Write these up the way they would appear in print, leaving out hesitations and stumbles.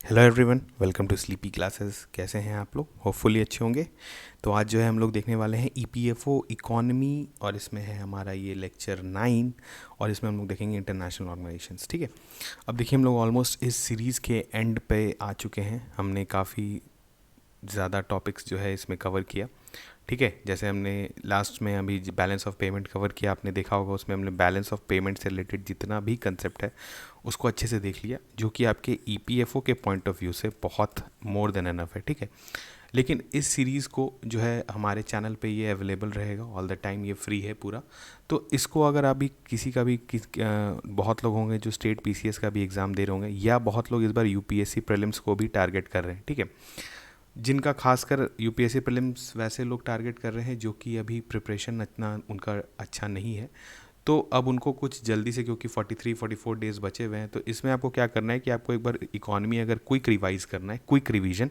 Hello everyone, welcome to sleepy classes. कैसे हैं आप लोग? होपफुली अच्छे होंगे। तो आज जो है हम लोग देखने वाले हैं ईपीएफओ इकोनॉमी, और इसमें है हमारा ये लेक्चर 9। और इसमें हम लोग देखेंगे इंटरनेशनल ऑर्गेनाइजेशंस। ठीक है, अब देखिए हम लोग ऑलमोस्ट इस सीरीज़ के एंड पे आ चुके हैं। हमने काफ़ी ज़्यादा टॉपिक्स जो है इसमें कवर किया। ठीक है, जैसे हमने लास्ट में अभी बैलेंस ऑफ पेमेंट कवर किया, आपने देखा होगा। उसमें हमने बैलेंस ऑफ पेमेंट से रिलेटेड जितना भी कंसेप्ट है उसको अच्छे से देख लिया, जो कि आपके ईपीएफओ के पॉइंट ऑफ व्यू से बहुत मोर देन एनफ है। ठीक है, लेकिन इस सीरीज़ को जो है हमारे चैनल पे ये अवेलेबल रहेगा ऑल द टाइम, ये फ्री है पूरा। तो इसको अगर अभी किसी का भी बहुत लोग होंगे जो स्टेट पीसीएस का भी एग्ज़ाम दे रहे होंगे, या बहुत लोग इस बार यूपीएससी प्रीलिम्स को भी टारगेट कर रहे हैं। ठीक है, जिनका खासकर यूपीएससी प्रीलिम्स वैसे लोग टारगेट कर रहे हैं जो कि अभी प्रिपरेशन इतना उनका अच्छा नहीं है, तो अब उनको कुछ जल्दी से, क्योंकि 43-44 डेज़ बचे हुए हैं, तो इसमें आपको क्या करना है कि आपको एक बार इकॉनमी अगर क्विक रिवाइज करना है, क्विक रिवीजन,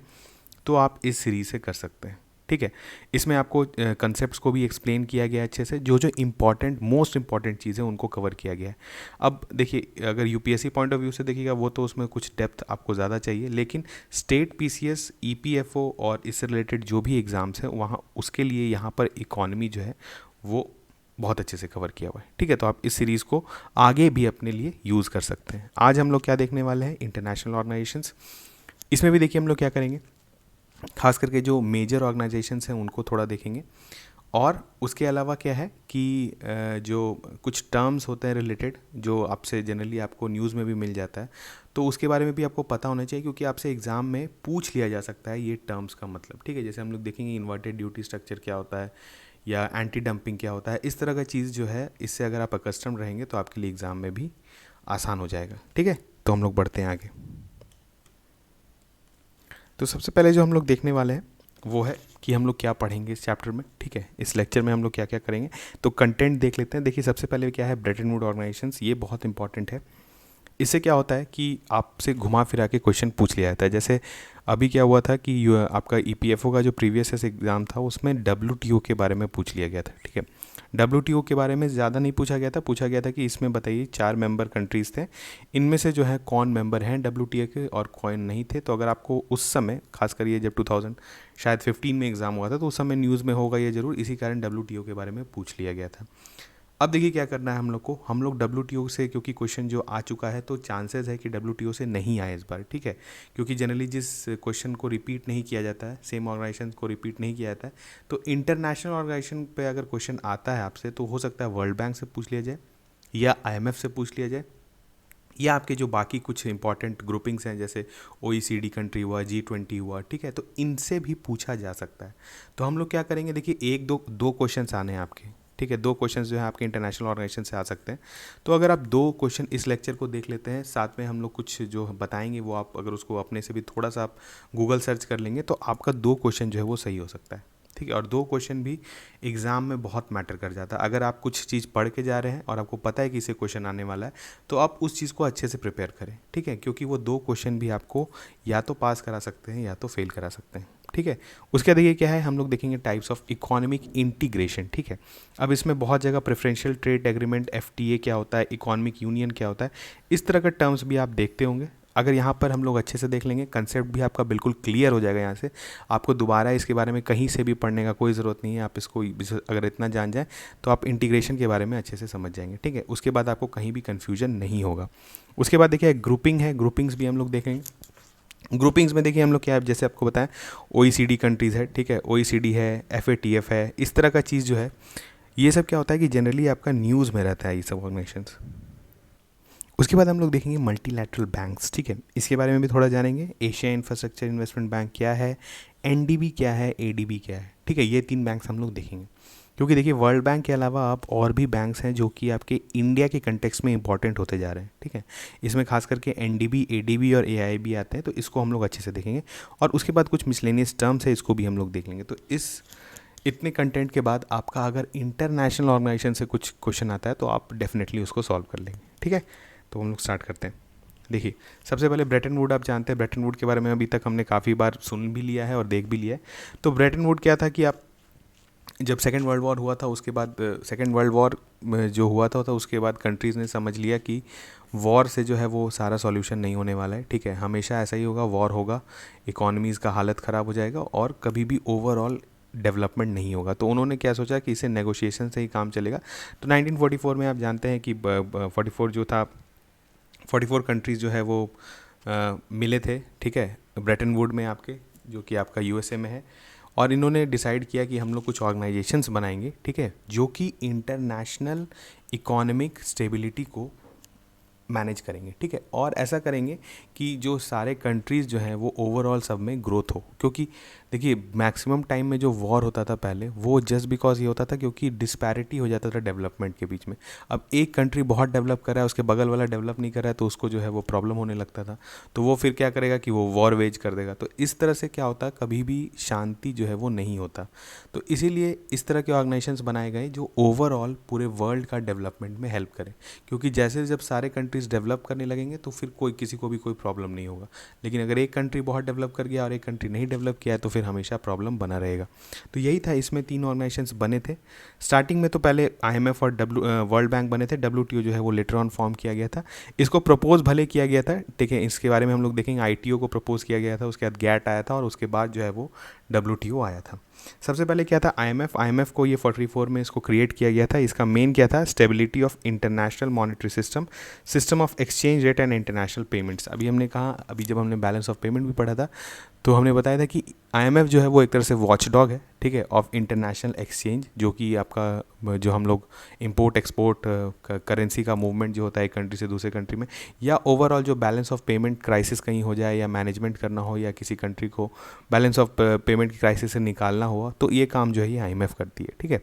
तो आप इस सीरीज़ से कर सकते हैं। ठीक है, इसमें आपको कंसेप्ट्स को भी एक्सप्लेन किया गया है अच्छे से, जो जो इम्पॉर्टेंट मोस्ट इंपॉर्टेंट चीज़ें उनको कवर किया गया है। अब देखिए, अगर यूपीएससी पॉइंट ऑफ व्यू से देखिएगा वो तो उसमें कुछ डेप्थ आपको ज़्यादा चाहिए, लेकिन स्टेट पीसीएस, ईपीएफओ और इससे रिलेटेड जो भी एग्ज़ाम्स हैं वहाँ उसके लिए यहाँ पर इकॉनमी जो है वो बहुत अच्छे से कवर किया हुआ है। ठीक है, तो आप इस सीरीज़ को आगे भी अपने लिए यूज़ कर सकते हैं। आज हम लोग क्या देखने वाले हैं? International organisations. इसमें भी देखिए हम लोग क्या करेंगे, खास करके जो मेजर ऑर्गेनाइजेशंस हैं उनको थोड़ा देखेंगे, और उसके अलावा क्या है कि जो कुछ टर्म्स होते हैं रिलेटेड, जो आपसे जनरली आपको न्यूज़ में भी मिल जाता है, तो उसके बारे में भी आपको पता होना चाहिए, क्योंकि आपसे एग्ज़ाम में पूछ लिया जा सकता है ये टर्म्स का मतलब। ठीक है, जैसे हम लोग देखेंगे इन्वर्टेड ड्यूटी स्ट्रक्चर क्या होता है, या एंटी डंपिंग क्या होता है। इस तरह का चीज़ जो है, इससे अगर आप अकस्टम रहेंगे तो आपके लिए एग्ज़ाम में भी आसान हो जाएगा। ठीक है, तो हम लोग बढ़ते हैं आगे। तो सबसे पहले जो हम लोग देखने वाले हैं वो है कि हम लोग क्या पढ़ेंगे इस चैप्टर में। ठीक है, इस लेक्चर में हम लोग क्या क्या करेंगे, तो कंटेंट देख लेते हैं। देखिए, सबसे पहले क्या है, ब्रेटन वुड ऑर्गेनाइजेशंस। ये बहुत इंपॉर्टेंट है। इससे क्या होता है कि आपसे घुमा फिरा के क्वेश्चन पूछ लिया जाता है। जैसे अभी क्या हुआ था कि आपका ईपीएफओ का जो प्रीवियस एग्ज़ाम था उसमें डब्ल्यूटीओ के बारे में पूछ लिया गया था। ठीक है, डब्ल्यूटीओ के बारे में ज़्यादा नहीं पूछा गया था, पूछा गया था कि इसमें बताइए 4 मेंबर कंट्रीज़ थे, इनमें से जो है कौन मेंबर हैं डब्ल्यूटीओ के और कौन नहीं थे। तो अगर आपको उस समय, खासकर ये जब 2000 शायद 15 में एग्ज़ाम हुआ था, तो उस समय न्यूज़ में होगा ये ज़रूर, इसी कारण डब्ल्यूटीओ के बारे में पूछ लिया गया था। अब देखिए क्या करना है हम लोग को, हम लोग डब्ल्यूटीओ से, क्योंकि क्वेश्चन जो आ चुका है तो चांसेस है कि डब्ल्यूटीओ से नहीं आए इस बार। ठीक है, क्योंकि जनरली जिस क्वेश्चन को रिपीट नहीं किया जाता है, सेम ऑर्गेनाइजेशन को रिपीट नहीं किया जाता है, तो इंटरनेशनल ऑर्गेनाइजेशन पे अगर क्वेश्चन आता है आपसे, तो हो सकता है वर्ल्ड बैंक से पूछ लिया जाए, या आईएमएफ से पूछ लिया जाए, या आपके जो बाकी कुछ इंपॉर्टेंट ग्रुपिंग्स हैं जैसे ओईसीडी कंट्री हुआ, G20 हुआ। ठीक है, तो इनसे भी पूछा जा सकता है। तो हम लोग क्या करेंगे, देखिए एक दो दो क्वेश्चंस आने हैं आपके। ठीक है, दो क्वेश्चंस जो है आपके इंटरनेशनल ऑर्गेनाइजेशन से आ सकते हैं। तो अगर आप दो क्वेश्चन इस लेक्चर को देख लेते हैं, साथ में हम लोग कुछ जो बताएंगे वो आप अगर उसको अपने से भी थोड़ा सा आप गूगल सर्च कर लेंगे, तो आपका दो क्वेश्चन जो है वो सही हो सकता है। ठीक है, और दो क्वेश्चन भी एग्ज़ाम में बहुत मैटर कर जाता है। अगर आप कुछ चीज़ पढ़ के जा रहे हैं और आपको पता है कि इसे क्वेश्चन आने वाला है, तो आप उस चीज़ को अच्छे से प्रिपेयर करें। ठीक है, क्योंकि वो दो क्वेश्चन भी आपको या तो पास करा सकते हैं या तो फेल करा सकते हैं। ठीक है, उसके देखिए क्या है, हम लोग देखेंगे टाइप्स ऑफ इकोनॉमिक इंटीग्रेशन। ठीक है, अब इसमें बहुत जगह प्रेफरेंशियल ट्रेड एग्रीमेंट, एफटीए क्या होता है, इकोनॉमिक यूनियन क्या होता है, इस तरह का टर्म्स भी आप देखते होंगे। अगर यहाँ पर हम लोग अच्छे से देख लेंगे, कंसेप्ट भी आपका बिल्कुल क्लियर हो जाएगा। यहाँ से आपको दोबारा इसके बारे में कहीं से भी पढ़ने का कोई ज़रूरत नहीं है। आप इसको अगर इतना जान जाए तो आप इंटीग्रेशन के बारे में अच्छे से समझ जाएंगे। ठीक है, उसके बाद आपको कहीं भी कन्फ्यूजन नहीं होगा। उसके बाद देखिए ग्रुपिंग है, ग्रुपिंग्स भी हम लोग देखेंगे। ग्रुपिंग्स में देखिए हम लोग क्या है, जैसे आपको बताएं ओईसीडी कंट्रीज़ है। ठीक है, ओईसीडी है, एफएटीएफ है, इस तरह का चीज़ जो है, ये सब क्या होता है कि जनरली आपका न्यूज़ में रहता है ये सब ऑर्गेनाइजेशंस। उसके बाद हम लोग देखेंगे मल्टीलैटरल बैंक्स। ठीक है, इसके बारे में भी थोड़ा जानेंगे। एशिया इंफ्रास्ट्रक्चर इन्वेस्टमेंट बैंक क्या है, एनडीबी क्या है, एडीबी क्या है। ठीक है, ये 3 बैंक्स हम लोग देखेंगे, क्योंकि देखिए वर्ल्ड बैंक के अलावा आप और भी बैंक्स हैं जो कि आपके इंडिया के कंटेक्स्ट में इंपॉर्टेंट होते जा रहे हैं। ठीक है, इसमें खास करके एनडीबी, एडीबी और एआईबी आते हैं, तो इसको हम लोग अच्छे से देखेंगे। और उसके बाद कुछ मिसलेनियस टर्म्स है, इसको भी हम लोग देख लेंगे। तो इस इतने कंटेंट के बाद आपका अगर इंटरनेशनल ऑर्गेनाइजेशन से कुछ क्वेश्चन आता है तो आप डेफिनेटली उसको सॉल्व कर लेंगे। ठीक है, तो हम लोग स्टार्ट करते हैं। देखिए, सबसे पहले ब्रेटन वुड, आप जानते हैं ब्रेटन वुड के बारे में अभी तक हमने काफ़ी बार सुन भी लिया है और देख भी लिया है। तो ब्रेटन वुड क्या था कि आप जब सेकेंड वर्ल्ड वॉर हुआ था उसके बाद, सेकेंड वर्ल्ड वॉर जो हुआ था उसके बाद कंट्रीज़ ने समझ लिया कि वॉर से जो है वो सारा सॉल्यूशन नहीं होने वाला है, ठीक है, हमेशा ऐसा ही होगा, वॉर होगा, इकोनॉमीज़ का हालत ख़राब हो जाएगा और कभी भी ओवरऑल डेवलपमेंट नहीं होगा। तो उन्होंने क्या सोचा कि इसे नेगोशिएशन से ही काम चलेगा। तो 1944 में आप जानते हैं कि 44 जो था, 44 कंट्रीज़ जो है वो मिले थे, ठीक है, ब्रेटन वुड में आपके, जो कि आपका यूएसए में है, और इन्होंने डिसाइड किया कि हम लोग कुछ ऑर्गेनाइजेशंस बनाएंगे, ठीक है, जो कि इंटरनेशनल इकोनॉमिक स्टेबिलिटी को मैनेज करेंगे, ठीक है, और ऐसा करेंगे कि जो सारे कंट्रीज़ जो हैं वो ओवरऑल सब में ग्रोथ हो। क्योंकि देखिए मैक्सिमम टाइम में जो वॉर होता था पहले, वो जस्ट बिकॉज ये होता था क्योंकि डिस्पैरिटी हो जाता था डेवलपमेंट के बीच में। अब एक कंट्री बहुत डेवलप कर रहा है, उसके बगल वाला डेवलप नहीं कर रहा है, तो उसको जो है वो प्रॉब्लम होने लगता था, तो वो फिर क्या करेगा कि वो वॉर वेज कर देगा। तो इस तरह से क्या होता है, कभी भी शांति जो है वो नहीं होता। तो इसीलिए इस तरह के ऑर्गेनाइजेशंस बनाए गए जो ओवरऑल पूरे वर्ल्ड का डेवलपमेंट में हेल्प करें। क्योंकि जैसे जब सारे कंट्रीज़ डेवलप करने लगेंगे तो फिर कोई किसी को भी कोई प्रॉब्लम नहीं होगा। लेकिन अगर एक कंट्री बहुत डेवलप कर गया और एक कंट्री नहीं डेवलप किया है तो फिर हमेशा प्रॉब्लम बना रहेगा। तो यही था, इसमें 3 ऑर्गेनाइजेशंस बने थे स्टार्टिंग में। तो पहले IMF और वर्ल्ड बैंक बने थे। WTO जो है वो लेटर ऑन फॉर्म किया गया था। इसको प्रपोज भले किया गया था, ठीक है, इसके बारे में हम लोग देखेंगे। ITO को प्रपोज किया गया था, उसके बाद GATT आया था और उसके बाद जो है वो WTO आया था। सबसे पहले क्या था, IMF को ये 44 में इसको क्रिएट किया गया था। इसका मेन क्या था, stability of international monetary system, system of exchange rate and international payments. अभी हमने कहा, अभी जब हमने बैलेंस ऑफ पेमेंट भी पढ़ा था तो हमने बताया था कि IMF जो है वो एक तरह से वॉचडॉग है, ठीक है, ऑफ इंटरनेशनल एक्सचेंज, जो कि आपका जो हम लोग इंपोर्ट एक्सपोर्ट करेंसी का मूवमेंट जो होता है एक कंट्री से दूसरे कंट्री में, या ओवरऑल जो बैलेंस ऑफ पेमेंट क्राइसिस कहीं हो जाए या मैनेजमेंट करना हो या किसी कंट्री को बैलेंस ऑफ पेमेंट की क्राइसिस से निकालना हुआ, तो ये काम जो है ये IMF करती है, ठीक है।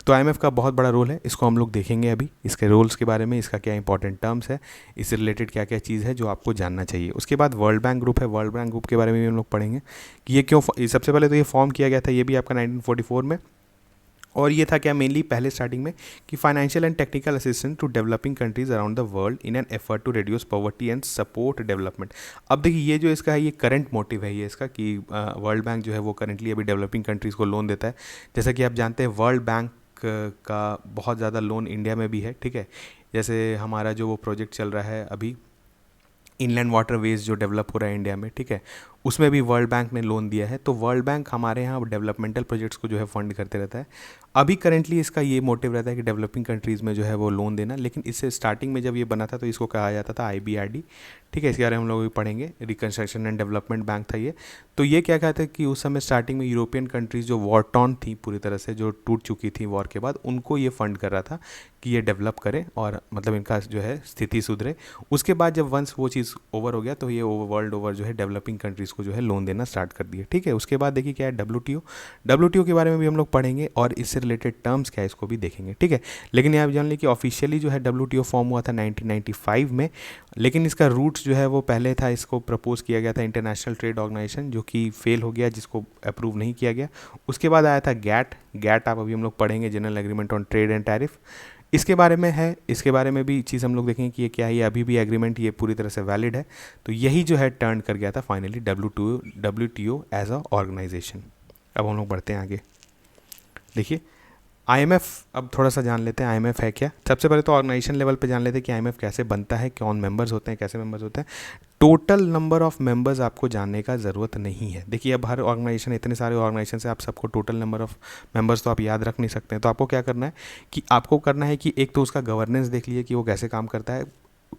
तो IMF का बहुत बड़ा रोल है, इसको हम लोग देखेंगे अभी, इसके रोल्स के बारे में, इसका क्या इंपॉर्टेंट टर्म्स है, इससे रिलेटेड क्या क्या चीज़ है जो आपको जानना चाहिए। उसके बाद वर्ल्ड बैंक ग्रुप है, वर्ल्ड बैंक ग्रुप के बारे में भी हम लोग पढ़ेंगे कि ये क्यों, सबसे पहले तो ये फॉर्म किया गया था, ये भी आपका 1944 में। और ये था क्या, मेनली पहले स्टार्टिंग में कि financial and technical assistance to developing countries around the world in an effort to reduce poverty and support development. अब देखिए ये जो इसका है ये करंट मोटिव है ये इसका, कि वर्ल्ड बैंक जो है वो करंटली अभी डेवलपिंग कंट्रीज़ को लोन देता है। जैसा कि आप जानते हैं वर्ल्ड बैंक का बहुत ज़्यादा लोन इंडिया में भी है, ठीक है। जैसे हमारा जो वो प्रोजेक्ट चल रहा है अभी, इनलैंड वाटर वेज जो डेवलप हो रहा है इंडिया में, ठीक है, उसमें भी वर्ल्ड बैंक ने लोन दिया है। तो वर्ल्ड बैंक हमारे यहाँ डेवलपमेंटल प्रोजेक्ट्स को जो है फंड करते रहता है। अभी करेंटली इसका ये मोटिव रहता है कि डेवलपिंग कंट्रीज़ में जो है वो लोन देना, लेकिन इससे स्टार्टिंग में जब ये बना था तो इसको कहा जाता था IBRD, ठीक है, इसके बारे में हम लोग भी पढ़ेंगे। रिकन्स्ट्रक्शन एंड डेवलपमेंट बैंक था ये। तो ये क्या कहते हैं कि उस समय स्टार्टिंग में यूरोपियन कंट्रीज़ जो वॉर टॉर्न थी पूरी तरह से, जो टूट चुकी थी वॉर के बाद, उनको ये फंड कर रहा था कि ये डेवलप करें और मतलब इनका जो है स्थिति सुधरे। उसके बाद जब वंस वो चीज़ ओवर हो गया तो ये वर्ल्ड ओवर जो है डेवलपिंग कंट्रीज़ को जो है लोन देना स्टार्ट कर दिए, ठीक है। उसके बाद देखिए क्या है WTO के बारे में भी हम लोग पढ़ेंगे और इससे रिलेटेड टर्म्स क्या है इसको भी देखेंगे, ठीक है। लेकिन यहाँ जान ली कि ऑफिशियली जो है WTO फॉर्म हुआ था 1995 में, लेकिन इसका रूट्स जो है वो पहले था, इसको प्रपोज किया गया था इंटरनेशनल ट्रेड ऑर्गेनाइजेशन, जो कि फेल हो गया, जिसको अप्रूव नहीं किया गया। उसके बाद आया था GATT आप अभी हम लोग पढ़ेंगे, general agreement on trade and tariff, इसके बारे में है, इसके बारे में भी चीज़ हम लोग देखेंगे कि ये क्या है, ये अभी भी एग्रीमेंट ये पूरी तरह से वैलिड है। तो यही जो है टर्न कर गया था finally WTO as a organization. अब हम लोग बढ़ते हैं आगे। देखिए IMF अब थोड़ा सा जान लेते हैं IMF है क्या। सबसे पहले तो ऑर्गेनाइजेशन लेवल पे जान लेते हैं कि IMF कैसे बनता है, कौन मेंबर्स होते हैं, कैसे मेंबर्स होते हैं। टोटल नंबर ऑफ मेंबर्स आपको जानने का ज़रूरत नहीं है। देखिए अब हर ऑर्गेनाइजेशन, इतने सारे ऑर्गेनाइजेशन से आप सबको टोटल नंबर ऑफ मेंबर्स तो आप याद रख नहीं सकते हैं। तो आपको क्या करना है कि आपको करना है कि एक तो उसका गवर्नेंस देख लीजिए कि वो कैसे काम करता है।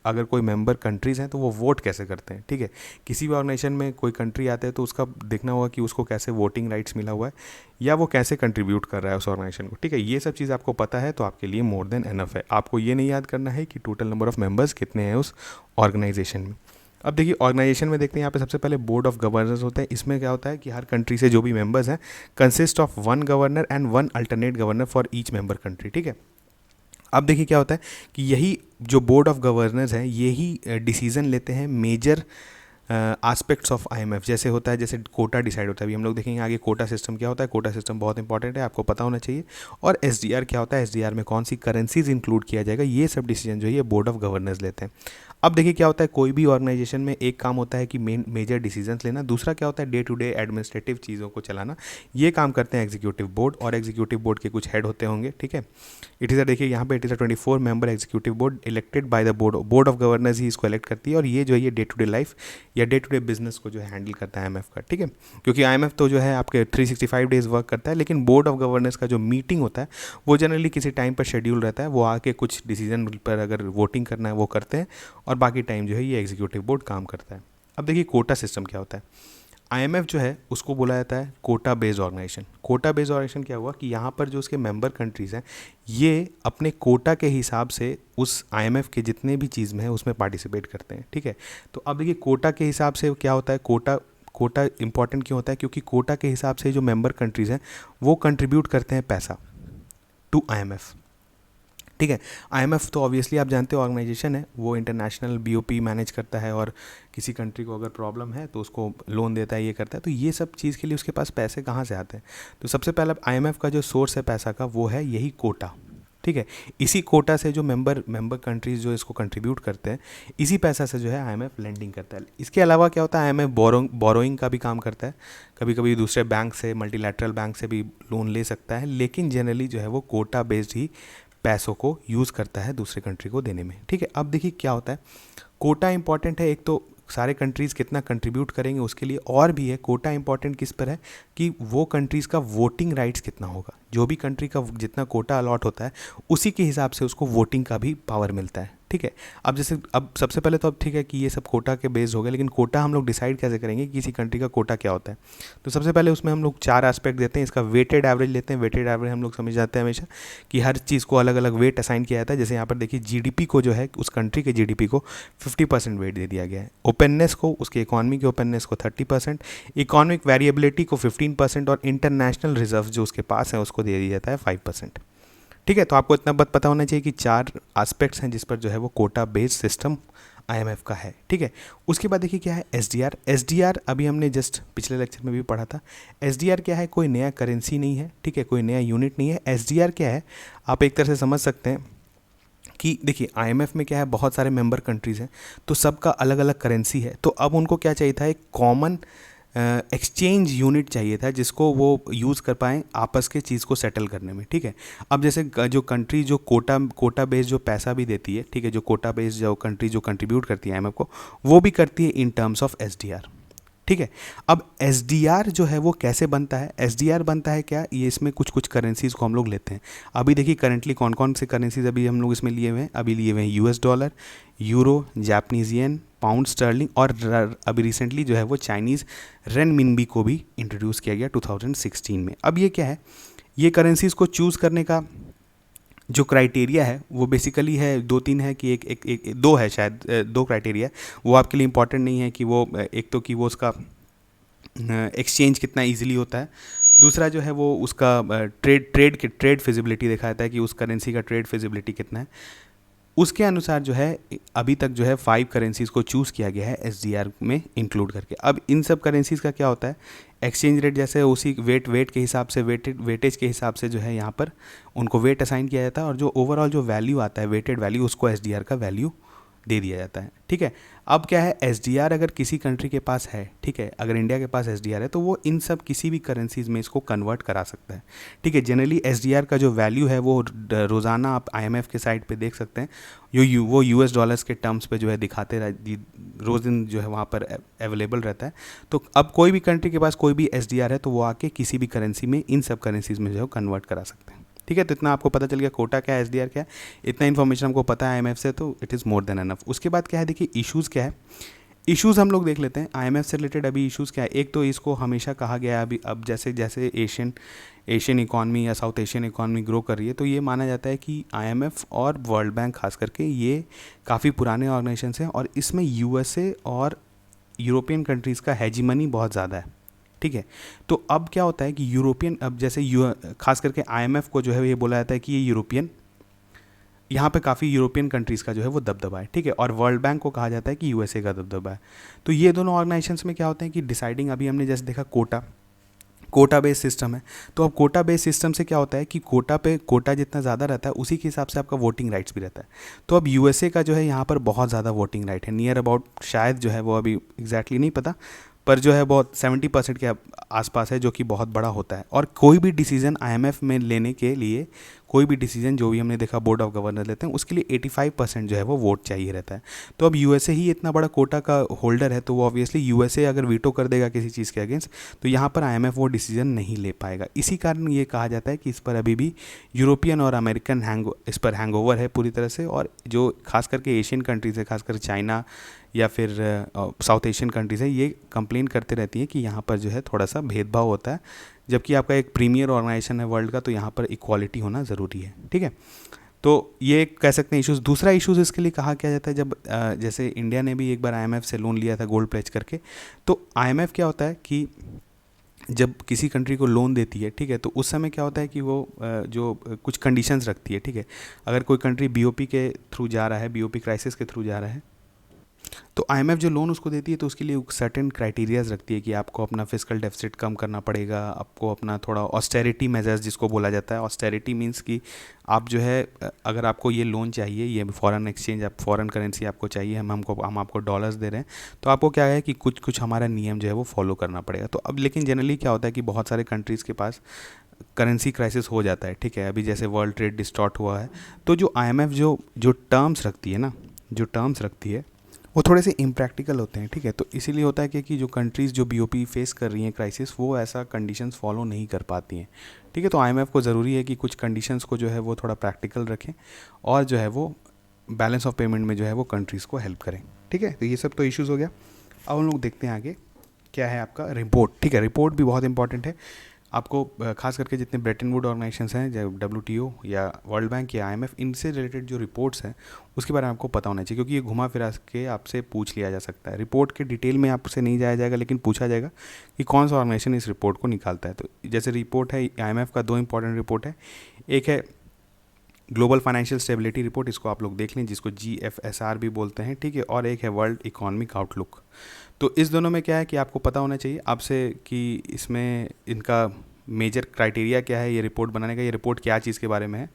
अगर कोई मेंबर कंट्रीज़ हैं तो वो वोट कैसे करते हैं, ठीक है। किसी भी ऑर्गेनाइजेशन में कोई कंट्री आते हैं तो उसका देखना होगा कि उसको कैसे वोटिंग राइट्स मिला हुआ है या वो कैसे कंट्रीब्यूट कर रहा है उस ऑर्गेनाइजेशन को, ठीक है। ये सब चीज़ आपको पता है तो आपके लिए मोर देन एनफ है। आपको ये नहीं याद करना है कि टोटल नंबर ऑफ मेंबर्स कितने हैं उस ऑर्गेनाइजेशन में। अब देखिए ऑर्गेनाइजेशन में देखते हैं यहाँ पे सबसे पहले बोर्ड ऑफ गवर्नर्स होते हैं। इसमें क्या होता है कि हर कंट्री से जो भी मेंबर्स हैं consist of 1 governor and 1 alternate governor for each member country, ठीक है। अब देखिए क्या होता है कि यही जो बोर्ड ऑफ गवर्नर्स हैं यही डिसीजन लेते हैं मेजर एस्पेक्ट्स ऑफ आईएमएफ जैसे होता है, जैसे कोटा डिसाइड होता है, अभी हम लोग देखेंगे आगे कोटा सिस्टम क्या होता है। कोटा सिस्टम बहुत इंपॉर्टेंट है, आपको पता होना चाहिए। और एसडीआर क्या होता है, एसडीआर में कौन सी करेंसीज इंक्लूड किया जाएगा, ये सब डिसीजन जो है ये बोर्ड ऑफ गवर्नर्स लेते हैं। अब देखिए क्या होता है, कोई भी ऑर्गेनाइजेशन में एक काम होता है कि मेजर डिसीजंस लेना, दूसरा क्या होता है डे टू डे एडमिनिस्ट्रेटिव चीज़ों को चलाना। ये काम करते हैं एग्जीक्यूटिव बोर्ड, और एग्जीक्यूटिव बोर्ड के कुछ हेड होते होंगे, ठीक है। इट इज़ देखिए यहाँ पे it is 24 member executive board elected by the board of governors ही इसको इलेक्ट करती है, और ये जो है ये डे टू डे लाइफ या डे टू डे बिजनेस को जो है हैंडल करता है आईएमएफ का, ठीक है। क्योंकि आईएमएफ तो जो है आपके 365 डेज वर्क करता है, लेकिन बोर्ड ऑफ गवर्नर्स का जो मीटिंग होता है वो जनरली किसी टाइम पर शेड्यूल रहता है, वो आके कुछ डिसीजन पर अगर वोटिंग करना है वो करते हैं, और बाकी टाइम जो है ये एग्जीक्यूटिव बोर्ड काम करता है। अब देखिए कोटा सिस्टम क्या होता है। आईएमएफ जो है उसको बोला जाता है quota based organization. Quota based organization क्या हुआ कि यहाँ पर जो उसके मेंबर कंट्रीज़ हैं ये अपने कोटा के हिसाब से उस आईएमएफ के जितने भी चीज़ में है उसमें पार्टिसिपेट करते हैं, ठीक है। तो अब देखिए कोटा के हिसाब से क्या होता है, कोटा इंपॉर्टेंट क्यों होता है, क्योंकि कोटा के हिसाब से जो मेंबर कंट्रीज़ हैं वो कंट्रीब्यूट करते हैं पैसा टू आईएमएफ, ठीक है। आईएमएफ तो ऑब्वियसली आप जानते हो ऑर्गेनाइजेशन है, वो इंटरनेशनल बीओपी मैनेज करता है, और किसी कंट्री को अगर प्रॉब्लम है तो उसको लोन देता है, ये करता है। तो ये सब चीज़ के लिए उसके पास पैसे कहाँ से आते हैं, तो सबसे पहले आईएमएफ का जो सोर्स है पैसा का वो है यही कोटा, ठीक है। इसी कोटा से जो मेंबर कंट्रीज़ जो इसको कंट्रीब्यूट करते हैं, इसी पैसा से जो है आईएमएफ लेंडिंग करता है। इसके अलावा क्या होता है, आईएमएफ बोरोइंग का भी काम करता है, कभी कभी दूसरे बैंक से, मल्टीलैटरल बैंक से भी लोन ले सकता है, लेकिन जनरली जो है वो कोटा बेस्ड ही पैसों को यूज़ करता है दूसरे कंट्री को देने में, ठीक है। अब देखिए क्या होता है, कोटा इंपॉर्टेंट है, एक तो सारे कंट्रीज़ कितना कंट्रीब्यूट करेंगे उसके लिए, और भी है कोटा इंपॉर्टेंट किस पर है कि वो कंट्रीज़ का वोटिंग राइट्स कितना होगा। जो भी कंट्री का जितना कोटा अलॉट होता है उसी के हिसाब से उसको वोटिंग का भी पावर मिलता है, ठीक है। अब जैसे अब सबसे पहले तो अब ठीक है कि ये सब कोटा के बेस्ड हो गए, लेकिन कोटा हम लोग डिसाइड कैसे करेंगे कि किसी कंट्री का कोटा क्या होता है। तो सबसे पहले उसमें हम लोग 4 एस्पेक्ट देते हैं। इसका वेटेड एवरेज लेते हैं। वेटेड एवरेज हम लोग समझ जाते हैं हमेशा कि हर चीज़ को अलग अलग वेट असाइन किया जाता है। जैसे यहाँ पर देखिए जीडीपी को जो है उस कंट्री के जीडीपी को 50% वेट दे दिया गया है, ओपननेस को, उसके इकॉनमी के ओपननेस को 30%, इकोनॉमिक वेरिएबिलिटी को 15%, और इंटरनेशनल रिजर्व जो उसके पास है उसको दे दिया जाता है 5%, ठीक है। तो आपको इतना बात पता होना चाहिए कि 4 एस्पेक्ट्स हैं जिस पर जो है वो कोटा बेस्ड सिस्टम आईएमएफ का है, ठीक है। उसके बाद देखिए क्या है एसडीआर। एसडीआर अभी हमने जस्ट पिछले लेक्चर में भी पढ़ा था। एसडीआर क्या है, कोई नया करेंसी नहीं है, ठीक है, कोई नया यूनिट नहीं है। एसडीआर क्या है, आप एक तरह से समझ सकते हैं कि देखिए आईएमएफ में क्या है, बहुत सारे मेंबर कंट्रीज़ हैं, तो सबका अलग अलग करेंसी है। तो अब उनको क्या चाहिए था, एक कॉमन एक्सचेंज यूनिट चाहिए था जिसको वो यूज़ कर पाएँ आपस के चीज़ को सेटल करने में, ठीक है। अब जैसे जो कंट्री जो कोटा बेस्ड जो पैसा भी देती है, ठीक है, जो कोटा बेस्ड जो कंट्री जो कंट्रीब्यूट करती है आईएमएफ को, वो भी करती है इन टर्म्स ऑफ एसडीआर, ठीक है। अब एसडीआर जो है वो कैसे बनता है, एसडीआर बनता है क्या, ये इसमें कुछ कुछ करेंसीज को हम लोग लेते हैं। अभी देखिए करंटली कौन कौन से करेंसीज अभी हम लोग इसमें लिए हुए हैं, अभी लिए हुए हैं US dollar, euro, Japanese yen, pound sterling, और अभी रिसेंटली जो है वो चाइनीज़ रेनमिनबी को भी इंट्रोड्यूस किया गया 2016 में। अब ये क्या है, ये करेंसीज को चूज़ करने का जो क्राइटेरिया है वो बेसिकली है 2-3 है कि एक 2 है शायद, 2 क्राइटेरिया। वो आपके लिए इंपॉर्टेंट नहीं है कि वो एक तो कि वो उसका एक्सचेंज कितना इजीली होता है, दूसरा जो है वो उसका ट्रेड फिजिबिलिटी देखा जाता है कि उस करेंसी का ट्रेड फिजिबिलिटी कितना है। उसके अनुसार जो है अभी तक जो है 5 करेंसीज़ को चूज़ किया गया है एसडीआर में इंक्लूड करके। अब इन सब करेंसीज़ का क्या होता है, एक्सचेंज रेट जैसे उसी वेट के हिसाब से वेटेज के हिसाब से जो है यहाँ पर उनको वेट असाइन किया जाता है, और जो ओवरऑल जो वैल्यू आता है वेटेड वैल्यू उसको एसडीआर का वैल्यू दे दिया जाता है, ठीक है। अब क्या है, एसडीआर अगर किसी कंट्री के पास है, ठीक है, अगर इंडिया के पास एसडीआर है तो वो इन सब किसी भी करेंसीज में इसको कन्वर्ट करा सकता है, ठीक है। जनरली एसडीआर का जो वैल्यू है वो रोज़ाना आप आईएमएफ के साइट पे देख सकते हैं, वो यूएस डॉलर्स के टर्म्स पे जो है दिखाते रोज़ दिन जो है वहाँ पर अवेलेबल रहता है। तो अब कोई भी कंट्री के पास कोई भी एसडीआर है तो वो आके किसी भी करेंसी में इन सब करेंसीज में जो है कन्वर्ट करा सकते हैं, ठीक है। तो इतना आपको पता चल गया कोटा क्या है, एसडीआर क्या है, इतना इन्फॉर्मेशन हमको पता है आईएमएफ से, तो it is more than enough. उसके बाद क्या है, देखिए इश्यूज़ क्या है, इश्यूज़ हम लोग देख लेते हैं आईएमएफ से रिलेटेड। अभी इश्यूज़ क्या है, एक तो इसको हमेशा कहा गया है अभी, अब जैसे जैसे एशियन इकॉनमी या साउथ एशियन इकॉनमी ग्रो कर रही है तो ये माना जाता है कि आईएमएफ और वर्ल्ड बैंक खास करके ये काफ़ी पुराने ऑर्गेनाइजेशंस हैं, और इसमें यूएसए और यूरोपियन कंट्रीज़ का हेजीमनी बहुत ज़्यादा है, ठीक है। तो अब क्या होता है कि यूरोपियन, अब जैसे खास करके आईएमएफ को जो है ये बोला जाता है कि ये यूरोपियन यहाँ पे काफ़ी यूरोपियन कंट्रीज़ का जो है वो दबदबा है, ठीक है। और वर्ल्ड बैंक को कहा जाता है कि यूएसए का दबदबा है। तो ये दोनों ऑर्गेनाइजेशंस में क्या होते हैं कि डिसाइडिंग, अभी हमने जैसे देखा कोटा बेस्ड सिस्टम है। तो अब कोटा बेस्ड सिस्टम से क्या होता है कि कोटा जितना ज़्यादा रहता है उसी के हिसाब से आपका वोटिंग राइट्स भी रहता है। तो अब यूएसए का जो है यहाँ पर बहुत ज़्यादा वोटिंग राइट है, नियर अबाउट, शायद जो है वो अभी एग्जैक्टली नहीं पता, पर जो है बहुत 70% के आसपास है, जो कि बहुत बड़ा होता है। और कोई भी डिसीजन आईएमएफ में लेने के लिए, कोई भी डिसीजन जो भी हमने देखा बोर्ड ऑफ गवर्नर लेते हैं, उसके लिए 85% जो है वो वोट चाहिए रहता है। तो अब यूएसए ही इतना बड़ा कोटा का होल्डर है, तो वो ऑब्वियसली यूएसए अगर वीटो कर देगा किसी चीज़ के अगेंस्ट, तो यहाँ पर आईएमएफ वो डिसीजन नहीं ले पाएगा। इसी कारण ये कहा जाता है कि इस पर अभी भी यूरोपियन और अमेरिकन इस पर हैंगओवर है पूरी तरह से। और जो खास करके एशियन कंट्रीज़ है, खासकर चाइना या फिर साउथ एशियन कंट्रीज़ है, ये कंप्लेन करते रहती हैं कि यहाँ पर जो है थोड़ा सा भेदभाव होता है, जबकि आपका एक प्रीमियर ऑर्गेनाइजेशन है वर्ल्ड का, तो यहाँ पर इक्वालिटी होना ज़रूरी है, ठीक है। तो ये एक कह सकते हैं इश्यूज़। दूसरा इश्यूज़ इसके लिए कहा क्या जाता है, जब जैसे इंडिया ने भी एक बार आईएमएफ से लोन लिया था गोल्ड प्लेज करके, तो आईएमएफ क्या होता है कि जब किसी कंट्री को लोन देती है, ठीक है, तो उस समय क्या होता है कि वो जो कुछ कंडीशंस रखती है, ठीक है। अगर कोई कंट्री बीओपी के थ्रू जा रहा है, बीओपी क्राइसिस के थ्रू जा रहा है, तो आईएमएफ जो लोन उसको देती है तो उसके लिए सर्टेन क्राइटेरियाज रखती है कि आपको अपना फिजिकल डेफिसिट कम करना पड़ेगा, आपको अपना थोड़ा ऑस्टेरिटी मेजर्स जिसको बोला जाता है। ऑस्टेरिटी मींस कि आप जो है अगर आपको ये लोन चाहिए, ये फॉरेन एक्सचेंज, आप फॉरेन करेंसी आपको चाहिए, हम आपको डॉलर्स दे रहे हैं, तो आपको क्या है कि कुछ हमारा नियम जो है वो फॉलो करना पड़ेगा। तो अब लेकिन जनरली क्या होता है कि बहुत सारे कंट्रीज़ के पास करेंसी क्राइसिस हो जाता है, ठीक है। अभी जैसे वर्ल्ड ट्रेड डिस्टॉर्ट हुआ है, तो जो आईएमएफ जो टर्म्स रखती है ना, जो टर्म्स रखती है वो थोड़े से इम्प्रैक्टिकल होते हैं, ठीक है। तो इसीलिए होता है कि जो कंट्रीज़ जो बीओपी फेस कर रही हैं क्राइसिस, वो ऐसा कंडीशंस फॉलो नहीं कर पाती हैं, ठीक है। तो आईएमएफ को ज़रूरी है कि कुछ कंडीशंस को जो है वो थोड़ा प्रैक्टिकल रखें और जो है वो बैलेंस ऑफ पेमेंट में जो है वो कंट्रीज़ को हेल्प करें, ठीक है। तो ये सब तो इश्यूज़ हो गया। अब हम लोग देखते हैं आगे क्या है आपका रिपोर्ट, ठीक है। रिपोर्ट भी बहुत इंपॉर्टेंट है आपको, खास करके जितने ब्रेटन वुड ऑर्गेनाइजेशंस हैं, चाहे WTO या वर्ल्ड बैंक या आईएमएफ, इनसे रिलेटेड जो रिपोर्ट्स हैं उसके बारे में आपको पता होना चाहिए, क्योंकि ये घुमा फिरा के आपसे पूछ लिया जा सकता है। रिपोर्ट के डिटेल में आपसे नहीं जाया जाएगा, लेकिन पूछा जाएगा कि कौन सा ऑर्गेनाइजेशन इस रिपोर्ट को निकालता है। तो जैसे रिपोर्ट है आईएमएफ का, दो इंपॉर्टेंट रिपोर्ट है, एक है ग्लोबल फाइनेंशियल स्टेबिलिटी रिपोर्ट, इसको आप लोग देख लें, जिसको GFSR भी बोलते हैं, ठीक है। और एक है वर्ल्ड इकोनॉमिक आउटलुक। तो इस दोनों में क्या है कि आपको पता होना चाहिए आपसे कि इसमें इनका मेजर क्राइटेरिया क्या है ये रिपोर्ट बनाने का, ये रिपोर्ट क्या चीज़ के बारे में है।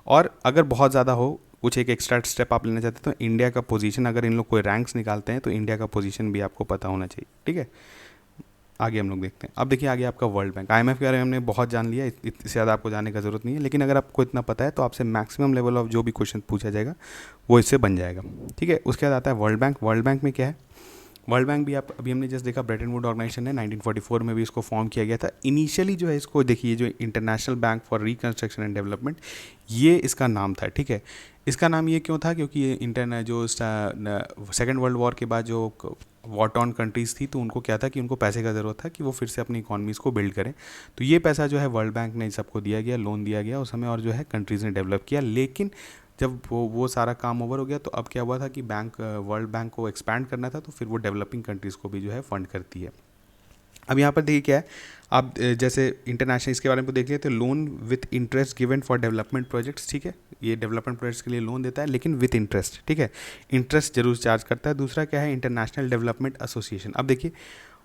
और अगर बहुत ज़्यादा हो, कुछ एक एक्स्ट्रा स्टेप आप लेना चाहते हैं, तो इंडिया का पोजीशन, अगर इन लोग कोई रैंक्स निकालते हैं तो इंडिया का पोजीशन भी आपको पता होना चाहिए, ठीक है। आगे हम लोग देखते हैं। अब देखिए आगे आपका वर्ल्ड बैंक, आईएमएफ के बारे में हमने बहुत जान लिया, इससे ज़्यादा आपको जानने का ज़रूरत नहीं है। लेकिन अगर आपको इतना पता है तो आपसे मैक्सिमम लेवल ऑफ जो भी क्वेश्चन पूछा जाएगा वो इससे बन जाएगा, ठीक है। उसके बाद आता है वर्ल्ड बैंक। वर्ल्ड बैंक में क्या है, वर्ल्ड बैंक भी आप अभी हमने जस्ट देखा ब्रेटन वुड ऑर्गेनाइजेशन है, 1944 में भी इसको फॉर्म किया गया था। इनिशियली जो है इसको देखिए, जो international bank for reconstruction and development, ये इसका नाम था, ठीक है। इसका नाम ये क्यों था, क्योंकि ये जो सेकेंड वर्ल्ड वॉर के बाद जो वॉर टॉर्न कंट्रीज़ थी, तो उनको क्या था कि उनको पैसे का ज़रूरत था कि वो फिर से अपनी इकॉनमीज़ को बिल्ड करें। तो ये पैसा जो है वर्ल्ड बैंक ने सबको दिया गया, लोन दिया गया उस समय, और जो है कंट्रीज़ ने डेवलप किया। लेकिन जब वो सारा काम ओवर हो गया, तो अब क्या हुआ था कि वर्ल्ड बैंक को एक्सपैंड करना था, तो फिर वो डेवलपिंग कंट्रीज़ को भी जो है फंड करती है। अब यहाँ पर देखिए क्या है, आप जैसे इंटरनेशनल इसके बारे में देख लेते हैं, loan with interest given for development projects, ठीक है। ये डेवलपमेंट प्रोजेक्ट्स के लिए लोन देता है, लेकिन विथ इंटरेस्ट, ठीक है। इंटरेस्ट जरूर चार्ज करता है। दूसरा क्या है, इंटरनेशनल डेवलपमेंट एसोसिएशन। अब देखिए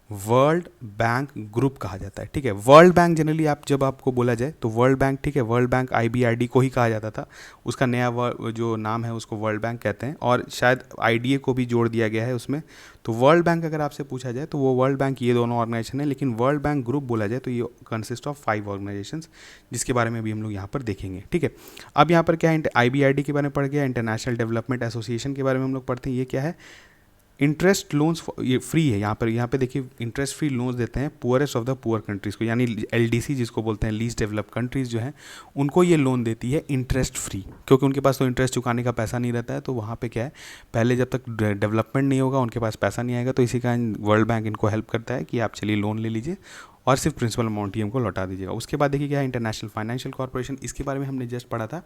वर्ल्ड बैंक ग्रुप कहा जाता है, ठीक है। वर्ल्ड बैंक जनरली आप जब आपको बोला जाए तो वर्ल्ड बैंक, ठीक है, वर्ल्ड बैंक IBRD को ही कहा जाता था, उसका नया जो नाम है उसको वर्ल्ड बैंक कहते हैं, और शायद IDA को भी जोड़ दिया गया है उसमें। तो वर्ल्ड बैंक अगर आपसे पूछा जाए तो वो वर्ल्ड बैंक, ये दोनों ऑर्गेनाइजेशन है, लेकिन वर्ल्ड बैंक ग्रुप बोला जाए तो ये कंसिस्ट ऑफ 5 ऑर्गेनाइजेशंस, जिसके बारे में भी हम लोग यहाँ पर देखेंगे, ठीक है। अब यहाँ पर क्या है, IBRD के बारे में पढ़ गया, इंटरनेशनल डेवलपमेंट एसोसिएशन के बारे में हम लोग पढ़ते हैं। ये क्या है, इंटरेस्ट लोन्स, ये फ्री है। यहाँ पे देखिए इंटरेस्ट फ्री लोन्स देते हैं poorest of the poor countries को, यानी LDC जिसको बोलते हैं, लीस्ट डेवलप कंट्रीज़ जो हैं उनको ये लोन देती है इंटरेस्ट फ्री, क्योंकि उनके पास तो इंटरेस्ट चुकाने का पैसा नहीं रहता है। तो वहाँ पे क्या है, पहले जब तक डेवलपमेंट नहीं होगा उनके पास पैसा नहीं आएगा, तो इसी कारण वर्ल्ड बैंक इनको हेल्प करता है कि आप चलिए लोन ले लीजिए और सिर्फ प्रिंसिपल अमाउंट ही हमको लौटा दीजिएगा। उसके बाद देखिए क्या है, इंटरनेशनल फाइनेंशियल कॉर्पोरेशन, इसके बारे में हमने जस्ट पढ़ा था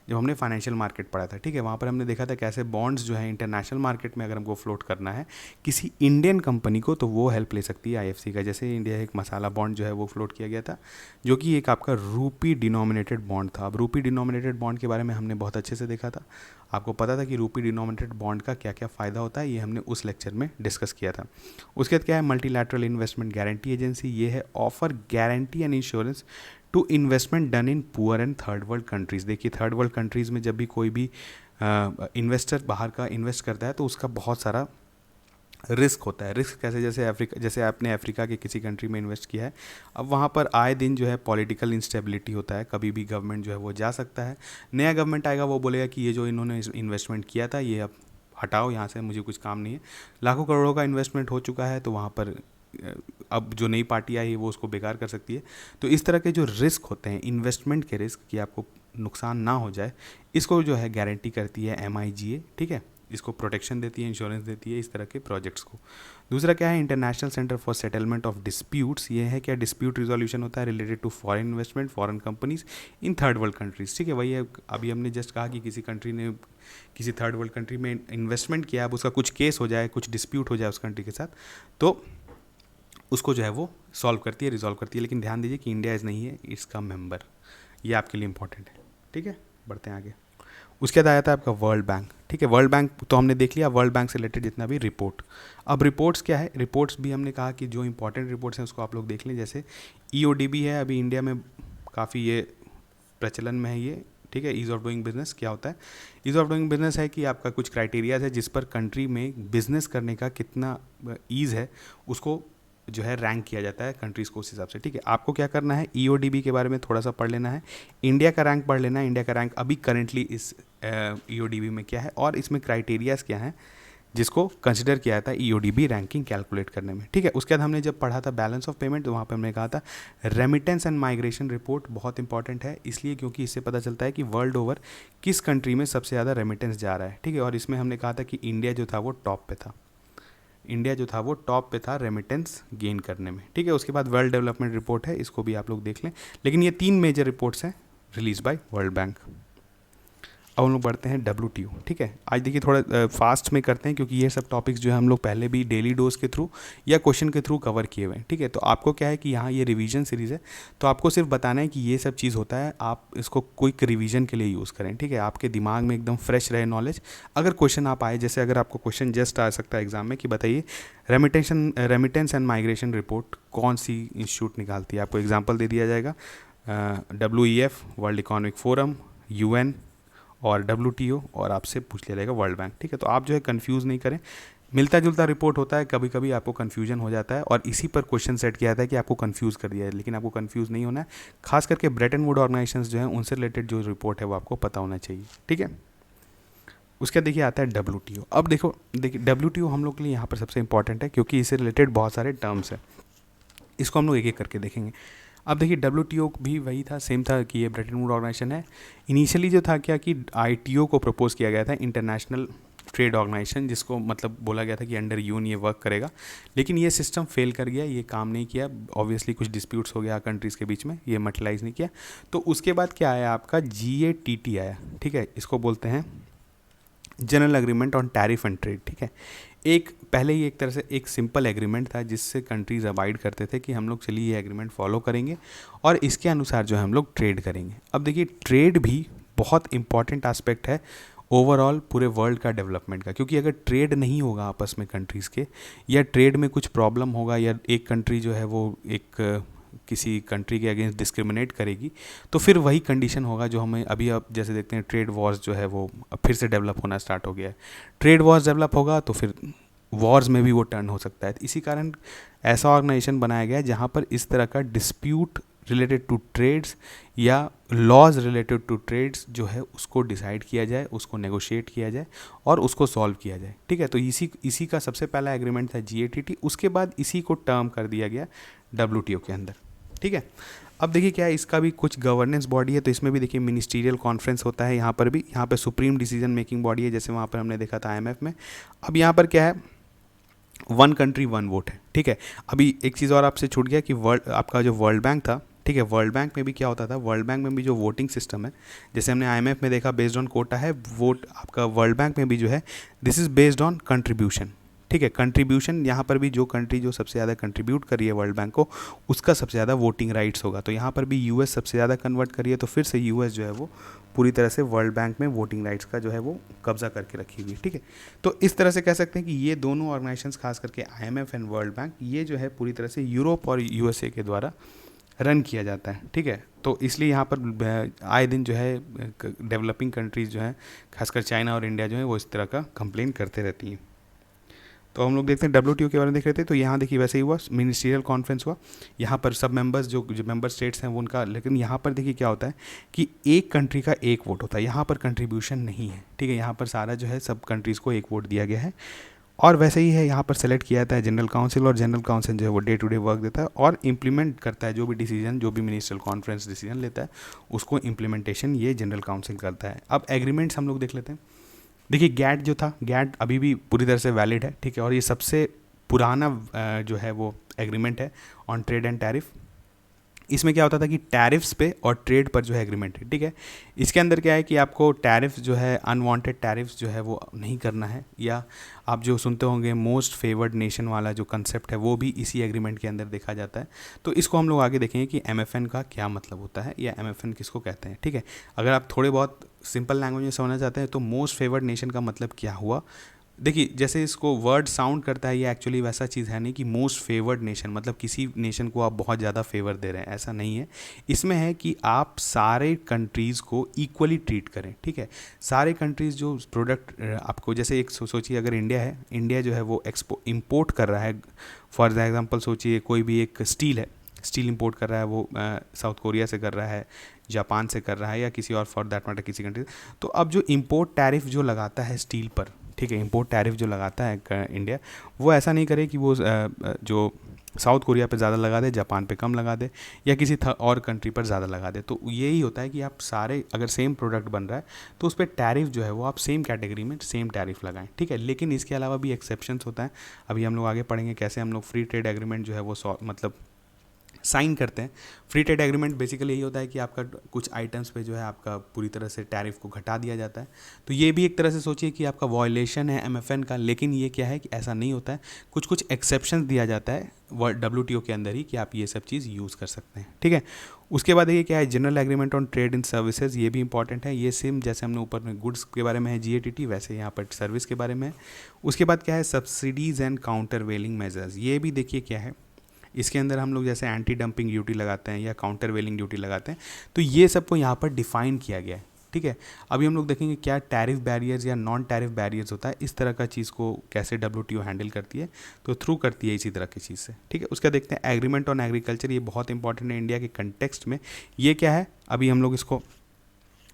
जब हमने फाइनेंशियल मार्केट पढ़ा था, ठीक है, वहाँ पर हमने देखा था कैसे बॉन्ड्स जो है इंटरनेशनल मार्केट में अगर हमको फ्लोट करना है किसी इंडियन कंपनी को, तो वो हेल्प ले सकती है आईएफसी का। जैसे इंडिया एक मसाला बॉन्ड जो है वो फ्लोट किया गया था, जो कि एक आपका रूपी डिनोमिनेटेड बॉन्ड था। अब रूपी डिनोमिनेटेड बॉन्ड के बारे में हमने बहुत अच्छे से देखा था, आपको पता था कि रूपी डिनोमिनेटेड बॉन्ड का क्या क्या फ़ायदा होता है, ये हमने उस लेक्चर में डिस्कस किया था। उसके बाद क्या है, मल्टीलैटरल इन्वेस्टमेंट गारंटी एजेंसी, ये है offer guarantee and insurance to investment done in poor and third world countries. देखिए थर्ड वर्ल्ड कंट्रीज़ में जब भी कोई भी इन्वेस्टर बाहर का इन्वेस्ट करता है तो उसका बहुत सारा रिस्क होता है। रिस्क कैसे, जैसे आपने अफ्रीका के किसी कंट्री में इन्वेस्ट किया है, अब वहाँ पर आए दिन जो है पॉलिटिकल इंस्टेबिलिटी होता है, कभी भी गवर्नमेंट जो है वो जा सकता है, नया गवर्नमेंट आएगा वो बोलेगा कि ये जो इन्होंने इन्वेस्टमेंट किया था ये अब हटाओ यहाँ से, मुझे कुछ काम नहीं है। लाखों करोड़ों का इन्वेस्टमेंट हो चुका है तो वहाँ पर अब जो नई पार्टी आई है वो उसको बेकार कर सकती है। तो इस तरह के जो रिस्क होते हैं, इन्वेस्टमेंट के रिस्क, कि आपको नुकसान ना हो जाए, इसको जो है गारंटी करती है MIGA, ठीक है, इसको प्रोटेक्शन देती है, इंश्योरेंस देती है इस तरह के प्रोजेक्ट्स को। दूसरा क्या है, international centre for settlement of disputes, ये है क्या, डिस्प्यूट रिजोल्यूशन होता है related to foreign investment, foreign companies in third world countries, ठीक है, वही है। अभी हमने जस्ट कहा कि किसी कंट्री ने किसी थर्ड वर्ल्ड कंट्री में इन्वेस्टमेंट किया, अब उसका कुछ केस हो जाए, कुछ डिस्प्यूट हो जाए उस कंट्री के साथ, तो उसको जो है वो सॉल्व करती है, रिजॉल्व करती है। लेकिन ध्यान दीजिए कि इंडिया इज़ नहीं है इसका मेंबर, ये आपके लिए इंपॉर्टेंट है, ठीक है। बढ़ते हैं आगे। उसके बाद आया था आपका वर्ल्ड बैंक, ठीक है। वर्ल्ड बैंक तो हमने देख लिया, वर्ल्ड बैंक से रिलेटेड जितना भी रिपोर्ट। अब रिपोर्ट्स क्या है, रिपोर्ट्स भी हमने कहा कि जो इंपॉर्टेंट रिपोर्ट्स हैं उसको आप लोग देख लें। जैसे EODB है, अभी इंडिया में काफ़ी ये प्रचलन में है ये, ठीक है। ईज़ ऑफ डूइंग बिजनेस क्या होता है, ईज़ ऑफ डूइंग बिजनेस है कि आपका कुछ क्राइटेरियाज है जिस पर कंट्री में बिजनेस करने का कितना ईज़ है उसको जो है रैंक किया जाता है कंट्रीज़ को उस हिसाब से, ठीक है। आपको क्या करना है, EODB के बारे में थोड़ा सा पढ़ लेना है, इंडिया का रैंक पढ़ लेना है, इंडिया का रैंक अभी करेंटली इस EODB में क्या है और इसमें क्राइटेरियाज़ क्या हैं जिसको कंसिडर किया जाता है EODB रैंकिंग कैलकुलेट करने में, ठीक है। उसके बाद हमने जब पढ़ा था बैलेंस ऑफ पेमेंट, तो वहाँ पे हमने कहा था रेमिटेंस एंड माइग्रेशन रिपोर्ट बहुत इंपॉर्टेंट है, इसलिए क्योंकि इससे पता चलता है कि वर्ल्ड ओवर किस कंट्री में सबसे ज़्यादा रेमिटेंस जा रहा है, ठीक है। और इसमें हमने कहा था कि इंडिया जो था वो टॉप पे था, इंडिया जो था वो टॉप पे था रेमिटेंस गेन करने में, ठीक है। उसके बाद वर्ल्ड डेवलपमेंट रिपोर्ट है, इसको भी आप लोग देख लें। लेकिन ये 3 मेजर रिपोर्ट्स हैं रिलीज बाय वर्ल्ड बैंक। अब हम लोग बढ़ते हैं WTO, ठीक है। आज देखिए थोड़ा फास्ट में करते हैं क्योंकि ये सब टॉपिक्स जो है हम लोग पहले भी डेली डोज के थ्रू या क्वेश्चन के थ्रू कवर किए हुए हैं, ठीक है। तो आपको क्या है कि यहाँ ये रिवीजन सीरीज़ है, तो आपको सिर्फ बताना है कि ये सब चीज़ होता है, आप इसको क्विक रिवीजन के लिए यूज़ करें, ठीक है। आपके दिमाग में एकदम फ्रेश रहे नॉलेज। अगर क्वेश्चन आप आए, जैसे अगर आपको क्वेश्चन जस्ट आ सकता है एग्जाम में कि बताइए रेमिटेंस एंड माइग्रेशन रिपोर्ट कौन सी इंस्टीट्यूट निकालती है, आपको एग्जाम्पल दे दिया जाएगा, WEF, world economic forum, UN और WTO, और आपसे पूछ लिया जाएगा वर्ल्ड बैंक, ठीक है। तो आप जो है कंफ्यूज नहीं करें, मिलता जुलता रिपोर्ट होता है, कभी कभी आपको कन्फ्यूजन हो जाता है और इसी पर क्वेश्चन सेट किया जाता है कि आपको कंफ्यूज कर दिया है, लेकिन आपको कंफ्यूज नहीं होना है। खास करके ब्रेटन वुड ऑर्गेनाइजेशंस जो हैं उनसे रिलेटेड जो रिपोर्ट है वो आपको पता होना चाहिए, ठीक है। उसके देखिए आता है WTO। अब देखिए WTO हम लोग के लिए यहाँ पर सबसे इंपॉर्टेंट है क्योंकि इससे रिलेटेड बहुत सारे टर्म्स हैं, इसको हम लोग एक एक करके देखेंगे। अब देखिए WTO भी वही था, सेम था कि ये ब्रेटन वुड ऑर्गेनाइजेशन है। इनिशियली जो था क्या कि ITO को प्रपोज किया गया था, इंटरनेशनल ट्रेड ऑर्गेनाइजेशन, जिसको मतलब बोला गया था कि अंडर UN ये वर्क करेगा, लेकिन ये सिस्टम फेल कर गया, ये काम नहीं किया। ऑब्वियसली कुछ डिस्प्यूट्स हो गया कंट्रीज़ के बीच में, ये मटेरियलाइज नहीं किया। तो उसके बाद क्या आया, आपका GATT आया, ठीक है। इसको बोलते हैं general agreement on tariff and trade, ठीक है। एक पहले ही एक तरह से एक सिंपल एग्रीमेंट था जिससे कंट्रीज़ अवॉइड करते थे कि हम लोग चलिए ये एग्रीमेंट फॉलो करेंगे और इसके अनुसार जो है हम लोग ट्रेड करेंगे। अब देखिए ट्रेड भी बहुत इंपॉर्टेंट एस्पेक्ट है ओवरऑल पूरे वर्ल्ड का डेवलपमेंट का, क्योंकि अगर ट्रेड नहीं होगा आपस में कंट्रीज़ के, या ट्रेड में कुछ प्रॉब्लम होगा, या एक कंट्री जो है वो एक किसी कंट्री के अगेंस्ट डिस्क्रिमिनेट करेगी, तो फिर वही कंडीशन होगा जो हमें अभी आप जैसे देखते हैं ट्रेड वॉर्स जो है वो अब फिर से डेवलप होना स्टार्ट हो गया है। ट्रेड वॉर्स डेवलप होगा तो फिर वॉर्स में भी वो टर्न हो सकता है। इसी कारण ऐसा ऑर्गेनाइजेशन बनाया गया है जहाँ पर इस तरह का डिस्प्यूट रिलेटेड टू ट्रेड्स या लॉज रिलेटेड टू ट्रेड्स जो है उसको डिसाइड किया जाए, उसको नेगोशिएट किया जाए और उसको सॉल्व किया जाए, ठीक है। तो इसी का सबसे पहला एग्रीमेंट था GATT। उसके बाद इसी को टर्म कर दिया गया WTO के अंदर, ठीक है। अब देखिए क्या है, इसका भी कुछ गवर्नेंस बॉडी है, तो इसमें भी देखिए मिनिस्टीरियल कॉन्फ्रेंस होता है, यहाँ पर भी, यहाँ पर सुप्रीम डिसीजन मेकिंग बॉडी है, जैसे वहाँ पर हमने देखा था IMF में। अब यहाँ पर क्या है, 1 कंट्री 1 वोट है, ठीक है। अभी एक चीज़ और आपसे छूट गया कि वर्ल्ड आपका जो वर्ल्ड बैंक था ठीक है। वर्ल्ड बैंक में भी क्या होता था, वर्ल्ड बैंक में भी जो वोटिंग सिस्टम है, जैसे हमने आईएमएफ में देखा बेस्ड ऑन कोटा है वोट, आपका वर्ल्ड बैंक में भी जो है this is based on contribution. ठीक है, कंट्रीब्यूशन यहाँ पर भी जो कंट्री जो सबसे ज़्यादा कंट्रीब्यूट कर रही है वर्ल्ड बैंक को, उसका सबसे ज़्यादा वोटिंग राइट्स होगा। तो यहाँ पर भी यूएस सबसे ज़्यादा कन्वर्ट करी है, तो फिर से यूएस जो है वो पूरी तरह से वर्ल्ड बैंक में वोटिंग राइट्स का जो है वो कब्जा करके रखी हुई है। ठीक है, तो इस तरह से कह सकते हैं कि ये दोनों ऑर्गेनाइजेशंस, खास करके आईएमएफ एंड वर्ल्ड बैंक, ये जो है पूरी तरह से यूरोप और यूएसए के द्वारा रन किया जाता है। ठीक है, तो इसलिए यहाँ पर आए दिन जो है डेवलपिंग कंट्रीज़ जो है, खासकर चाइना और इंडिया जो है वो इस तरह का कंप्लेन करते रहती हैं। तो हम लोग देखते हैं डब्ल्यूटीओ के बारे में देख रहे थे, तो यहाँ देखिए वैसे ही हुआ, मिनिस्ट्रियल कॉन्फ्रेंस हुआ, यहाँ पर सब मेंबर्स जो मेंबर स्टेट्स हैं वो उनका, लेकिन यहाँ पर देखिए क्या होता है कि एक कंट्री का एक वोट होता है, यहाँ पर कंट्रीब्यूशन नहीं है। ठीक है, यहाँ पर सारा जो है सब कंट्रीज़ को एक वोट दिया गया है, और वैसे ही है यहाँ पर सेलेक्ट किया जाता है जनरल काउंसिल, और जनरल काउंसिल जो है वो डे टू डे वर्क देता है और इम्प्लीमेंट करता है जो भी डिसीजन, जो भी मिनिस्ट्रियल कॉन्फ्रेंस डिसीजन लेता है उसको इम्प्लीमेंटेशन ये जनरल काउंसिल करता है। अब एग्रीमेंट्स हम लोग देख लेते हैं। देखिए गैट जो था, गैट अभी भी पूरी तरह से वैलिड है। ठीक है, और ये सबसे पुराना जो है वो एग्रीमेंट है ऑन ट्रेड एंड टैरिफ। इसमें क्या होता था कि टैरिफ्स पे और ट्रेड पर जो है एग्रीमेंट है। ठीक है, इसके अंदर क्या है कि आपको टैरिफ जो है, अनवांटेड टैरिफ्स जो है वो नहीं करना है, या आप जो सुनते होंगे मोस्ट फेवर्ड नेशन वाला जो कंसेप्ट है वो भी इसी एग्रीमेंट के अंदर देखा जाता है। तो इसको हम लोग आगे देखेंगे कि एमएफएन का क्या मतलब होता है, या एमएफएन किसको कहते हैं। ठीक है, अगर आप थोड़े बहुत सिंपल लैंग्वेज में समझना चाहते हैं तो मोस्ट फेवर्ड नेशन का मतलब क्या हुआ, देखिए जैसे इसको वर्ड साउंड करता है, ये एक्चुअली वैसा चीज़ है नहीं कि मोस्ट फेवर्ड नेशन मतलब किसी नेशन को आप बहुत ज़्यादा फेवर दे रहे हैं, ऐसा नहीं है। इसमें है कि आप सारे कंट्रीज़ को इक्वली ट्रीट करें। ठीक है, सारे कंट्रीज़ जो प्रोडक्ट आपको, जैसे एक सोचिए अगर इंडिया है, इंडिया जो है वो इम्पोर्ट कर रहा है, फॉर एग्जांपल सोचिए कोई भी एक स्टील है, स्टील इंपोर्ट कर रहा है, वो साउथ कोरिया से कर रहा है, जापान से कर रहा है, या किसी और फॉर दैट मैटर किसी कंट्री। तो अब जो इम्पोर्ट टैरिफ जो लगाता है स्टील पर, ठीक है, इंपोर्ट टैरिफ जो लगाता है इंडिया, वो ऐसा नहीं करे कि वो जो साउथ कोरिया पे ज़्यादा लगा दे, जापान पे कम लगा दे, या किसी और कंट्री पर ज़्यादा लगा दे। तो यही होता है कि आप सारे, अगर सेम प्रोडक्ट बन रहा है तो उस पर टैरिफ जो है वो आप सेम कैटेगरी में सेम टैरिफ लगाएं। ठीक है, लेकिन इसके अलावा भी एक्सेप्शंस होता है, अभी हम लोग आगे पढ़ेंगे कैसे हम लोग फ्री ट्रेड एग्रीमेंट जो है वो मतलब साइन करते हैं। फ्री ट्रेड एग्रीमेंट बेसिकली यही होता है कि आपका कुछ आइटम्स पे जो है आपका पूरी तरह से टैरिफ को घटा दिया जाता है। तो ये भी एक तरह से सोचिए कि आपका वॉयलेशन है एमएफएन का, लेकिन ये क्या है कि ऐसा नहीं होता है, कुछ कुछ एक्सेप्शन दिया जाता है डब्ल्यूटीओ के अंदर ही कि आप ये सब चीज़ यूज़ कर सकते हैं। ठीक है, उसके बाद ये क्या है, general agreement on trade in services, ये भी इंपॉर्टेंट है। ये सेम जैसे हमने ऊपर में गुड्स के बारे में है जीएटीटी, वैसे यहाँ पर सर्विस के बारे में है। उसके बाद क्या है, subsidies and countervailing measures, ये भी देखिए क्या है, इसके अंदर हम लोग जैसे एंटी डंपिंग ड्यूटी लगाते हैं या काउंटर वेलिंग ड्यूटी लगाते हैं, तो ये सबको यहाँ पर डिफाइन किया गया है। ठीक है, अभी हम लोग देखेंगे क्या टैरिफ बैरियर्स या नॉन टैरिफ बैरियर्स होता है, इस तरह का चीज़ को कैसे डब्ल्यूटीओ हैंडल करती है, तो थ्रू करती है इसी तरह की चीज़ से। ठीक है, उसका देखते हैं एग्रीमेंट ऑन एग्रीकल्चर, ये बहुत इंपॉर्टेंट है इंडिया के कंटेक्स्ट में। ये क्या है, अभी हम लोग इसको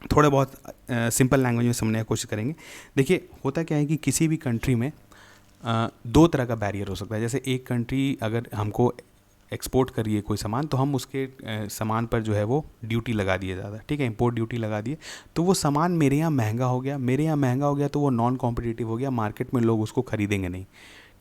थोड़ा बहुत सिंपल लैंग्वेज में समझने की कोशिश करेंगे। देखिए होता क्या है कि किसी भी कंट्री में दो तरह का बैरियर हो सकता है। जैसे एक कंट्री अगर हमको एक्सपोर्ट करिए कोई सामान, तो हम उसके सामान पर जो है वो ड्यूटी लगा दिए ज़्यादा। ठीक है, इंपोर्ट ड्यूटी लगा दिए, तो वो सामान मेरे यहाँ महंगा हो गया, मेरे यहाँ महंगा हो गया तो वो नॉन कॉम्पिटिटिव हो गया, मार्केट में लोग उसको खरीदेंगे नहीं,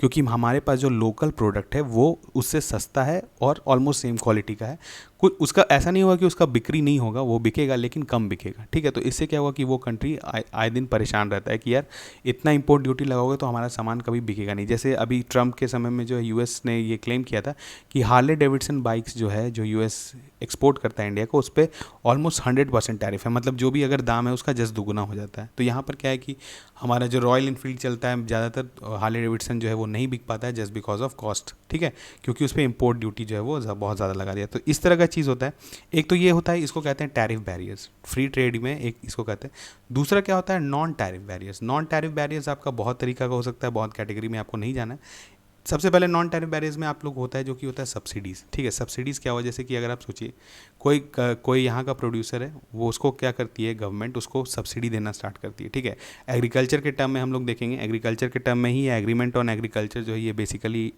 क्योंकि हमारे पास जो लोकल प्रोडक्ट है वो उससे सस्ता है और ऑलमोस्ट सेम क्वालिटी का है। कुछ उसका ऐसा नहीं होगा कि उसका बिक्री नहीं होगा, वो बिकेगा लेकिन कम बिकेगा। ठीक है, तो इससे क्या होगा कि वो कंट्री आए दिन परेशान रहता है कि यार इतना इंपोर्ट ड्यूटी लगाओगे तो हमारा सामान कभी बिकेगा नहीं। जैसे अभी ट्रम्प के समय में जो है यूएस ने ये क्लेम किया था कि हार्ले डेविडसन बाइक्स जो है, जो यूएस एक्सपोर्ट करता है इंडिया को, उस पर ऑलमोस्ट 100% टैरिफ है, मतलब जो भी अगर दाम है उसका जस्ट दुगुना हो जाता है। तो यहाँ पर क्या है कि हमारा जो रॉयल इनफील्ड चलता है ज़्यादातर, हार्ले डेविडसन जो है वो नहीं बिक पाता है जस्ट बिकॉज ऑफ कॉस्ट। ठीक है, क्योंकि उस पर इंपोर्ट ड्यूटी जो है वो बहुत ज़्यादा लगा दिया। तो इस तरह का चीज़ होता है। एक तो ये होता है, इसको कहते हैं टैरिफ बैरियर्स, फ्री ट्रेड में एक इसको कहते हैं। दूसरा क्या होता है, non tariff barriers. Non tariff barriers आपका बहुत तरीका का हो सकता है, बहुत कैटेगरी में आपको नहीं जाना है। सबसे पहले नॉन टैरिफ बैरियर्स में आप लोग होता है जो कि होता है सब्सिडीज़। ठीक है, सब्सिडीज़ क्या हुआ, जैसे कि अगर आप सोचिए कोई यहाँ का प्रोड्यूसर है, वो उसको क्या करती है, गवर्नमेंट उसको सब्सिडी देना स्टार्ट करती है। ठीक है, एग्रीकल्चर के टर्म में हम लोग देखेंगे, एग्रीकल्चर के टर्म में ही एग्रीमेंट ऑन एग्रीकल्चर जो है ये बेसिकली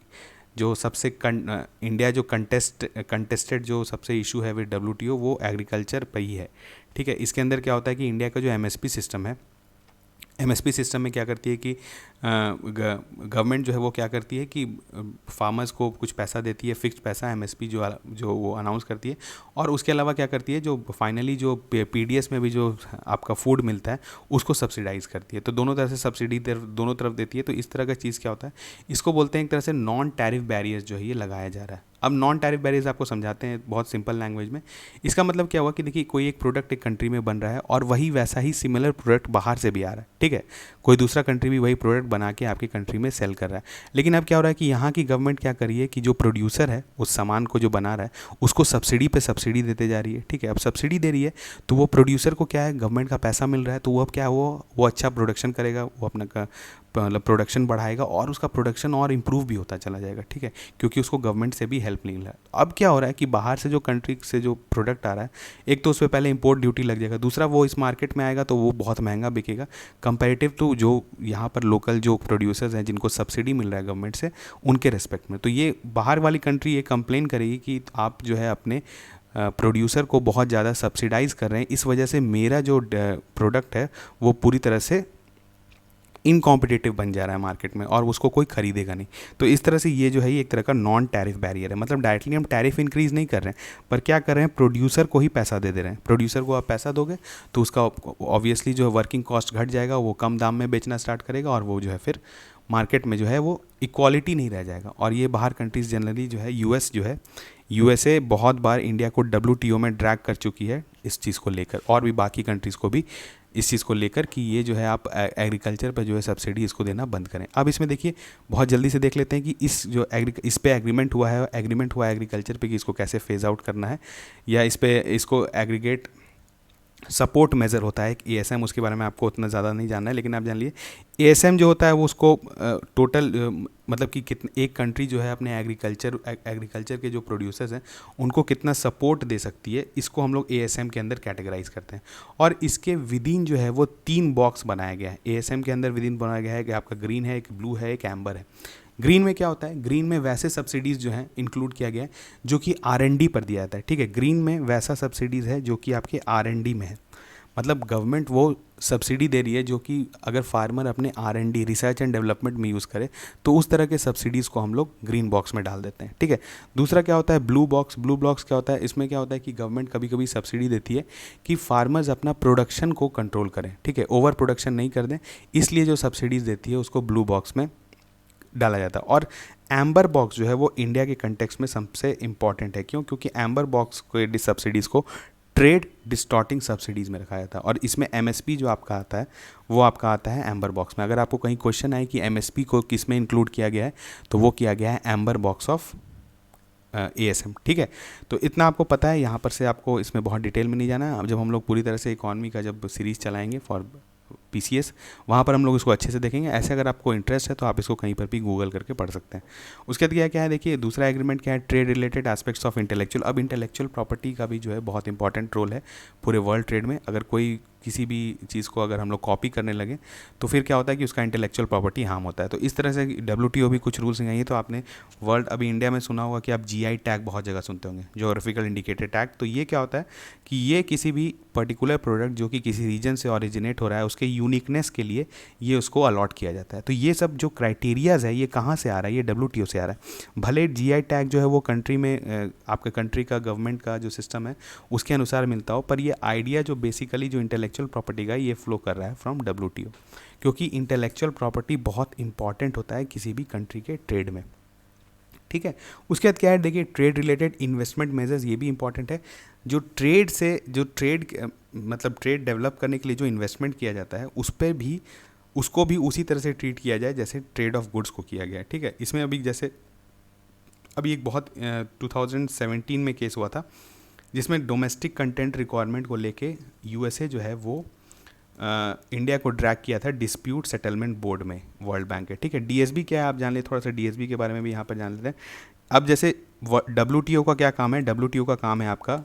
जो सबसे इंडिया जो कंटेस्टेड जो सबसे इशू है विद डब्ल्यूटीओ, वो एग्रीकल्चर पे ही है। ठीक है, इसके अंदर क्या होता है कि इंडिया का जो एमएसपी सिस्टम है, एमएसपी सिस्टम में क्या करती है कि गवर्नमेंट जो है वो क्या करती है कि फार्मर्स को कुछ पैसा देती है, फिक्स्ड पैसा एमएसपी जो वो अनाउंस करती है, और उसके अलावा क्या करती है जो फाइनली जो पीडीएस में भी जो आपका फूड मिलता है उसको सब्सिडाइज करती है। तो दोनों तरह से सब्सिडी दोनों तरफ देती है। तो इस तरह का चीज़ क्या होता है, इसको बोलते हैं एक तरह से नॉन टैरिफ बैरियर्स जो है ये लगाया जा रहा है। अब नॉन टैरिफ बैरियर्स आपको समझाते हैं बहुत सिंपल लैंग्वेज में। इसका मतलब क्या हुआ कि देखिए कोई एक प्रोडक्ट एक कंट्री में बन रहा है और वही वैसा ही सिमिलर प्रोडक्ट बाहर से भी आ रहा है, ठीक है, कोई दूसरा कंट्री भी वही प्रोडक्ट बना के आपकी कंट्री में सेल कर रहा है। लेकिन अब क्या हो रहा है कि यहाँ की गवर्नमेंट क्या कर रही है कि जो प्रोड्यूसर है उस सामान को जो बना रहा है उसको सब्सिडी पे सब्सिडी देते जा रही है, ठीक है। अब सब्सिडी दे रही है तो वो प्रोड्यूसर को क्या है, गवर्नमेंट का पैसा मिल रहा है, तो वो अब क्या है वो अच्छा प्रोडक्शन करेगा, वो अपना मतलब प्रोडक्शन बढ़ाएगा और उसका प्रोडक्शन और इम्प्रूव भी होता चला जाएगा, ठीक है, क्योंकि उसको गवर्नमेंट से भी हेल्प मिल रहा है। अब क्या हो रहा है कि बाहर से जो कंट्री से जो प्रोडक्ट आ रहा है, एक तो उस पर पहले इंपोर्ट ड्यूटी लग जाएगा, दूसरा वो इस मार्केट में आएगा तो वो बहुत महंगा बिकेगा कंपेरेटिव टू जो यहाँ पर लोकल जो प्रोड्यूसर्स हैं जिनको सब्सिडी मिल रहा है गवर्नमेंट से उनके रिस्पेक्ट में। तो ये बाहर वाली कंट्री ये कंप्लेन करेगी कि आप जो है अपने प्रोड्यूसर को बहुत ज़्यादा सब्सिडाइज़ कर रहे हैं, इस वजह से मेरा जो प्रोडक्ट है वो पूरी तरह से इनकॉम्पिटिटिव बन जा रहा है मार्केट में और उसको कोई खरीदेगा नहीं। तो इस तरह से ये जो है ये एक तरह का नॉन टैरिफ बैरियर है, मतलब डायरेक्टली हम टैरिफ इंक्रीज़ नहीं कर रहे हैं पर क्या कर रहे हैं, प्रोड्यूसर को ही पैसा दे रहे हैं। प्रोड्यूसर को आप पैसा दोगे तो उसका ऑब्वियसली जो है वर्किंग कॉस्ट घट जाएगा, वो कम दाम में बेचना स्टार्ट करेगा और वो जो है फिर मार्केट में जो है वो इक्वालिटी नहीं रह जाएगा। और ये बाहर कंट्रीज़ जनरली जो है यूएस जो है यूएसए बहुत बार इंडिया को डब्ल्यूटीओ में ड्रैग कर चुकी है इस चीज़ को लेकर, और भी बाकी कंट्रीज़ को भी इस चीज़ को लेकर कि ये जो है आप एग्रीकल्चर पर जो है सब्सिडी इसको देना बंद करें। अब इसमें देखिए बहुत जल्दी से देख लेते हैं कि इस पे एग्रीमेंट हुआ है एग्रीकल्चर पे कि इसको कैसे फेज आउट करना है, या इसको एग्रीगेट सपोर्ट मेज़र होता है एक एएसएम, उसके बारे में आपको उतना ज़्यादा नहीं जानना है लेकिन आप जान लिए एएसएम जो होता है वो उसको टोटल मतलब कि कितने एक कंट्री जो है अपने एग्रीकल्चर के जो प्रोड्यूसर्स हैं उनको कितना सपोर्ट दे सकती है, इसको हम लोग एएसएम के अंदर कैटेगराइज करते हैं। और इसके विदिन जो है वो 3 बॉक्स बनाया गया है एएसएम के अंदर, विदिन बनाया गया है कि आपका ग्रीन है, एक ब्लू है, एक एम्बर है। ग्रीन में क्या होता है, ग्रीन में वैसे सब्सिडीज़ जो हैं इंक्लूड किया गया है जो कि आरएनडी पर दिया जाता है, ठीक है। ग्रीन में वैसा सब्सिडीज़ है जो कि आपके आरएनडी में है, मतलब गवर्नमेंट वो सब्सिडी दे रही है जो कि अगर फार्मर अपने आरएनडी रिसर्च एंड डेवलपमेंट में यूज़ करे तो उस तरह के सब्सिडीज़ को हम लोग ग्रीन बॉक्स में डाल देते हैं, ठीक है। दूसरा क्या होता है ब्लू बॉक्स। ब्लू बॉक्स क्या होता है, इसमें क्या होता है कि गवर्नमेंट कभी कभी सब्सिडी देती है कि फार्मर्स अपना प्रोडक्शन को कंट्रोल करें, ठीक है, ओवर प्रोडक्शन नहीं कर दें, इसलिए जो सब्सिडीज़ देती है उसको ब्लू बॉक्स में डाला जाता है। और एम्बर बॉक्स जो है वो इंडिया के कंटेक्स्ट में सबसे इंपॉर्टेंट है, क्यों, क्योंकि एम्बर बॉक्स को सब्सिडीज़ को ट्रेड डिस्टॉर्टिंग सब्सिडीज़ में रखा जाता है और इसमें एमएसपी जो आपका आता है वो आपका आता है एम्बर बॉक्स में। अगर आपको कहीं क्वेश्चन आए कि एमएसपी को किस में इंक्लूड किया गया है तो वो किया गया है एम्बर बॉक्स ऑफ एएसएम, ठीक है। तो इतना आपको पता है, यहाँ पर से आपको इसमें बहुत डिटेल में नहीं जाना है। अब जब हम लोग पूरी तरह से इकॉनमी का जब सीरीज़ चलाएंगे फॉर पीसीएस, वहाँ पर हम लोग इसको अच्छे से देखेंगे। ऐसे अगर आपको इंटरेस्ट है तो आप इसको कहीं पर भी गूगल करके पढ़ सकते हैं। उसके बाद क्या है, देखिए दूसरा एग्रीमेंट क्या है, trade related aspects of intellectual. अब इंटेलेक्चुअल प्रॉपर्टी का भी जो है बहुत इंपॉर्टेंट रोल है पूरे वर्ल्ड ट्रेड में। अगर कोई किसी भी चीज़ को अगर हम लोग कॉपी करने लगे तो फिर क्या होता है कि उसका इंटेलेक्चुअल प्रॉपर्टी हार्म होता है। तो इस तरह से डब्ल्यूटीओ भी कुछ रूल्स निकालिए। तो आपने वर्ल्ड अभी इंडिया में सुना होगा कि आप जीआई टैग बहुत जगह सुनते होंगे, ज्योग्राफिकल इंडिकेटर टैग। तो ये क्या होता है कि ये किसी भी पर्टिकुलर प्रोडक्ट जो कि किसी रीजन से ऑरिजिनेट हो रहा है उसके यूनिकनेस के लिए ये उसको अलॉट किया जाता है। तो ये सब जो क्राइटेरियाज़ है ये कहाँ से आ रहा है, ये डब्ल्यूटीओ से आ रहा है। भले जीआई टैग जो है वो कंट्री में आपके कंट्री का गवर्नमेंट का जो सिस्टम है उसके अनुसार मिलता हो, पर ये आइडिया जो बेसिकली जो इंटेलेक्चुअल प्रॉपर्टी का ये फ्लो कर रहा है फ्रॉम डब्ल्यूटीओ, क्योंकि इंटेलेक्चुअल प्रॉपर्टी बहुत इंपॉर्टेंट होता है किसी भी कंट्री के ट्रेड में, ठीक है। उसके बाद क्या है, देखिए ट्रेड रिलेटेड इन्वेस्टमेंट मेजर्स, ये भी इंपॉर्टेंट है। जो ट्रेड मतलब ट्रेड डेवलप करने के लिए जो इन्वेस्टमेंट किया जाता है उस पर भी उसको भी उसी तरह से ट्रीट किया जाए जैसे ट्रेड ऑफ गुड्स को किया गया है, ठीक है। इसमें अभी जैसे अभी एक बहुत 2017 में केस हुआ था जिसमें डोमेस्टिक कंटेंट रिक्वायरमेंट को लेके यूएसए जो है वो इंडिया को ड्रैग किया था डिस्प्यूट सेटलमेंट बोर्ड में वर्ल्ड बैंक के, ठीक है। डीएसबी क्या है आप जान ले, थोड़ा सा डीएसबी के बारे में भी यहाँ पर जान लेते हैं। अब जैसे डब्ल्यूटीओ का क्या काम है, डब्ल्यूटीओ का काम है आपका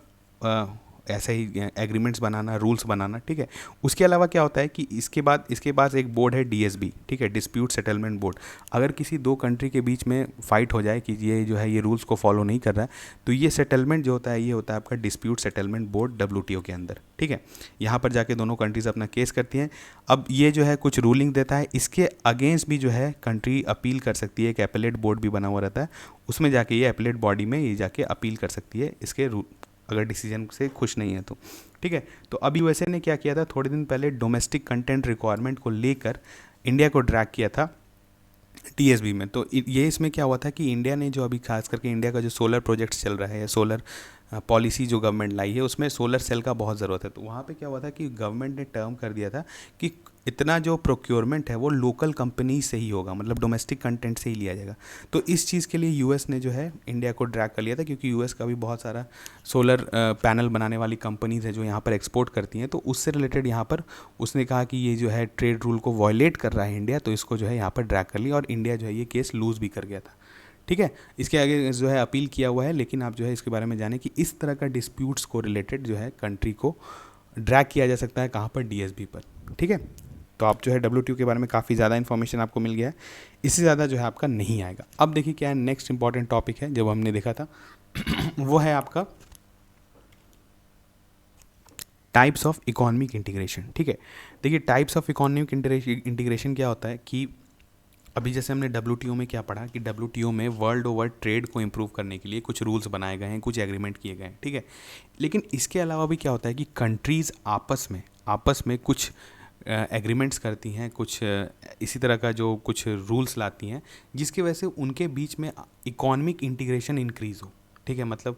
ऐसे ही एग्रीमेंट्स बनाना, रूल्स बनाना, ठीक है। उसके अलावा क्या होता है कि इसके बाद एक बोर्ड है डीएसबी, ठीक है, डिस्प्यूट सेटलमेंट बोर्ड। अगर किसी दो कंट्री के बीच में फाइट हो जाए कि ये जो है ये रूल्स को फॉलो नहीं कर रहा है, तो ये सेटलमेंट जो होता है ये होता है आपका डिस्प्यूट सेटलमेंट बोर्ड डब्ल्यूटीओ के अंदर, ठीक है। यहाँ पर जाके दोनों कंट्रीज अपना केस करती हैं। अब ये जो है कुछ रूलिंग देता है, इसके अगेंस्ट भी जो है कंट्री अपील कर सकती है। एक एपेलेट बोर्ड भी बना हुआ रहता है, उसमें जाके ये एपेलेट बॉडी में ये जाके अपील कर सकती है इसके अगर डिसीजन से खुश नहीं है तो, ठीक है। तो अभी यूएसए ने क्या किया था, थोड़े दिन पहले डोमेस्टिक कंटेंट रिक्वायरमेंट को लेकर इंडिया को ड्रैग किया था टीएसबी में। तो ये इसमें क्या हुआ था कि इंडिया ने जो अभी खास करके इंडिया का जो सोलर प्रोजेक्ट्स चल रहा है या सोलर पॉलिसी जो गवर्नमेंट लाई है उसमें सोलर सेल का बहुत ज़रूरत है। तो वहाँ पे क्या हुआ था कि गवर्नमेंट ने टर्म कर दिया था कि इतना जो प्रोक्योरमेंट है वो लोकल कंपनी से ही होगा, मतलब डोमेस्टिक कंटेंट से ही लिया जाएगा। तो इस चीज़ के लिए यूएस ने जो है इंडिया को ड्रैग कर लिया था, क्योंकि यूएस का भी बहुत सारा सोलर पैनल बनाने वाली कंपनीज है जो यहाँ पर एक्सपोर्ट करती हैं। तो उससे रिलेटेड यहाँ पर उसने कहा कि ये जो है ट्रेड रूल को वॉयलेट कर रहा है इंडिया, तो इसको जो है यहाँ पर ड्रैग कर लिया और इंडिया जो है ये केस लूज़ भी कर गया था, ठीक है। इसके आगे जो है अपील किया हुआ है, लेकिन आप जो है इसके बारे में जानें कि इस तरह का डिस्प्यूट्स को रिलेटेड जो है कंट्री को ड्रैग किया जा सकता है कहाँ पर, डीएसबी पर, ठीक है। तो आप जो है डब्ल्यूटीओ के बारे में काफ़ी ज़्यादा इन्फॉर्मेशन आपको मिल गया है, इससे ज़्यादा जो है आपका नहीं आएगा। अब देखिए क्या है नेक्स्ट इंपॉर्टेंट टॉपिक है जब हमने देखा था वो है आपका टाइप्स ऑफ इकोनॉमिक इंटीग्रेशन, ठीक है। देखिए टाइप्स ऑफ इकोनॉमिक इंटीग्रेशन क्या होता है कि अभी जैसे हमने डब्ल्यूटीओ में क्या पढ़ा कि डब्ल्यूटीओ में वर्ल्ड ओवर ट्रेड को इम्प्रूव करने के लिए कुछ रूल्स बनाए गए हैं, कुछ एग्रीमेंट किए गए हैं, ठीक है। लेकिन इसके अलावा भी क्या होता है कि कंट्रीज़ आपस में कुछ एग्रीमेंट्स करती हैं, कुछ इसी तरह का जो कुछ रूल्स लाती हैं जिसकी वजह से उनके बीच में इकोनॉमिक इंटीग्रेशन इंक्रीज़ हो, ठीक है। मतलब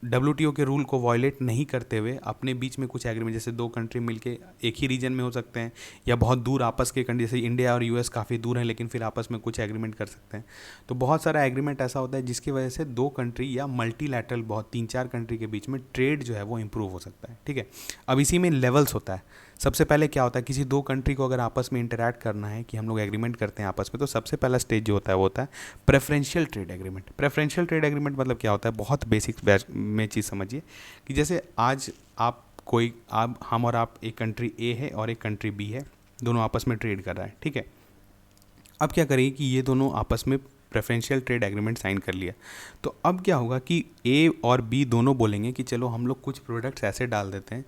डब्ल्यूटीओ के रूल को वॉयलेट नहीं करते हुए अपने बीच में कुछ एग्रीमेंट, जैसे दो कंट्री मिलके एक ही रीजन में हो सकते हैं या बहुत दूर आपस के कंट्री, जैसे इंडिया और यूएस काफ़ी दूर हैं लेकिन फिर आपस में कुछ एग्रीमेंट कर सकते हैं। तो बहुत सारा एग्रीमेंट ऐसा होता है जिसकी वजह से दो कंट्री या मल्टीलैटरल बहुत 3-4 कंट्री के बीच में ट्रेड जो है वो इम्प्रूव हो सकता है, ठीक है। अब इसी में लेवल्स होता है। सबसे पहले क्या होता है, किसी दो कंट्री को अगर आपस में इंटरैक्ट करना है कि हम लोग एग्रीमेंट करते हैं आपस में, तो सबसे पहला स्टेज जो होता है वो होता है preferential trade agreement. Preferential trade agreement मतलब क्या होता है, बहुत बेसिक में चीज़ समझिए कि जैसे आज हम और आप, एक कंट्री ए है और एक कंट्री बी है, दोनों आपस में ट्रेड कर रहा है, ठीक है। अब क्या करेंगे कि ये दोनों आपस में प्रेफरेंशियल ट्रेड एग्रीमेंट साइन कर लिया, तो अब क्या होगा कि ए और बी दोनों बोलेंगे कि चलो हम लोग कुछ प्रोडक्ट्स ऐसे डाल देते हैं,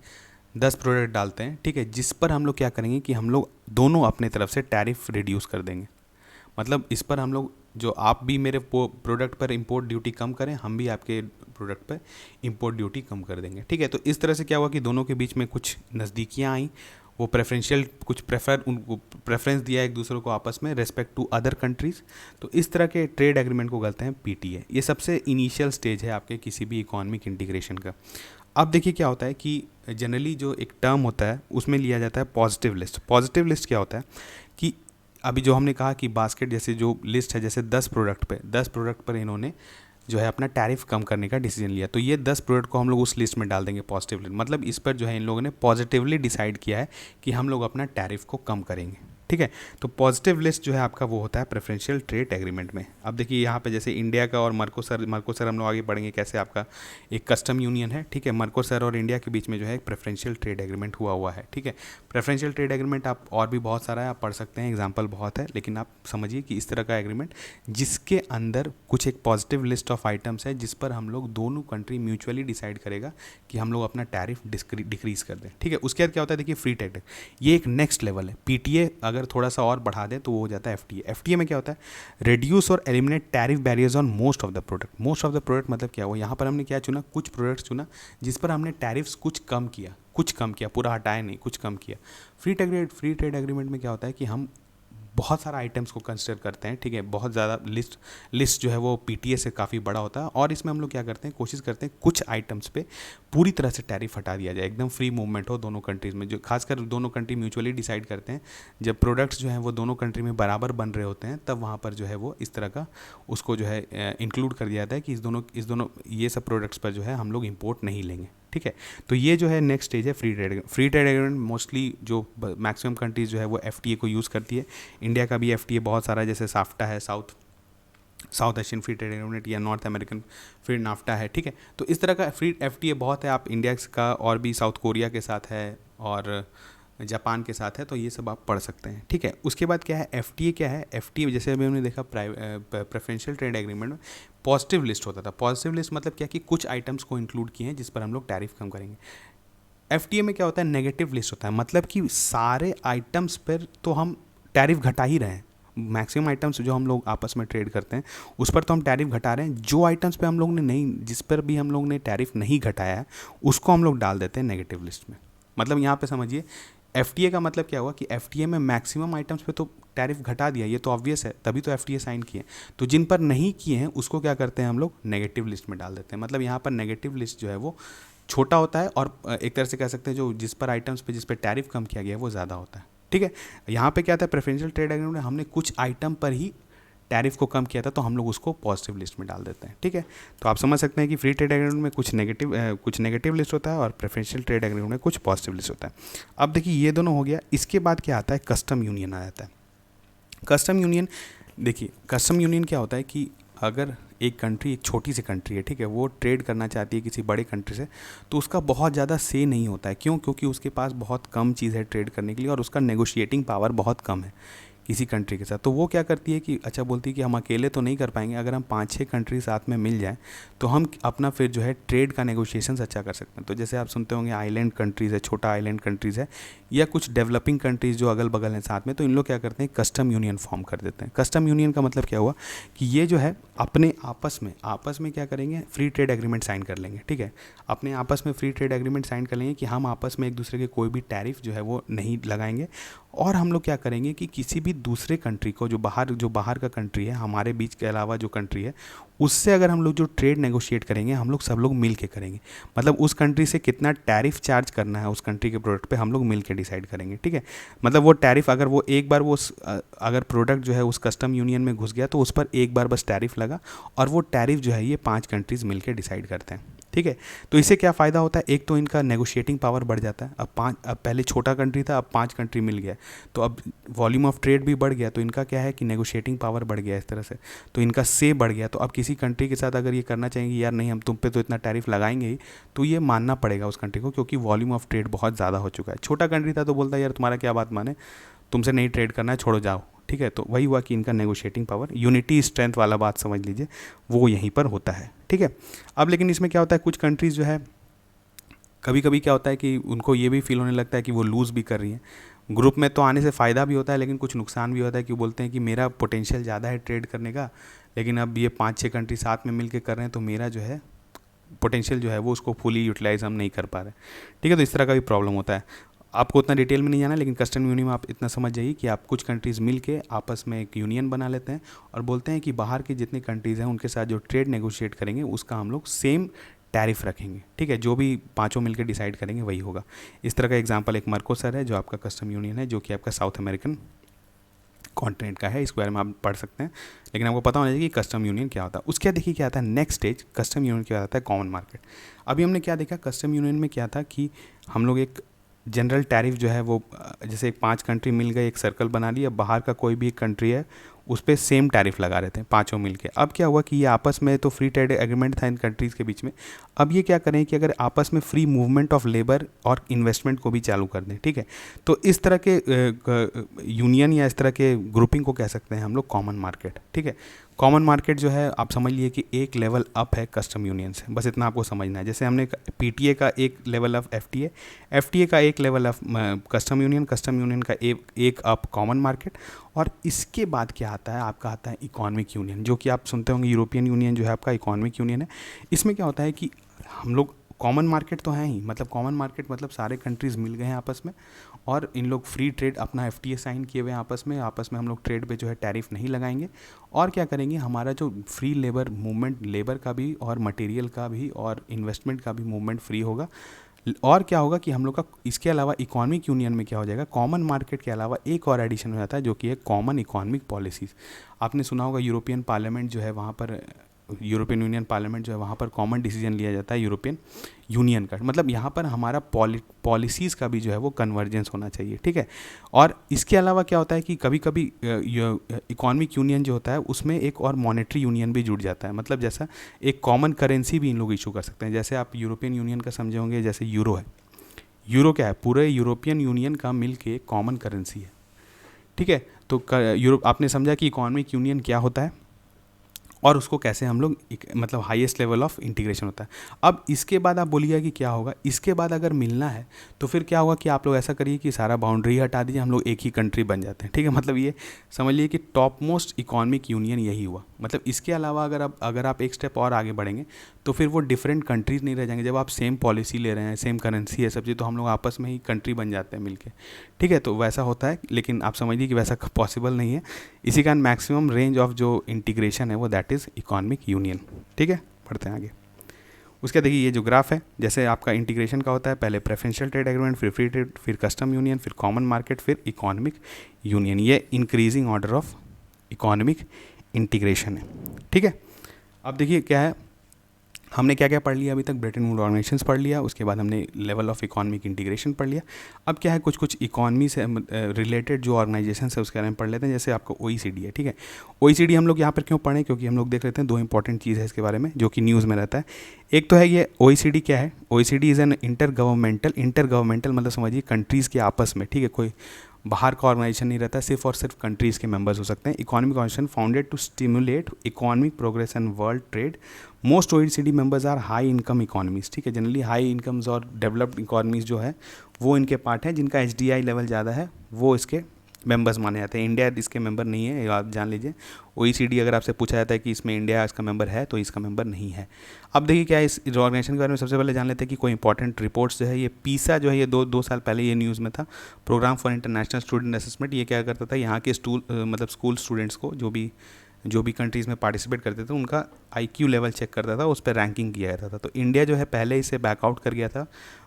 10 प्रोडक्ट डालते हैं, ठीक है, जिस पर हम लोग क्या करेंगे कि हम लोग दोनों अपने तरफ से टैरिफ रिड्यूस कर देंगे। मतलब इस पर हम लोग, जो आप भी मेरे प्रोडक्ट पर इंपोर्ट ड्यूटी कम करें, हम भी आपके प्रोडक्ट पर इंपोर्ट ड्यूटी कम कर देंगे, ठीक है। तो इस तरह से क्या हुआ कि दोनों के बीच में कुछ नज़दीकियाँ आई, वो कुछ उनको प्रेफरेंस दिया एक दूसरे को आपस में रेस्पेक्ट टू अदर कंट्रीज़। तो इस तरह के ट्रेड एग्रीमेंट को कहते हैं पीटीए। ये सबसे इनिशियल स्टेज है आपके किसी भी इकोनॉमिक इंटीग्रेशन का। अब देखिए क्या होता है कि जनरली जो एक टर्म होता है उसमें लिया जाता है पॉजिटिव लिस्ट। पॉजिटिव लिस्ट क्या होता है कि अभी जो हमने कहा कि बास्केट जैसे जो लिस्ट है, जैसे 10 प्रोडक्ट पर इन्होंने जो है अपना टैरिफ कम करने का डिसीजन लिया, तो ये 10 प्रोडक्ट को हम लोग उस लिस्ट में डाल देंगे पॉजिटिव लिस्ट। मतलब इस पर जो है इन लोगों ने पॉजिटिवली डिसाइड किया है कि हम लोग अपना टैरिफ को कम करेंगे, ठीक है। तो पॉजिटिव लिस्ट जो है आपका वो होता है प्रेफरेंशियल ट्रेड एग्रीमेंट में। अब देखिए यहाँ पे जैसे इंडिया का और मर्कोसर हम लोग आगे बढ़ेंगे कैसे आपका एक कस्टम यूनियन है, ठीक है। मर्कोसर और इंडिया के बीच में जो है एक प्रेफरेंशियल ट्रेड एग्रीमेंट हुआ है, ठीक है। प्रेफरेंशियल ट्रेड एग्रीमेंट आप और भी बहुत सारा है, आप पढ़ सकते हैं, एग्जाम्पल बहुत है, लेकिन आप समझिए कि इस तरह का एग्रीमेंट जिसके अंदर कुछ एक पॉजिटिव लिस्ट ऑफ आइटम्स है जिस पर हम लोग दोनों कंट्री म्यूचुअली डिसाइड करेगा कि हम लोग अपना टैरिफ डिक्रीज कर दें, ठीक है। उसके बाद क्या होता है, देखिए फ्री ट्रेड, ये एक नेक्स्ट लेवल है। पीटीए अगर थोड़ा सा और बढ़ा दें तो वो हो जाता है एफटीए। एफटीए में क्या होता है, रिड्यूस और eliminate tariff barriers on most of the product. Most of the product मतलब क्या हुआ, यहाँ पर हमने क्या चुना, कुछ प्रोडक्ट्स चुना जिस पर हमने टैरिफ्स कुछ कम किया, पूरा हटाया नहीं, कुछ कम किया। फ्री ट्रेड एग्रीमेंट में क्या होता है कि हम बहुत सारा आइटम्स को कंसिडर करते हैं, ठीक है। बहुत ज़्यादा लिस्ट जो है वो पीटीए से काफ़ी बड़ा होता है, और इसमें हम लोग क्या करते हैं, कोशिश करते हैं कुछ आइटम्स पे पूरी तरह से टैरिफ हटा दिया जाए, एकदम फ्री मूवमेंट हो दोनों कंट्रीज़ में। जो खासकर दोनों कंट्री म्यूचुअली डिसाइड करते हैं, जब प्रोडक्ट्स जो हैं वो दोनों कंट्री में बराबर बन रहे होते हैं, तब वहाँ पर जो है वो इस तरह का उसको जो है इंक्लूड कर दिया जाता है कि इस दोनों ये सब प्रोडक्ट्स पर जो है हम लोग इम्पोर्ट नहीं लेंगे, ठीक है। तो ये जो है नेक्स्ट स्टेज है फ्री ट्रेड एग्रीमेंट। मोस्टली जो मैक्सिमम कंट्रीज जो है वो एफटीए को यूज़ करती है। इंडिया का भी एफटीए बहुत सारा है, जैसे साफ्टा है, south south Asian free trade agreement या नॉर्थ अमेरिकन फ्री नाफ्टा है, ठीक है। तो इस तरह का फ्री एफटीए बहुत है, आप इंडिया का और भी साउथ कोरिया के साथ है और जापान के साथ है, तो ये सब आप पढ़ सकते हैं, ठीक है। उसके बाद क्या है एफटीए, क्या है एफटीए, जैसे अभी हमने देखा प्रेफरेंशियल ट्रेड एग्रीमेंट में पॉजिटिव लिस्ट होता था। पॉजिटिव लिस्ट मतलब क्या कि कुछ आइटम्स को इंक्लूड किए हैं जिस पर हम लोग टैरिफ कम करेंगे। एफटीए में क्या होता है नेगेटिव लिस्ट होता है, मतलब कि सारे आइटम्स पर तो हम टैरिफ घटा ही रहे हैं। मैक्सिमम आइटम्स जो हम लोग आपस में ट्रेड करते हैं उस पर तो हम टैरिफ घटा रहे हैं, जो आइटम्स पे हम लोग ने नहीं, जिस पर भी हम लोग ने टैरिफ नहीं घटाया है उसको हम लोग डाल देते हैं नेगेटिव लिस्ट में। मतलब यहाँ पे समझिए एफटीए का मतलब क्या हुआ कि एफटीए में मैक्सिमम आइटम्स पे तो टैरिफ घटा दिया, ये तो ऑब्वियस है, तभी तो एफटीए साइन किए। तो जिन पर नहीं किए हैं उसको क्या करते हैं हम लोग नेगेटिव लिस्ट में डाल देते हैं। मतलब यहाँ पर नेगेटिव लिस्ट जो है वो छोटा होता है और एक तरह से कह सकते हैं जो जिस पर आइटम्स पे जिस पर टैरिफ कम किया गया है वो ज़्यादा होता है, ठीक है। यहाँ पे क्या था प्रेफरेंशियल ट्रेड एग्रीमेंट में हमने कुछ आइटम पर ही टैरिफ को कम किया था, तो हम लोग उसको पॉजिटिव लिस्ट में डाल देते हैं, ठीक है। तो आप समझ सकते हैं कि फ्री ट्रेड एग्रीमेंट में कुछ नेगेटिव लिस्ट होता है और प्रेफरेंशियल ट्रेड एग्रीमेंट में कुछ पॉजिटिव लिस्ट होता है। अब देखिए ये दोनों हो गया, इसके बाद क्या आता है कस्टम यूनियन आ जाता है। कस्टम यूनियन, देखिए कस्टम यूनियन क्या होता है कि अगर एक कंट्री, एक छोटी सी कंट्री है, ठीक है, वो ट्रेड करना चाहती है किसी बड़े कंट्री से, तो उसका बहुत ज़्यादा से नहीं होता है। क्यों? क्योंकि उसके पास बहुत कम चीज़ है ट्रेड करने के लिए और उसका नेगोशिएटिंग पावर बहुत कम है किसी कंट्री के साथ। तो वो क्या करती है कि अच्छा बोलती है कि हम अकेले तो नहीं कर पाएंगे, अगर हम 5-6 कंट्री साथ में मिल जाएं तो हम अपना फिर जो है ट्रेड का नेगोशिएशंस अच्छा कर सकते हैं। तो जैसे आप सुनते होंगे आइलैंड कंट्रीज़ है, छोटा आइलैंड कंट्रीज़ है या कुछ डेवलपिंग कंट्रीज़ जो अगल बगल हैं साथ में, तो इन लोग क्या करते हैं कस्टम यूनियन फॉर्म कर देते हैं। कस्टम यूनियन का मतलब क्या हुआ कि ये जो है अपने आपस में क्या करेंगे फ्री ट्रेड एग्रीमेंट साइन कर लेंगे, ठीक है। अपने आपस में फ्री ट्रेड एग्रीमेंट साइन कर लेंगे कि हम आपस में एक दूसरे के कोई भी टैरिफ जो है वो नहीं लगाएंगे और हम लोग क्या करेंगे कि किसी भी दूसरे कंट्री को जो बाहर का कंट्री है, हमारे बीच के अलावा जो कंट्री है, उससे अगर हम लोग जो ट्रेड नेगोशिएट करेंगे हम लोग सब लोग मिल के करेंगे। मतलब उस कंट्री से कितना टैरिफ चार्ज करना है उस कंट्री के प्रोडक्ट पे हम लोग मिल के डिसाइड करेंगे, ठीक है। मतलब वो टैरिफ अगर वो एक बार अगर प्रोडक्ट जो है उस कस्टम यूनियन में घुस गया तो उस पर एक बार बस टैरिफ लगा और वो टैरिफ जो है ये 5 कंट्रीज़ मिल के डिसाइड करते हैं, ठीक है। तो इससे क्या फ़ायदा होता है, एक तो इनका नेगोशिएटिंग पावर बढ़ जाता है। अब पहले छोटा कंट्री था, अब 5 कंट्री मिल गया, तो अब वॉल्यूम ऑफ ट्रेड भी बढ़ गया, तो इनका क्या है कि नेगोशिएटिंग पावर बढ़ गया इस तरह से, तो इनका से बढ़ गया। तो अब किसी कंट्री के साथ अगर ये करना चाहेंगे यार नहीं हम तुम पे तो इतना टैरिफ लगाएंगे ही, तो ये मानना पड़ेगा उस कंट्री को, क्योंकि वॉल्यूम ऑफ ट्रेड बहुत ज़्यादा हो चुका है। छोटा कंट्री था तो बोलता है यार तुम्हारा क्या बात माने, तुमसे नहीं ट्रेड करना है, छोड़ो जाओ, ठीक है। तो वही हुआ कि इनका नेगोशिएटिंग पावर, यूनिटी स्ट्रेंथ वाला बात समझ लीजिए, वो यहीं पर होता है, ठीक है। अब लेकिन इसमें क्या होता है कुछ कंट्रीज़ जो है कभी कभी क्या होता है कि उनको ये भी फील होने लगता है कि वो लूज़ भी कर रही हैं। ग्रुप में तो आने से फ़ायदा भी होता है लेकिन कुछ नुकसान भी होता है कि बोलते हैं कि मेरा पोटेंशियल ज़्यादा है ट्रेड करने का, लेकिन अब ये 5-6 कंट्री साथ में मिल के कर रहे हैं तो मेरा जो है पोटेंशियल जो है वो उसको फुली यूटिलाइज हम नहीं कर पा रहे, ठीक है। तो इस तरह का भी प्रॉब्लम होता है। आपको उतना डिटेल में नहीं जाना, लेकिन कस्टम यूनियन में आप इतना समझ जाइए कि आप कुछ कंट्रीज़ मिल के आपस में एक यूनियन बना लेते हैं और बोलते हैं कि बाहर के जितने कंट्रीज़ हैं उनके साथ जो ट्रेड नेगोशिएट करेंगे उसका हम लोग सेम टैरिफ रखेंगे, ठीक है। जो भी पांचों मिलकर डिसाइड करेंगे वही होगा। इस तरह का एग्जांपल एक मर्कोसर है जो आपका कस्टम यूनियन है, जो कि आपका साउथ अमेरिकन कॉन्टिनेंट का है, इसके बारे में आप पढ़ सकते हैं, लेकिन आपको पता होना चाहिए कि कस्टम यूनियन क्या होता है। उसके बाद देखिए क्या आता है नेक्स्ट स्टेज, कस्टम यूनियन क्या आता है कॉमन मार्केट। अभी हमने क्या देखा कस्टम यूनियन में क्या था कि हम लोग एक जनरल टैरिफ जो है वो जैसे 5 कंट्री मिल गए, एक सर्कल बना लिया, बाहर का कोई भी एक कंट्री है उस पर सेम टैरिफ लगा रहे थे पांचों मिलके। अब क्या हुआ कि ये आपस में तो फ्री ट्रेड एग्रीमेंट था इन कंट्रीज़ के बीच में, अब ये क्या करें कि अगर आपस में फ्री मूवमेंट ऑफ लेबर और इन्वेस्टमेंट को भी चालू कर दें, ठीक है। तो इस तरह के यूनियन या इस तरह के ग्रुपिंग को कह सकते हैं हम लोग कॉमन मार्केट, ठीक है। कॉमन मार्केट जो है आप समझ लिए कि एक लेवल अप है कस्टम यूनियन से, बस इतना आपको समझना है। जैसे हमने पीटीए का एक लेवल ऑफ एफटीए, एफटीए का एक level of custom union, custom union का एक अप कॉमन मार्केट, और इसके बाद क्या आता है आपका आता है इकोनॉमिक यूनियन, जो कि आप सुनते होंगे यूरोपियन यूनियन जो है आपका इकोनॉमिक यूनियन है। इसमें क्या होता है कि हम लोग कॉमन मार्केट तो है ही, मतलब कॉमन मार्केट मतलब सारे कंट्रीज़ मिल गए हैं आपस में और इन लोग फ्री ट्रेड अपना एफटीए साइन किए हुए हैं आपस में हम लोग ट्रेड पे जो है टैरिफ नहीं लगाएंगे। और क्या करेंगे हमारा जो फ्री लेबर मूवमेंट, लेबर का भी और मटेरियल का भी और इन्वेस्टमेंट का भी मूवमेंट फ्री होगा। और क्या होगा कि हम लोग का इसके अलावा इकोनॉमिक यूनियन में क्या हो जाएगा, कॉमन मार्केट के अलावा एक और एडिशन हो जाता है जो कि है कॉमन इकोनॉमिक पॉलिसीज़। आपने सुना होगा यूरोपियन पार्लियामेंट जो है वहाँ पर यूरोपियन यूनियन पार्लियामेंट जो है वहाँ पर कॉमन डिसीजन लिया जाता है यूरोपियन यूनियन का, मतलब यहाँ पर हमारा पॉलिसीज़ का भी जो है वो कन्वर्जेंस होना चाहिए, ठीक है। और इसके अलावा क्या होता है कि कभी कभी इकोनॉमिक यूनियन जो होता है उसमें एक और मॉनेटरी यूनियन भी जुड़ जाता है, मतलब जैसा एक कॉमन करेंसी भी इन लोग इशू कर सकते हैं। जैसे आप यूरोपियन यूनियन का समझे होंगे, जैसे यूरो है, यूरो क्या है, पूरे यूरोपियन यूनियन का मिल के कॉमन करेंसी है, ठीक है। तो यूरोप आपने समझा कि इकोनॉमिक यूनियन क्या होता है और उसको कैसे हम लोग मतलब हाईएस्ट लेवल ऑफ इंटीग्रेशन होता है। अब इसके बाद आप बोलिएगा कि क्या होगा, इसके बाद अगर मिलना है तो फिर क्या होगा कि आप लोग ऐसा करिए कि सारा बाउंड्री हटा दीजिए, हम लोग एक ही कंट्री बन जाते हैं, ठीक है। मतलब ये समझ लीजिए कि टॉप मोस्ट इकोनॉमिक यूनियन यही हुआ। मतलब इसके अलावा अगर आप एक स्टेप और आगे बढ़ेंगे तो फिर वो डिफरेंट कंट्रीज़ नहीं रह जाएंगे। जब आप सेम पॉलिसी ले रहे हैं, सेम करेंसी है सब चीज़, तो हम लोग आपस में ही कंट्री बन जाते हैं मिलके, ठीक है। तो वैसा होता है, लेकिन आप समझिए कि वैसा पॉसिबल नहीं है। इसी कारण मैक्सिमम रेंज ऑफ जो इंटीग्रेशन है वो दैट इज़ इकोनॉमिक यूनियन, ठीक है। बढ़ते हैं आगे। उसके देखिए ये जो ग्राफ है, जैसे आपका इंटीग्रेशन का होता है, पहले प्रेफरेंशियल ट्रेड एग्रीमेंट, फिर फ्री ट्रेड, फिर कस्टम यूनियन, फिर कॉमन मार्केट, फिर इकोनॉमिक यूनियन। ये increasing order of economic integration है, ठीक है। अब देखिए क्या है, हमने क्या क्या पढ़ लिया अभी तक, ब्रेटन वुड ऑर्गेनाइजेशंस पढ़ लिया, उसके बाद हमने लेवल ऑफ इकोनॉमिक इंटीग्रेशन पढ़ लिया। अब क्या है, कुछ कुछ इकोनॉमी से रिलेटेड जो ऑर्गेनाइजेशन है उसके बारे में पढ़ लेते हैं। जैसे आपका OECD है, ठीक है। OECD हम लोग यहाँ पर क्यों पढ़ें, क्योंकि हम लोग देख लेते हैं दो इंपॉर्टेंट चीज़ है इसके बारे में जो कि न्यूज़ में रहता है। एक तो है ये OECD क्या है, OECD is an inter governmental मतलब समझिए कंट्रीज़ के आपस में, ठीक है, कोई बाहर का ऑर्गेनाइजेशन नहीं रहता, सिर्फ और सिर्फ कंट्रीज़ के मेंबर्स हो सकते हैं। Economic organization founded to stimulate economic progress and world trade. Most OECD members are high income economies, ठीक है। जनरली हाई इनकम्स और डेवलप्ड इकोनॉमीज जो है वो इनके पार्ट हैं, जिनका HDI लेवल ज़्यादा है वो इसके मेंबर्स माने जाते हैं। इंडिया इसके मेंबर नहीं है, आप जान लीजिए। OECD अगर आपसे पूछा जाता है कि इसमें इंडिया इसका मेंबर है तो इसका मेंबर नहीं है। अब देखिए क्या है, इस ऑर्गेनाइजेशन के बारे में सबसे पहले जान लेते हैं कि कोई इंपॉर्टेंट रिपोर्ट्स जो है, ये PISA जो है ये दो साल पहले ये न्यूज़ में था, programme for international student assessment. ये क्या करता था, यहाँ के मतलब स्कूल स्टूडेंट्स को जो भी कंट्रीज़ में पार्टिसिपेट करते थे उनका IQ लेवल चेक करता था, उस पर रैंकिंग किया जाता था। तो इंडिया जो है पहले इसे बैकआउट कर गया था,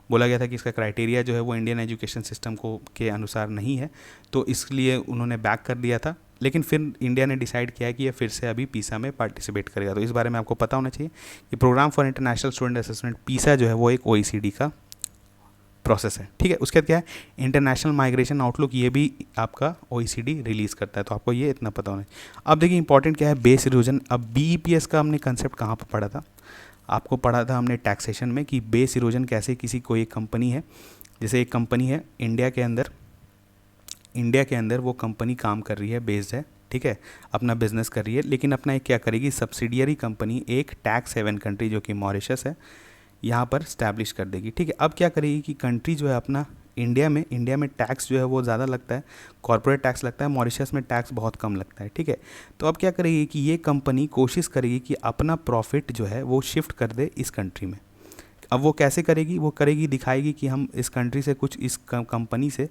बोला गया था कि इसका क्राइटेरिया जो है वो इंडियन एजुकेशन सिस्टम को के अनुसार नहीं है, तो इसलिए उन्होंने बैक कर दिया था। लेकिन फिर इंडिया ने डिसाइड किया कि ये फिर से अभी PISA में पार्टिसिपेट करेगा। तो इस बारे में आपको पता होना चाहिए कि programme for international student assessment PISA जो है वो एक OECD का प्रोसेस है, ठीक है। उसके बाद क्या है, इंटरनेशनल माइग्रेशन आउटलुक, ये भी आपका OECD रिलीज़ करता है, तो आपको ये इतना पता होना चाहिए। अब देखिए इंपॉर्टेंट क्या है, बेस इरोजन। अब BEPS का हमने कंसेप्ट कहाँ पर पढ़ा था, आपको पढ़ा था हमने टैक्सेशन में कि बेस इरोजन कैसे किसी कोई एक कंपनी है, जैसे एक कंपनी है इंडिया के अंदर वो कंपनी काम कर रही है, बेस्ड है, ठीक है, अपना बिजनेस कर रही है, लेकिन अपना एक क्या करेगी, सब्सिडियरी कंपनी एक टैक्स हेवन कंट्री जो कि मॉरिशस है यहाँ पर स्टैब्लिश कर देगी, ठीक है। अब क्या करेगी कि कंट्री जो है अपना इंडिया में टैक्स जो है वो ज़्यादा लगता है, कॉर्पोरेट टैक्स लगता है, मॉरिशस में टैक्स बहुत कम लगता है, ठीक है। तो अब क्या करेगी कि ये कंपनी कोशिश करेगी कि अपना प्रॉफिट जो है वो शिफ्ट कर दे इस कंट्री में। अब वो कैसे करेगी, वो करेगी, दिखाएगी कि हम इस कंट्री से कुछ, इस कंपनी से,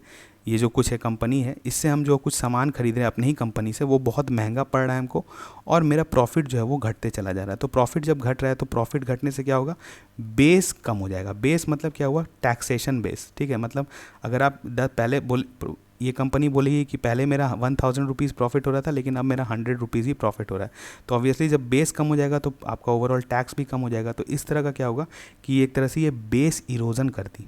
ये जो कुछ है कंपनी है, इससे हम जो कुछ सामान खरीद रहे हैं अपनी ही कंपनी से, वो बहुत महंगा पड़ रहा है हमको और मेरा प्रॉफिट जो है वो घटते चला जा रहा है। तो प्रॉफिट जब घट रहा है तो प्रॉफिट घटने से क्या होगा, बेस कम हो जाएगा। बेस मतलब क्या हुआ, टैक्सेशन बेस, ठीक है। मतलब अगर आप पहले ये कंपनी बोलेगी कि पहले मेरा 1000 रुपीज़ प्रॉफिट हो रहा था लेकिन अब मेरा 100 रुपीज़ ही प्रॉफिट हो रहा है, तो ऑब्वियसली जब बेस कम हो जाएगा तो आपका ओवरऑल टैक्स भी कम हो जाएगा। तो इस तरह का क्या होगा कि एक तरह से ये बेस इरोजन कर दी,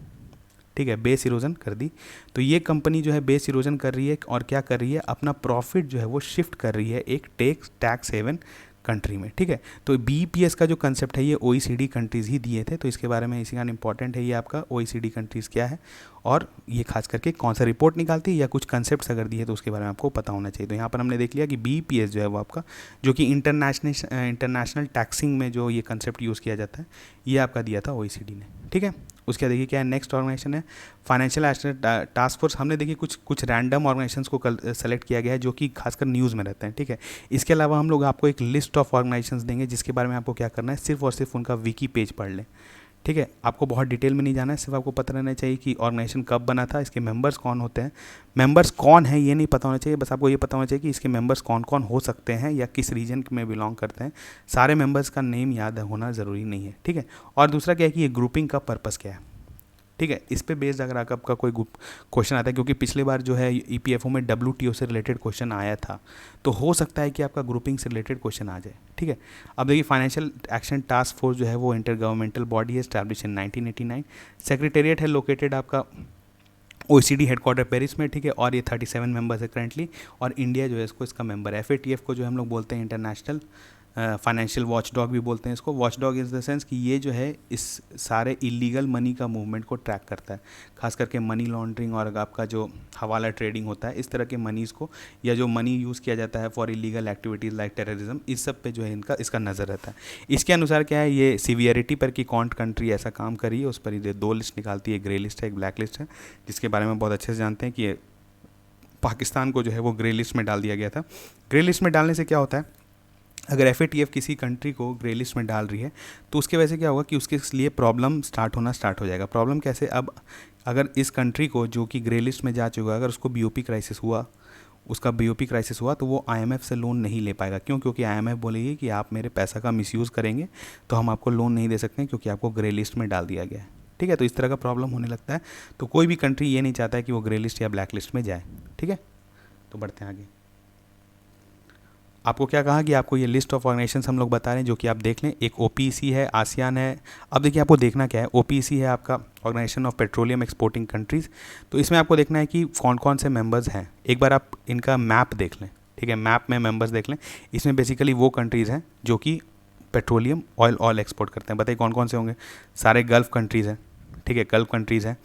ठीक है, बेस इरोजन कर दी। तो ये कंपनी जो है बेस इरोजन कर रही है और क्या कर रही है, अपना प्रॉफिट जो है वो शिफ्ट कर रही है एक टैक्स हेवन कंट्री में, ठीक है। तो BEPS का जो कंसेप्ट है ये OECD कंट्रीज़ ही दिए थे, तो इसके बारे में इसी कारण इंपॉर्टेंट है ये आपका OECD कंट्रीज़ क्या है और ये खास करके कौन सा रिपोर्ट निकालती है या कुछ कंसेप्ट्स अगर दिए तो उसके बारे में आपको पता होना चाहिए। तो यहाँ पर हमने देख लिया कि BEPS जो है वो आपका, जो कि इंटरनेशनल टैक्सिंग में जो ये कंसेप्ट यूज़ किया जाता है, ये आपका दिया था OECD ने, ठीक है। उसके देखिए क्या है, नेक्स्ट ऑर्गेनाइजेशन है फाइनेंशियल एसेट टास्क फोर्स। हमने देखिए कुछ रैंडम ऑर्गेनाइजेशंस को सेलेक्ट किया गया है जो कि खासकर न्यूज़ में रहते हैं, ठीक है। इसके अलावा हम लोग आपको एक लिस्ट ऑफ ऑर्गेनाइजेशंस देंगे जिसके बारे में आपको क्या करना है, सिर्फ और सिर्फ उनका विकी पेज पढ़ लें, ठीक है। आपको बहुत डिटेल में नहीं जाना है, सिर्फ आपको पता रहना चाहिए कि ऑर्गेनाइजेशन कब बना था, इसके मेंबर्स कौन होते हैं, मेंबर्स कौन है ये नहीं पता होना चाहिए, बस आपको ये पता होना चाहिए कि इसके मेंबर्स कौन कौन हो सकते हैं या किस रीजन में बिलोंग करते हैं। सारे मेंबर्स का नेम याद होना ज़रूरी नहीं है, ठीक है। और दूसरा क्या है कि ये ग्रुपिंग का पर्पज़ क्या है, ठीक है। इस पे बेस्ड अगर आपका कोई क्वेश्चन आता है, क्योंकि पिछली बार जो है ईपीएफओ में WTO से रिलेटेड क्वेश्चन आया था, तो हो सकता है कि आपका ग्रुपिंग से रिलेटेड क्वेश्चन आ जाए, ठीक है। अब देखिए फाइनेंशियल एक्शन टास्क फोर्स जो है वो इंटर गवर्नमेंटल बॉडी है, एस्टैब्लिश इन 1989। सेक्रेटेरिएट है लोकेटेड आपका OECD हेडक्वार्टर पेरिस में, ठीक है। और ये 37 मेंबर्स है करेंटली, और इंडिया जो है इसको इसका मेंबर है। FATF को जो हम लोग बोलते हैं इंटरनेशनल फाइनेंशियल वॉचडॉग भी बोलते हैं इसको। वॉचडॉग इज़ द सेंस कि ये जो है इस सारे इलीगल मनी का मूवमेंट को ट्रैक करता है, खास करके मनी लॉन्ड्रिंग और आपका जो हवाला ट्रेडिंग होता है, इस तरह के मनीज़ को, या जो मनी यूज़ किया जाता है for illegal activities like terrorism, इस सब पे जो है इसका नज़र रहता है। इसके अनुसार क्या है, ये सीवियरिटी पर कि कौन कंट्री ऐसा काम करी है उस पर ये 2 लिस्ट निकालती है, ग्रे लिस्ट है, एक ब्लैक लिस्ट है, जिसके बारे में बहुत अच्छे से जानते हैं कि ये पाकिस्तान को जो है वो ग्रे लिस्ट में डाल दिया गया था। ग्रे लिस्ट में डालने से क्या होता है, अगर FATF किसी कंट्री को ग्रे लिस्ट में डाल रही है तो उसके वजह से क्या होगा कि उसके लिए प्रॉब्लम स्टार्ट हो जाएगा। प्रॉब्लम कैसे, अब अगर इस कंट्री को जो कि ग्रे लिस्ट में जा चुका है, अगर उसको BOP क्राइसिस हुआ, उसका BOP क्राइसिस हुआ, तो वो IMF से लोन नहीं ले पाएगा। क्यों? क्योंकि IMF बोलेगी कि आप मेरे पैसा का मिसयूज़ करेंगे तो हम आपको लोन नहीं दे सकते क्योंकि आपको ग्रे लिस्ट में डाल दिया गया है, ठीक है। तो इस तरह का प्रॉब्लम होने लगता है। तो कोई भी कंट्री ये नहीं चाहता है कि वो ग्रे लिस्ट या ब्लैक लिस्ट में जाए, ठीक है। तो बढ़ते हैं आगे। आपको क्या कहा कि आपको ये लिस्ट ऑफ ऑर्गेनाइजेशंस हम लोग बता रहे हैं, जो कि आप देख लें। एक OPEC है, आसियान है। अब देखिए आपको देखना क्या है, OPEC है आपका organization of petroleum exporting countries. तो इसमें आपको देखना है कि कौन कौन से मेंबर्स हैं। एक बार आप इनका मैप देख लें, ठीक है, मैप में मेंबर्स देख लें। इसमें बेसिकली वो कंट्रीज़ हैं जो कि पेट्रोलियम ऑयल एक्सपोर्ट करते हैं। बताइए कौन कौन से होंगे। सारे गल्फ़ कंट्रीज़ हैं, ठीक है, गल्फ़ कंट्रीज़ हैं।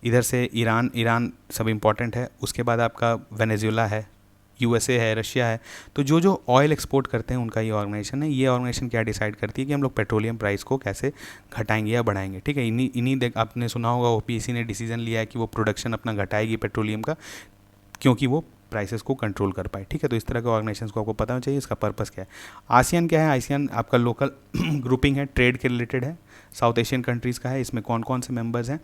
इधर से ईरान सब इम्पॉर्टेंट है। उसके बाद आपका वेनेजुएला है, USA है, रशिया है। तो जो ऑयल एक्सपोर्ट करते हैं उनका ये ऑर्गेनाइजेशन है। ये ऑर्गेनाइजेशन क्या डिसाइड करती है कि हम लोग पेट्रोलियम प्राइस को कैसे घटाएंगे या बढ़ाएंगे, ठीक है। इन्हीं आपने सुना होगा OPEC ने डिसीजन लिया है कि वो प्रोडक्शन अपना घटाएगी पेट्रोलियम का, क्योंकि वो प्राइसेस को कंट्रोल कर पाए, ठीक है। तो इस तरह के ऑर्गेनाइजेशंस को आपको पता होना चाहिए इसका पर्पस क्या है। आसियान क्या है, आसियान आपका लोकल ग्रुपिंग है, ट्रेड के रिलेटेड है, साउथ एशियन कंट्रीज़ का है। इसमें कौन कौन से मेंबर्स हैं,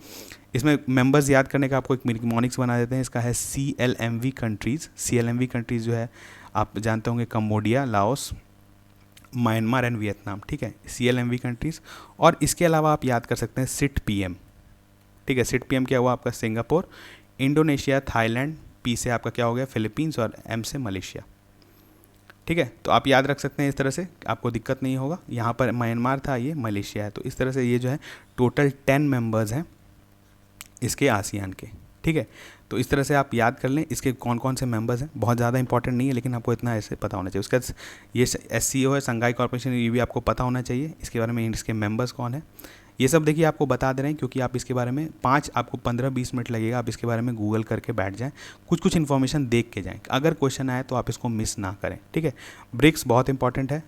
इसमें मेंबर्स याद करने का आपको एक निमोनिक्स बना देते हैं। इसका है CLMV कंट्रीज़। CLMV कंट्रीज़ जो है आप जानते होंगे, Cambodia, Laos, Myanmar and Vietnam, ठीक है, CLMV कंट्रीज़। और इसके अलावा आप याद कर सकते हैं SIT-PM, ठीक है। SIT-PM क्या हुआ आपका, सिंगापुर, इंडोनेशिया, थाईलैंड, P से आपका क्या हो गया, फिलीपींस, और M से मलेशिया, ठीक है। तो आप याद रख सकते हैं इस तरह से, आपको दिक्कत नहीं होगा। यहाँ पर म्यांमार था, ये मलेशिया है। तो इस तरह से ये जो है टोटल 10 मेंबर्स हैं इसके आसियान के, ठीक है। तो इस तरह से आप याद कर लें इसके कौन कौन से मेंबर्स हैं। बहुत ज़्यादा इंपॉर्टेंट नहीं है, लेकिन आपको इतना ऐसे पता होना चाहिए। उसके बाद ये SCO है, संघाई कॉर्पोरेशन, ये भी आपको पता होना चाहिए इसके बारे में, इसके मेंबर्स कौन है। ये सब देखिए आपको बता दे रहे हैं, क्योंकि आप इसके बारे में आपको 15-20 मिनट लगेगा, आप इसके बारे में गूगल करके बैठ जाएं, कुछ इन्फॉर्मेशन देख के जाएं। अगर क्वेश्चन आए तो आप इसको मिस ना करें, ठीक है। ब्रिक्स बहुत इंपॉर्टेंट है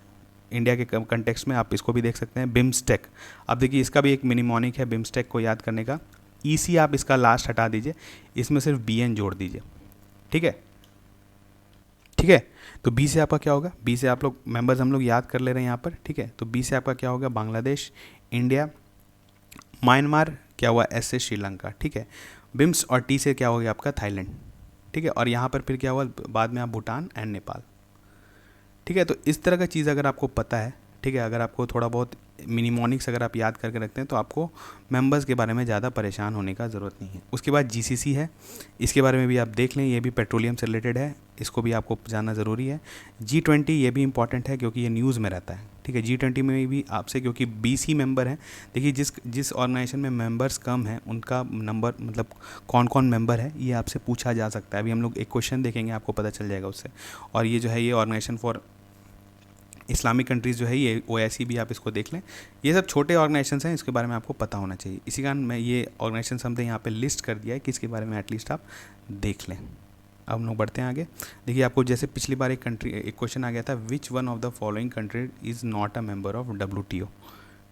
इंडिया के कंटेक्स्ट में, आप इसको भी देख सकते हैं। बिम्स्टेक, अब देखिए इसका भी एक मिनिमोनिक है बिम्स्टेक को याद करने का। EC आप इसका लास्ट हटा दीजिए, इसमें सिर्फ BN जोड़ दीजिए, ठीक है, ठीक है। तो B से आपका क्या होगा, B से आप लोग मेंबर्स हम लोग याद कर ले रहे हैं यहाँ पर, ठीक है। तो B से आपका क्या होगा, बांग्लादेश, इंडिया, म्यांमार, क्या हुआ, S से श्रीलंका, ठीक है। बिम्स और T से क्या हो गया आपका, थाईलैंड, ठीक है। और यहाँ पर फिर क्या हुआ बाद में, आप भूटान एंड नेपाल, ठीक है। तो इस तरह का चीज़ अगर आपको पता है, ठीक है, अगर आपको थोड़ा बहुत मिनिमोनिक्स अगर आप याद करके रखते हैं तो आपको मेंबर्स के बारे में ज़्यादा परेशान होने का ज़रूरत नहीं है। उसके बाद GCC है, इसके बारे में भी आप देख लें, ये भी पेट्रोलियम से रिलेटेड है, इसको भी आपको जानना ज़रूरी है। G20 ये भी इंपॉर्टेंट है क्योंकि ये न्यूज़ में रहता है, ठीक है। G20 में भी आपसे, क्योंकि 20 ही मेंबर हैं। देखिए जिस ऑर्गेनाइजेशन में मेंबर्स कम हैं उनका नंबर, मतलब कौन कौन मेंबर है, ये आपसे पूछा जा सकता है। अभी हम लोग एक क्वेश्चन देखेंगे, आपको पता चल जाएगा उससे। और ये जो है ये ऑर्गेनाइजेशन फॉर इस्लामिक कंट्रीज़ जो है ये OIC भी आप इसको देख लें। ये सब छोटे ऑर्गेनाइजेशंस हैं, इसके बारे में आपको पता होना चाहिए। इसी कारण मैं ये ऑर्गेनाइजेशन हमने यहाँ पे लिस्ट कर दिया है कि इसके बारे में एटलीस्ट आप देख लें। अब हम लोग बढ़ते हैं आगे। देखिए आपको जैसे पिछली बार एक क्वेश्चन आ गया था, which one of the following country is not a member of WTO,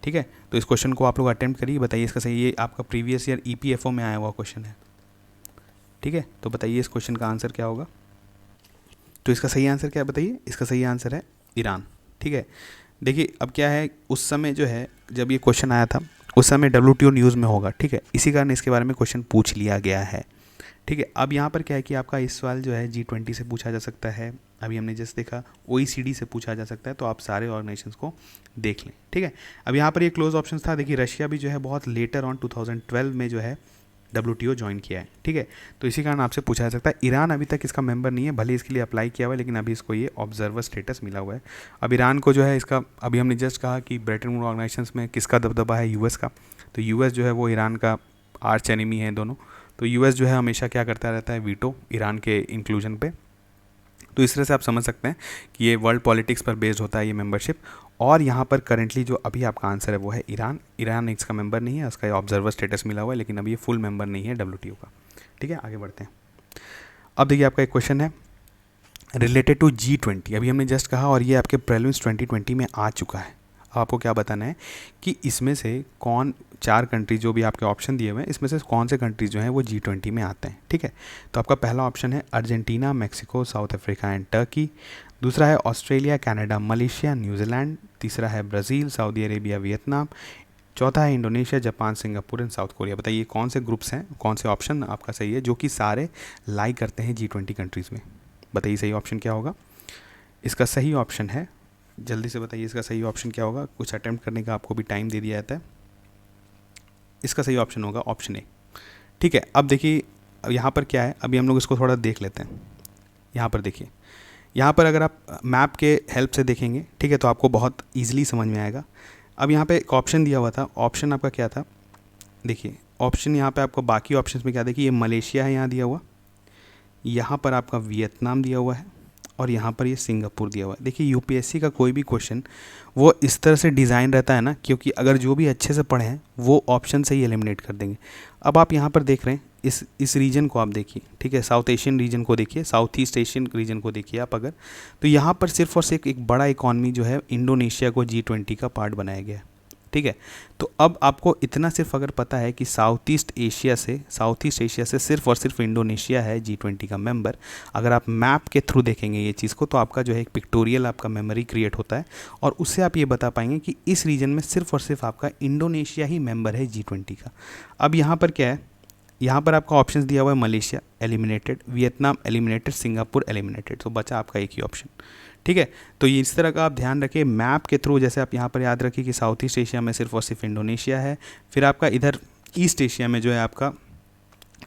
ठीक है। तो इस क्वेश्चन को आप लोग अटेम्प्ट करिए, बताइए इसका सही। ये आपका प्रीवियस ईयर EPFO में आया हुआ क्वेश्चन है, ठीक है। तो बताइए इस क्वेश्चन का आंसर क्या होगा। तो इसका सही आंसर क्या है बताइए। इसका सही आंसर है ईरान, ठीक है। देखिए अब क्या है, उस समय जो है जब ये क्वेश्चन आया था उस समय WTO न्यूज़ में होगा, ठीक है, इसी कारण इसके बारे में क्वेश्चन पूछ लिया गया है, ठीक है। अब यहाँ पर क्या है कि आपका इस सवाल जो है G20 से पूछा जा सकता है, अभी हमने जैसे देखा OECD से पूछा जा सकता है। तो आप सारे ऑर्गेनाइजेशंस को देख लें, ठीक है। अब यहाँ पर ये क्लोज ऑप्शन था। देखिए रशिया भी जो है बहुत लेटर ऑन 2012 में जो है WTO ज्वाइन किया है, ठीक है। तो इसी कारण आपसे पूछा जा सकता है। ईरान अभी तक इसका मेंबर नहीं है, भले इसके लिए अप्लाई किया हुआ है, लेकिन अभी इसको ये ऑब्जर्वर स्टेटस मिला हुआ है। अब ईरान को जो है इसका, अभी हमने जस्ट कहा कि ब्रेटन वुड ऑर्गेनाइजेशंस में किसका दबदबा है, यूएस का। तो यूएस जो है वो ईरान का आर्च एनिमी है दोनों। तो यूएस जो है हमेशा क्या करता रहता है, वीटो ईरान के इंक्लूजन पे। तो इस तरह से आप समझ सकते हैं कि ये वर्ल्ड पॉलिटिक्स पर बेस्ड होता है ये मेंबरशिप। और यहाँ पर करेंटली जो अभी आपका आंसर है वो है ईरान। ईरान इसका मेंबर नहीं है, उसका ऑब्जर्वर स्टेटस मिला हुआ है, लेकिन अभी ये फुल मेंबर नहीं है WTO का, ठीक है। आगे बढ़ते हैं। अब देखिए आपका एक क्वेश्चन है रिलेटेड टू G20। अभी हमने जस्ट कहा और ये आपके प्रीलिम्स 2020 में आ चुका है। अब आपको क्या बताना है कि इसमें से कौन 4 कंट्री जो भी आपके ऑप्शन दिए हुए हैं, इसमें से कौन से कंट्रीज जो हैं वो G20 में आते हैं, ठीक है। तो आपका पहला ऑप्शन है Argentina, Mexico, south Africa and Turkey. दूसरा है ऑस्ट्रेलिया, कनाडा, मलेशिया, न्यूजीलैंड। तीसरा है ब्राज़ील, सऊदी अरेबिया, वियतनाम। चौथा है Indonesia, Japan, Singapore and south Korea. बताइए कौन से ग्रुप्स हैं, कौन से ऑप्शन आपका सही है जो कि सारे लाई करते हैं G20 कंट्रीज़ में। बताइए सही ऑप्शन क्या होगा। इसका सही ऑप्शन है, जल्दी से बताइए इसका सही ऑप्शन क्या होगा। कुछ अटेम्प्ट करने का आपको भी टाइम दे दिया जाता है। इसका सही ऑप्शन होगा ऑप्शन ए, ठीक है। अब देखिए यहाँ पर क्या है, अभी हम लोग इसको थोड़ा देख लेते हैं। यहाँ पर देखिए, यहाँ पर अगर आप मैप के हेल्प से देखेंगे, ठीक है, तो आपको बहुत ईजिली समझ में आएगा। अब यहाँ पे एक ऑप्शन दिया हुआ था, ऑप्शन आपका क्या था, देखिए ऑप्शन यहाँ पे आपको बाकी ऑप्शंस में क्या, देखिए ये मलेशिया है यहाँ दिया हुआ, यहाँ पर आपका वियतनाम दिया हुआ है, और यहाँ पर ये सिंगापुर दिया हुआ है। देखिए यूपीएससी का कोई भी क्वेश्चन वो इस तरह से डिज़ाइन रहता है ना, क्योंकि अगर जो भी अच्छे से पढ़े हैं वो ऑप्शन से ही एलिमिनेट कर देंगे। अब आप यहाँ पर देख रहे हैं इस रीजन को आप देखिए, ठीक है, साउथ एशियन रीजन को देखिए, साउथ ईस्ट एशियन रीजन को देखिए आप अगर, तो यहाँ पर सिर्फ और सिर्फ एक बड़ा इकॉनमी जो है इंडोनेशिया को G20 का पार्ट बनाया गया है, ठीक है। तो अब आपको इतना सिर्फ अगर पता है कि साउथ ईस्ट एशिया से सिर्फ और सिर्फ इंडोनेशिया है G20 का मेंबर। अगर आप मैप के थ्रू देखेंगे ये चीज़ को, तो आपका जो है एक पिक्टोरियल आपका मेमोरी क्रिएट होता है, और उससे आप ये बता पाएंगे कि इस रीजन में सिर्फ और सिर्फ आपका इंडोनेशिया ही मेंबर है G20 का। अब यहाँ पर क्या है, यहाँ पर आपका ऑप्शन दिया हुआ है Malaysia eliminated, Vietnam eliminated, Singapore eliminated. तो बचा आपका एक ही ऑप्शन, ठीक है। तो ये इस तरह का आप ध्यान रखिए मैप के थ्रू। जैसे आप यहाँ पर याद रखिए कि साउथ ईस्ट एशिया में सिर्फ और सिर्फ इंडोनेशिया है, फिर आपका इधर ईस्ट एशिया में जो है आपका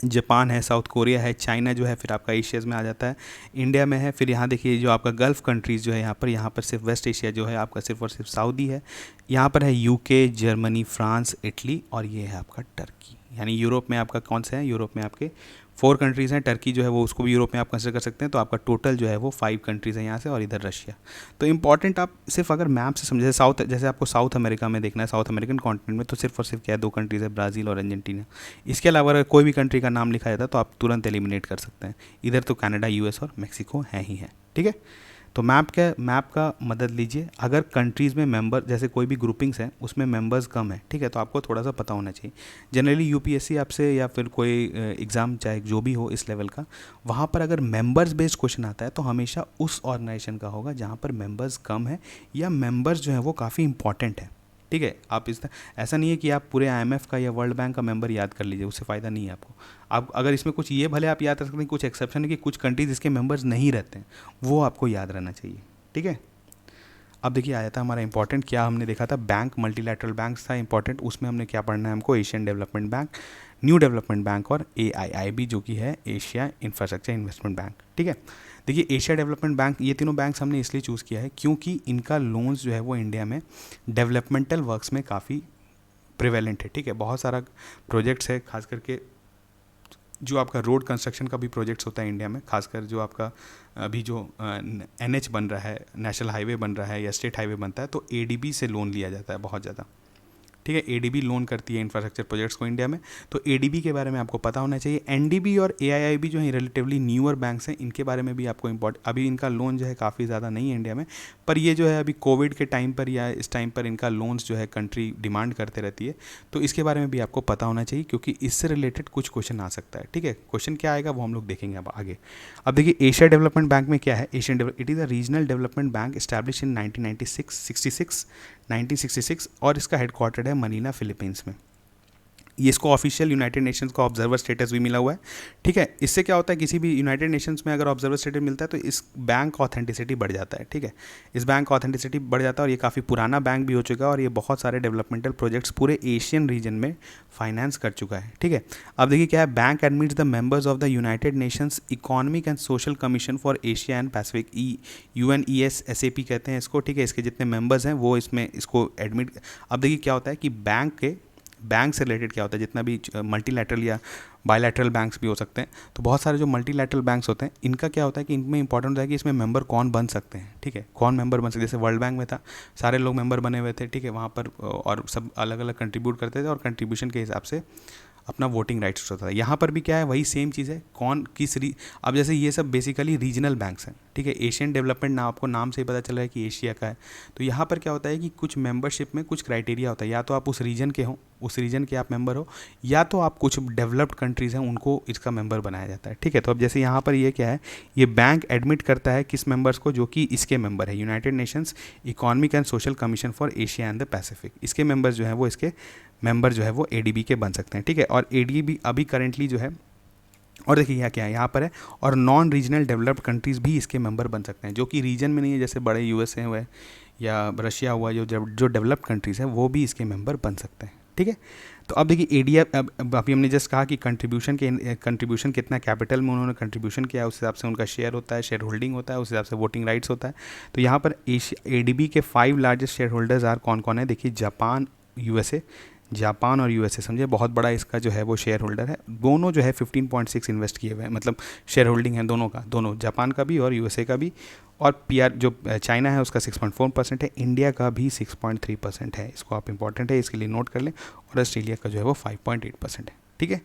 जापान है, साउथ कोरिया है, चाइना जो है फिर आपका एशियाज़ में आ जाता है, इंडिया में है। फिर यहाँ देखिए जो आपका गल्फ़ कंट्रीज़ जो है यहाँ पर सिर्फ वेस्ट एशिया जो है आपका सिर्फ और सिर्फ सऊदी है। यहाँ पर है यूके, जर्मनी, फ्रांस, इटली, और ये है आपका टर्की। यानी यूरोप में आपका कौन सा है, यूरोप में आपके 4 कंट्रीज़ हैं। टर्की जो है वो उसको भी यूरोप में आप कंसिडर कर सकते हैं। तो आपका टोटल जो है वो 5 कंट्रीज़ हैं यहाँ से, और इधर रशिया। तो इंपॉर्टेंट आप सिर्फ अगर मैप से समझे, जैसे आपको साउथ अमेरिका में देखना है, साउथ अमेरिकन कॉन्टिनेंट में, तो सिर्फ और सिर्फ क्या है, 2 कंट्रीज़ है, ब्राज़ील और अर्जेंटीना। इसके अलावा अगर कोई भी कंट्री का नाम लिखा जाता है तो आप तुरंत एलिमिनेट कर सकते हैं। इधर तो कनाडा, यूएस और मैक्सिको हैं ही हैं, ठीक है। तो मैप का मदद लीजिए। अगर कंट्रीज़ में मेंबर जैसे कोई भी ग्रुपिंग्स हैं उसमें मेंबर्स कम है, ठीक है, तो आपको थोड़ा सा पता होना चाहिए। जनरली यूपीएससी आपसे या फिर कोई एग्ज़ाम चाहे जो भी हो इस लेवल का, वहाँ पर अगर मेंबर्स बेस्ड क्वेश्चन आता है तो हमेशा उस ऑर्गेनाइजेशन का होगा जहाँ पर मेंबर्स कम है या मेंबर्स जो है वो काफ़ी इंपॉर्टेंट है, ठीक है। आप ऐसा नहीं है कि आप पूरे IMF का या वर्ल्ड बैंक का मेंबर याद कर लीजिए, उससे फ़ायदा नहीं है आपको। आप अगर इसमें कुछ ये भले आप याद कर सकते हैं, कुछ एक्सेप्शन है कि कुछ कंट्रीज इसके मेंबर्स नहीं रहते हैं, वो आपको याद रहना चाहिए, ठीक है। अब देखिए आया था हमारा इंपॉर्टेंट, क्या हमने देखा था, बैंक, मल्टीलैटरल बैंक्स था इंपॉर्टेंट। उसमें हमने क्या पढ़ना है हमको, Asian development bank, new development bank और AIIB जो कि है एशिया इंफ्रास्ट्रक्चर इन्वेस्टमेंट बैंक, ठीक है। देखिए एशिया डेवलपमेंट बैंक, ये तीनों बैंक्स हमने इसलिए चूज़ किया है क्योंकि इनका लोन्स जो है वो इंडिया में डेवलपमेंटल वर्क्स में काफ़ी प्रिवेलेंट है, ठीक है। बहुत सारा प्रोजेक्ट्स है, खास करके जो आपका रोड कंस्ट्रक्शन का भी प्रोजेक्ट्स होता है इंडिया में, खासकर जो आपका अभी जो NH बन रहा है, नेशनल हाईवे बन रहा है या स्टेट हाईवे बनता है, तो ADB से लोन लिया जाता है बहुत ज़्यादा, ठीक है। ADB लोन करती है इंफ्रास्ट्रक्चर प्रोजेक्ट्स को इंडिया में, तो ADB के बारे में आपको पता होना चाहिए। NDB और AIIB जो है रिलेटिवली न्यूअर बैंक्स हैं, इनके बारे में भी आपको अभी इनका लोन जो है काफ़ी ज़्यादा नहीं है इंडिया में, पर ये जो है अभी कोविड के टाइम पर या इस टाइम पर इनका लोन्स जो है कंट्री डिमांड करते रहती है, तो इसके बारे में भी आपको पता होना चाहिए क्योंकि इससे रिलेटेड कुछ क्वेश्चन आ सकता है, ठीक है। क्वेश्चन क्या आएगा वो हम लोग देखेंगे अब आगे। अब देखिए एशिया डेवलपमेंट बैंक में क्या है, it is a regional development bank establish in 1966 और इसका हेडक्वार्टर्ड है मनीला, फिलीपींस में। ये इसको ऑफिशियल यूनाइटेड नेशंस का ऑब्जर्वर स्टेटस भी मिला हुआ है, ठीक है। इससे क्या होता है, किसी भी यूनाइटेड नेशंस में अगर ऑब्जर्वर स्टेटस मिलता है तो इस बैंक का ऑथेंटिसिटी बढ़ जाता है, ठीक है। इस बैंक का ऑथेंटिसिटी बढ़ जाता है और ये काफ़ी पुराना बैंक भी हो चुका है और ये बहुत सारे डेवलपमेंटल प्रोजेक्ट्स पूरे एशियन रीजन में फाइनेंस कर चुका है, ठीक है। अब देखिए क्या है, bank admits the members of the United Nations economic and social commission for Asia and Pacific, UNESSAP कहते हैं इसको, ठीक है। इसके जितने मेंबर्स हैं वो इसमें इसको एडमिट। अब देखिए क्या होता है कि बैंक से रिलेटेड क्या होता है, जितना भी मल्टीलैटरल या बायलैटरल बैंक्स भी हो सकते हैं, तो बहुत सारे जो मल्टीलैटरल बैंक्स होते हैं इनका क्या होता है कि इनमें इंपॉर्टेंट होता है कि इसमें मेंबर कौन बन सकते हैं, ठीक है। कौन मेंबर बन सकते हैं, जैसे वर्ल्ड बैंक में था, सारे लोग मेंबर बने हुए थे, ठीक है। वहाँ पर और सब अलग अलग कंट्रीब्यूट करते थे और कंट्रीब्यूशन के हिसाब से अपना वोटिंग राइट्स होता है। यहाँ पर भी क्या है, वही सेम चीज़ है, कौन किस अब जैसे ये सब बेसिकली रीजनल बैंक्स हैं, ठीक है। एशियन डेवलपमेंट नाम, आपको नाम से ही पता चल रहा है कि एशिया का है। तो यहाँ पर क्या होता है कि कुछ मेंबरशिप में कुछ क्राइटेरिया होता है, या तो आप उस रीजन के हों, उस रीजन के आप मेंबर हो, या तो आप कुछ डेवलप्ड कंट्रीज़ हैं उनको इसका मेंबर बनाया जाता है, ठीक है। तो अब जैसे यहाँ पर ये क्या है, ये बैंक एडमिट करता है किस मेंबर्स को, जो कि इसके मेंबर है, United Nations economic and social commission for Asia and the Pacific. इसके मेंबर्स जो है वो इसके मेंबर जो है वो ADB के बन सकते हैं, ठीक है। और ADB अभी करेंटली जो है, और देखिए यहाँ क्या है, यहाँ पर है, और नॉन रीजनल डेवलप्ड कंट्रीज़ भी इसके मेंबर बन सकते हैं, जो कि रीजन में नहीं है, जैसे बड़े USA हुए या रशिया हुआ, जो डेवलप्ड कंट्रीज़ हैं वो भी इसके मेंबर बन सकते हैं, ठीक है। तो अब देखिए ADB, अब अभी हमने जस्ट कहा कि कंट्रीब्यूशन कितना कैपिटल में उन्होंने कंट्रीब्यूशन किया है, उस हिसाब से उनका शेयर होता है, शेयर होल्डिंग होता है, उस हिसाब से वोटिंग राइट्स होता है। तो यहाँ पर ADB के 5 लार्जेस्ट शेयर होल्डर्स आर कौन कौन है, देखिए जापान और USA, समझे, बहुत बड़ा इसका जो है वो शेयर होल्डर है। दोनों जो है 15.6 इन्वेस्ट किए हुए हैं, मतलब शेयर होल्डिंग है दोनों का, दोनों जापान का भी और USA का भी। और PR जो चाइना है उसका 6.4% है, इंडिया का भी 6.3% है, इसको आप इंपॉर्टेंट है इसके लिए नोट कर लें। और ऑस्ट्रेलिया का जो है वो 5.8% है, ठीक है।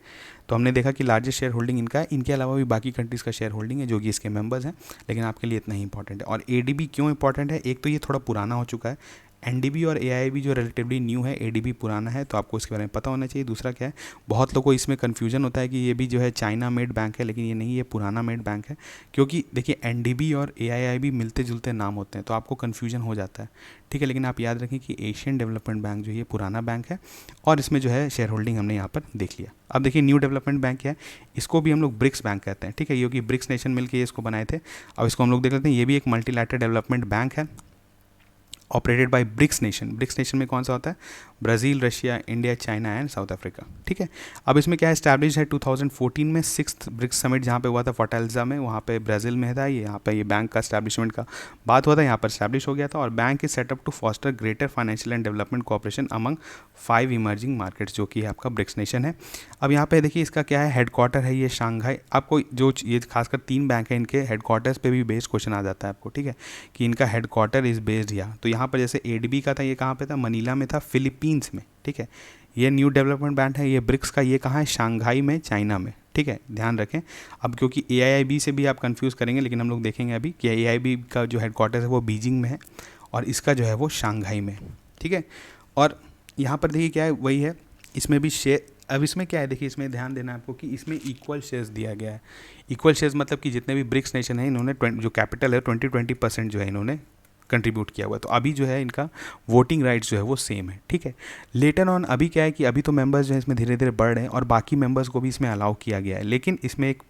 तो हमने देखा कि लार्जेस्ट शेयर होल्डिंग इनका है, इनके अलावा भी बाकी कंट्रीज़ का शेयर होल्डिंग है जो कि इसके मेंबर्स हैं, लेकिन आपके लिए इतना ही इंपॉर्टेंट है। और ADB क्यों इंपॉर्टेंट है, एक तो ये थोड़ा पुराना हो चुका है, NDB और AIIB जो रिलेटिवली न्यू है, ADB पुराना है, तो आपको इसके बारे में पता होना चाहिए। दूसरा क्या है, बहुत लोगों को इसमें कन्फ्यूजन होता है कि ये भी जो है चाइना मेड बैंक है, लेकिन ये नहीं, ये पुराना मेड बैंक है, क्योंकि देखिए NDB और AIIB मिलते जुलते नाम होते हैं, तो आपको कन्फ्यूजन हो जाता है, ठीक है। लेकिन आप याद रखें कि एशियन डेवलपमेंट बैंक जो ये पुराना बैंक है, और इसमें जो है शेयर होल्डिंग हमने यहाँ पर देख लिया। अब देखिए न्यू डेवलपमेंट बैंक क्या है, इसको भी हम लोग ब्रिक्स बैंक कहते हैं, ठीक है, क्योंकि ब्रिक्स नेशन मिलकर इसको बनाए थे। अब इसको हम लोग देख लेते हैं, ये भी एक मल्टीलैटरल डेवलपमेंट बैंक है, operated by BRICS nation. BRICS nation में कौन सा होता है, Brazil, Russia, India, China and South Africa, ठीक है। अब इसमें क्या है, एस्टैब्लिश है 2014 में, 6th ब्रिक्स समिट जहाँ पे हुआ था फोर्टालेज़ा में, वहाँ पे ब्राज़ील में था ये, यहाँ पे ये बैंक का एस्टैब्लिशमेंट का बात हुआ था, यहाँ पर एस्टैब्लिश हो गया था। और bank is set up to foster greater financial and development cooperation among 5 emerging markets, जो कि आपका ब्रिक्स नेशन है। अब यहाँ पे देखिए इसका क्या है, हेडक्वार्टर है ये शंघाई। आपको जो ये खासकर 3 बैंक है, इनके हेडक्वार्टर्स पे भी बेस्ड क्वेश्चन आ जाता है आपको, ठीक है, कि इनका हेडक्वार्टर इज बेस्ड यहाँ। तो यहाँ पर जैसे ADB का था, ये कहाँ पे था, मनीला में था, फिलीपींस में, ठीक है। ये न्यू डेवलपमेंट बैंक है, ये ब्रिक्स का ये कहाँ है, शंघाई में, चाइना में, ठीक है, ध्यान रखें। अब क्योंकि AIIB से भी आप कंफ्यूज करेंगे, लेकिन हम लोग देखेंगे अभी कि AIIB का जो हेडक्वार्टर है वो बीजिंग में है और इसका जो है वो शंघाई में, ठीक है। और यहाँ पर देखिए क्या है, वही है, इसमें भी शेयर, अब इसमें क्या है, देखिए इसमें ध्यान देना है आपको कि इसमें इक्वल शेयर्स दिया गया है। इक्वल शेयर्स मतलब कि जितने भी ब्रिक्स नेशन है, इन्होंने जो कैपिटल है 20% जो है इन्होंने कंट्रीब्यूट किया हुआ है, तो अभी जो है इनका वोटिंग राइट्स जो है वो सेम है, ठीक है। लेटर ऑन अभी क्या है कि अभी तो मेंबर्स जो है इसमें धीरे धीरे बढ़ रहे हैं और बाकी मेंबर्स को भी इसमें अलाउ किया गया है, लेकिन इसमें एक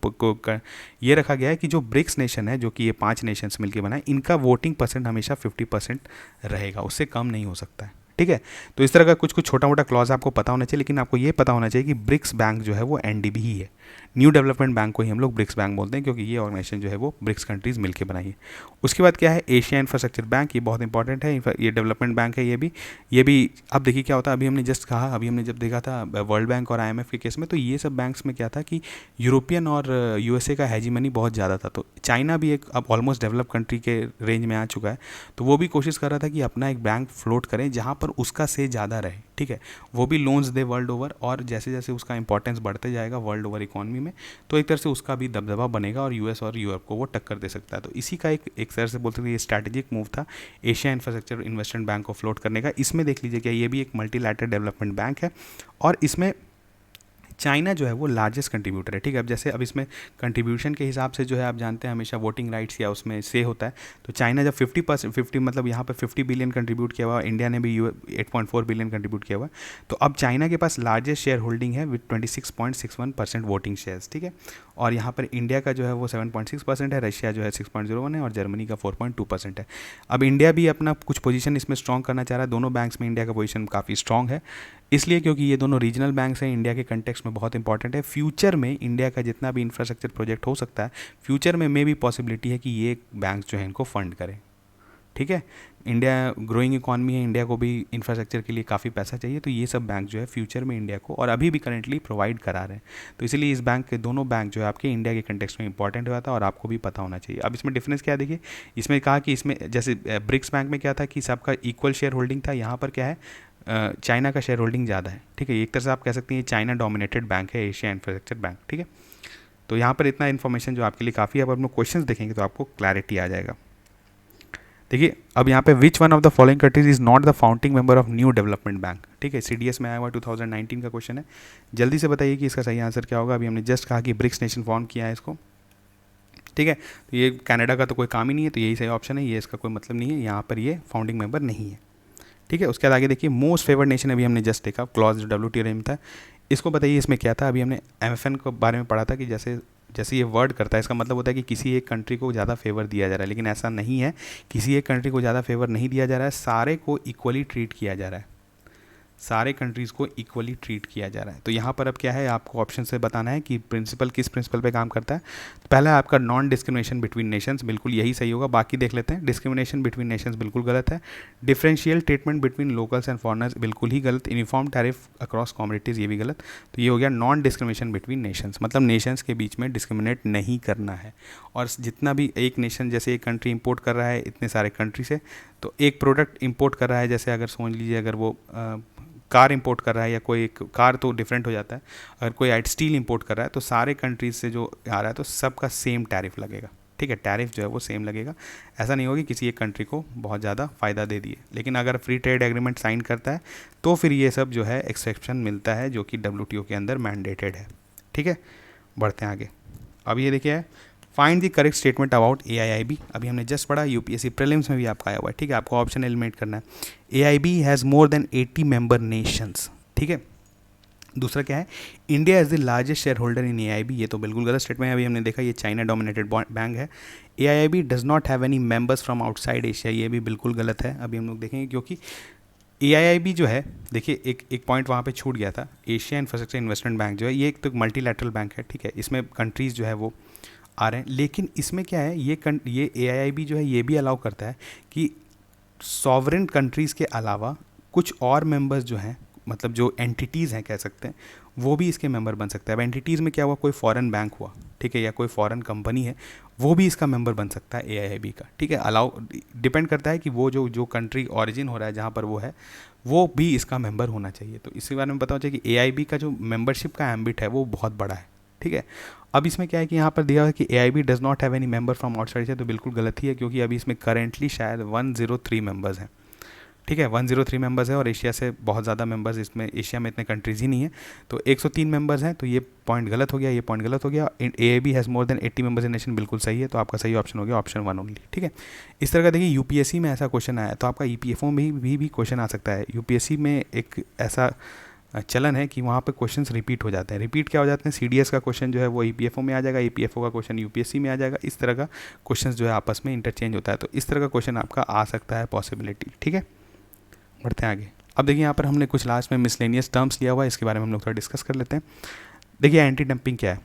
ये रखा गया है कि जो ब्रिक्स नेशन है, जो कि ये 5 नेशंस मिलकर बना है, इनका वोटिंग परसेंट हमेशा 50% रहेगा, उससे कम नहीं हो सकता है, ठीक है। तो इस तरह का कुछ कुछ छोटा मोटा क्लॉज आपको पता होना चाहिए, लेकिन आपको ये पता होना चाहिए कि ब्रिक्स बैंक जो है वो NDB ही है। न्यू डेवलपमेंट बैंक को ही हम लोग ब्रिक्स बैंक बोलते हैं, क्योंकि ये ऑर्गेनाइजेशन जो है वो ब्रिक्स कंट्रीज़ मिलकर बनाई है। उसके बाद क्या है, एशिया इंफ्रास्ट्रक्चर बैंक, ये बहुत इंपॉर्टेंट है, ये डेवलपमेंट बैंक है ये भी। अब देखिए क्या होता है, अभी हमने जस्ट कहा, अभी हमने जब देखा था वर्ल्ड बैंक और IMF के केस में, तो ये सब बैंक्स में क्या था कि यूरोपियन और USA का हेजीमनी बहुत ज़्यादा था। तो चाइना भी एक अब ऑलमोस्ट डेवलप कंट्री के रेंज में आ चुका है, तो वो भी कोशिश कर रहा था कि अपना एक बैंक फ्लोट करें जहाँ पर उसका से ज़्यादा रहे, ठीक है। वो भी लोन्स दे वर्ल्ड ओवर, और जैसे जैसे उसका इंपॉर्टेंस बढ़ते जाएगा वर्ल्ड ओवर इकॉनमी में, तो एक तरह से उसका भी दबदबा बनेगा और US और यूरोप को वो टक्कर दे सकता है। तो इसी का एक तरह से बोल सकते हैं ये स्ट्रैटेजिक मूव था एशिया इंफ्रास्ट्रक्चर इन्वेस्टमेंट बैंक को फ्लोट करने का। इसमें देख लीजिए कि ये भी एक मल्टीलैटरल डेवलपमेंट बैंक है, और इसमें चाइना जो है वो लार्जेस्ट कंट्रीब्यूटर है, ठीक है। अब जैसे अब इसमें कंट्रीब्यूशन के हिसाब से जो है आप जानते हैं हमेशा वोटिंग राइट्स या उसमें से होता है। तो चाइना जब 50% मतलब यहाँ पर 50 बिलियन कंट्रीब्यूट किया हुआ, इंडिया ने भी 8.4 बिलियन कंट्रीब्यूट किया हुआ। तो अब चाइना के पास लार्जेस्ट शेयर होल्डिंग है विद 26.61% वोटिंग शेयर्स, ठीक है। और यहाँ पर इंडिया का जो है वो 7.6% है, रशिया जो है 6.01 है और जर्मनी का 4.2% है। अब इंडिया भी अपना कुछ पोजीशन इसमें स्ट्रॉन्ग करना चाह रहा है। दोनों बैंक्स में इंडिया का पोजीशन काफ़ी स्ट्रॉन्ग है, इसलिए क्योंकि ये दोनों रीजनल बैंक्स हैं, इंडिया के कंटेक्स्ट में बहुत इंपॉर्टेंट है। फ्यूचर में इंडिया का जितना भी इंफ्रास्ट्रक्चर प्रोजेक्ट हो सकता है, फ्यूचर में भी पॉसिबिलिटी है कि ये बैंक जो है इनको फंड करें, ठीक है। इंडिया ग्रोइंग इकॉनमी है, इंडिया को भी इंफ्रास्ट्रक्चर के लिए काफ़ी पैसा चाहिए, तो ये सब बैंक जो है फ्यूचर में इंडिया को और अभी भी करेंटली प्रोवाइड करा रहे हैं। तो इसीलिए इस बैंक के दोनों बैंक जो है आपके इंडिया के कंटेक्स्ट में इंपॉर्टेंट हुआ था और आपको भी पता होना चाहिए। अब इसमें डिफरेंस क्या है, देखिए इसमें कहा कि इसमें जैसे ब्रिक्स बैंक में क्या था कि सबका इक्वल शेयर होल्डिंग था, यहाँ पर क्या है चाइना का शेयर होल्डिंग ज़्यादा है, ठीक है। एक तरह से आप कह सकते हैं चाइना डोमिनेटेड बैंक है, एशिया इंफ्रास्ट्रक्चर बैंक, ठीक है। तो यहाँ पर इतना इन्फॉर्मेशन जो आपके लिए काफ़ी है। अब हम लोग क्वेश्चन देखेंगे तो आपको क्लैरिटी आ जाएगा। देखिए अब यहाँ पे which one of the following countries is not the founding member of new development bank, ठीक है। CDS में आया हुआ 2019 का क्वेश्चन है। जल्दी से बताइए कि इसका सही आंसर क्या होगा। अभी हमने जस्ट कहा कि ब्रिक्स नेशन फॉर्म किया है इसको, ठीक है। तो ये कनाडा का तो कोई काम ही नहीं है, तो यही सही ऑप्शन है, ये इसका कोई मतलब नहीं है, यहाँ पर ये फाउंडिंग मेंबर नहीं है, ठीक है। उसके बाद आगे देखिए मोस्ट फेवर्ड नेशन, अभी हमने जस्ट देखा क्लॉज WTO में था। इसको बताइए इसमें क्या था। अभी हमने MFN के बारे में पढ़ा था कि जैसे जैसे ये वर्ड करता है इसका मतलब होता है कि किसी एक कंट्री को ज़्यादा फेवर दिया जा रहा है, लेकिन ऐसा नहीं है, किसी एक कंट्री को ज़्यादा फेवर नहीं दिया जा रहा है, सारे को इक्वली ट्रीट किया जा रहा है, सारे कंट्रीज़ को इक्वली ट्रीट किया जा रहा है। तो यहाँ पर अब क्या है, आपको ऑप्शन से बताना है कि प्रिंसिपल किस प्रिंसिपल पे काम करता है। तो पहला है आपका नॉन डिस्क्रिमिनेशन बिटवीन नेशंस, बिल्कुल यही सही होगा। बाकी देख लेते हैं। डिस्क्रिमिनेशन बिटवीन नेशंस बिल्कुल गलत है। Differential treatment between locals and foreigners बिल्कुल ही गलत। यूनिफॉर्म टैरिफ अक्रॉस कम्युनिटीज़ ये भी गलत। तो ये हो गया नॉन डिस्क्रिमिनेशन बिटवीन नेशंस, मतलब नेशंस के बीच में डिस्क्रिमिनेट नहीं करना है। और जितना भी एक नेशन जैसे एक कंट्री इंपोर्ट कर रहा है इतने सारे कंट्री से, तो एक प्रोडक्ट इंपोर्ट कर रहा है, जैसे अगर समझ लीजिए अगर वो कार इंपोर्ट कर रहा है या कोई एक कार तो डिफरेंट हो जाता है, अगर कोई स्टील इंपोर्ट कर रहा है तो सारे कंट्रीज से जो आ रहा है तो सबका सेम टैरिफ लगेगा, ठीक है। टैरिफ जो है वो सेम लगेगा। ऐसा नहीं होगा कि किसी एक कंट्री को बहुत ज़्यादा फ़ायदा दे दिए। लेकिन अगर फ्री ट्रेड एग्रीमेंट साइन करता है तो फिर ये सब जो है एक्सेप्शन मिलता है, जो कि WTO के अंदर मैंडेटेड है, ठीक है। बढ़ते हैं आगे। अब ये देखिए find the correct statement about AIIB। अभी हमने जस्ट पढ़ा, UPSC प्रीलिम्स में भी आपका आया हुआ है, ठीक है। आपको ऑप्शन एलिमिनेट करना है। AIB has more than 80 member Nations, ठीक है। दूसरा क्या है, India is the largest share holder in AIB, ये तो बिल्कुल गलत स्टेटमेंट है। अभी हमने देखा ये चाइना डोमिनेटेड बैंक है। AIIB does not have any members from outside Asia, ये भी बिल्कुल गलत है। अभी हम लोग देखेंगे क्योंकि AIIB जो है, देखिए एक पॉइंट वहाँ पे छूट गया था। एशिया इंफ्रास्ट्रक्चर इन्वेस्टमेंट बैंक जो है ये एक तो मल्टीलैटरल बैंक है, ठीक है। इसमें कंट्रीज़ जो है वो आ रहे हैं, लेकिन इसमें क्या है, ये AIIB जो है ये भी अलाउ करता है कि सॉवरेन कंट्रीज़ के अलावा कुछ और मेंबर्स जो हैं, मतलब जो एंटिटीज़ हैं कह सकते हैं, वो भी इसके मेंबर बन सकते हैं। अब एंटिटीज़ में क्या हुआ, कोई फॉरेन बैंक हुआ, ठीक है, या कोई फॉरेन कंपनी है, वो भी इसका मेंबर बन सकता है AIIB का, ठीक है। अलाउ डिपेंड करता है कि वो जो कंट्री ऑरिजिन हो रहा है जहाँ पर वो है, वो भी इसका मेंबर होना चाहिए। तो इसी बारे में बताना चाहिए कि AIIB का जो मेंबरशिप का एम्बिट है वो बहुत बड़ा है, ठीक है। अब इसमें क्या है कि यहाँ पर दिया हुआ है कि AIIB does not have any member from outside से, तो बिल्कुल गलत ही है, क्योंकि अभी इसमें करेंटली शायद 103 मेंबर्स हैं, ठीक है। 103 मेंबर्स है और एशिया से बहुत ज़्यादा मेंबर्स, इसमें एशिया में इतने कंट्रीज़ ही नहीं है, तो 103 मेंबर्स हैं। तो ये पॉइंट गलत हो गया, ये पॉइंट गलत हो गया। AIIB has more than 80 members in nation बिल्कुल सही है, तो आपका सही ऑप्शन हो गया ऑप्शन 1 ओनली, ठीक है। इस तरह का देखिए UPSC में ऐसा क्वेश्चन आया, तो आपका EPFO में भी क्वेश्चन आ सकता है। UPSC में एक ऐसा चलन है कि वहाँ पे क्वेश्चंस रिपीट हो जाते हैं। रिपीट क्या हो जाते हैं, CDS का क्वेश्चन जो है वो EPFO में आ जाएगा, EPFO का क्वेश्चन UPSC में आ जाएगा। इस तरह का क्वेश्चंस जो है आपस में इंटरचेंज होता है, तो इस तरह का क्वेश्चन आपका आ सकता है पॉसिबिलिटी, ठीक है। बढ़ते हैं आगे। अब देखिए यहाँ पर हमने कुछ लास्ट में मिसलेनियस टर्म्स लिया हुआ है, इसके बारे में हम लोग थोड़ा डिस्कस कर लेते हैं। देखिए एंटी डंपिंग क्या है,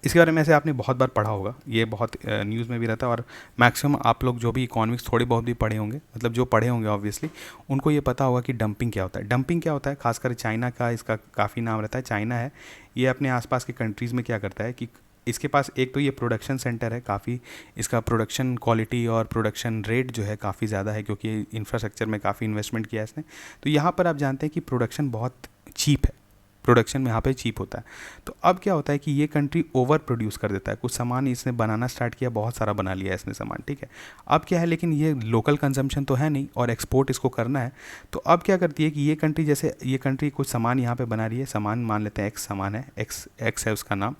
इसके बारे में ऐसे आपने बहुत बार पढ़ा होगा, ये बहुत न्यूज़ में भी रहता है, और मैक्सिमम आप लोग जो भी इकोनॉमिक्स थोड़े बहुत भी पढ़े होंगे, मतलब जो पढ़े होंगे ऑब्वियसली, उनको ये पता होगा कि डंपिंग क्या होता है। डंपिंग क्या होता है, खासकर चाइना का इसका काफ़ी नाम रहता है। चाइना है, ये अपने आसपास के कंट्रीज़ में क्या करता है कि इसके पास एक तो ये प्रोडक्शन सेंटर है, काफ़ी इसका प्रोडक्शन क्वालिटी और प्रोडक्शन रेट जो है काफ़ी ज़्यादा है, क्योंकि इंफ्रास्ट्रक्चर में काफ़ी इन्वेस्टमेंट किया है इसने। तो यहाँ पर आप जानते हैं कि प्रोडक्शन बहुत चीप है, प्रोडक्शन में यहाँ पे चीप होता है। तो अब क्या होता है कि ये कंट्री ओवर प्रोड्यूस कर देता है, कुछ सामान इसने बनाना स्टार्ट किया, बहुत सारा बना लिया इसने सामान, ठीक है। अब क्या है, लेकिन ये लोकल कंजम्पशन तो है नहीं और एक्सपोर्ट इसको करना है। तो अब क्या करती है कि ये कंट्री, जैसे ये कंट्री कुछ सामान यहाँ पे बना रही है, सामान मान लेते हैं एक्स सामान है, एक्स है उसका नाम,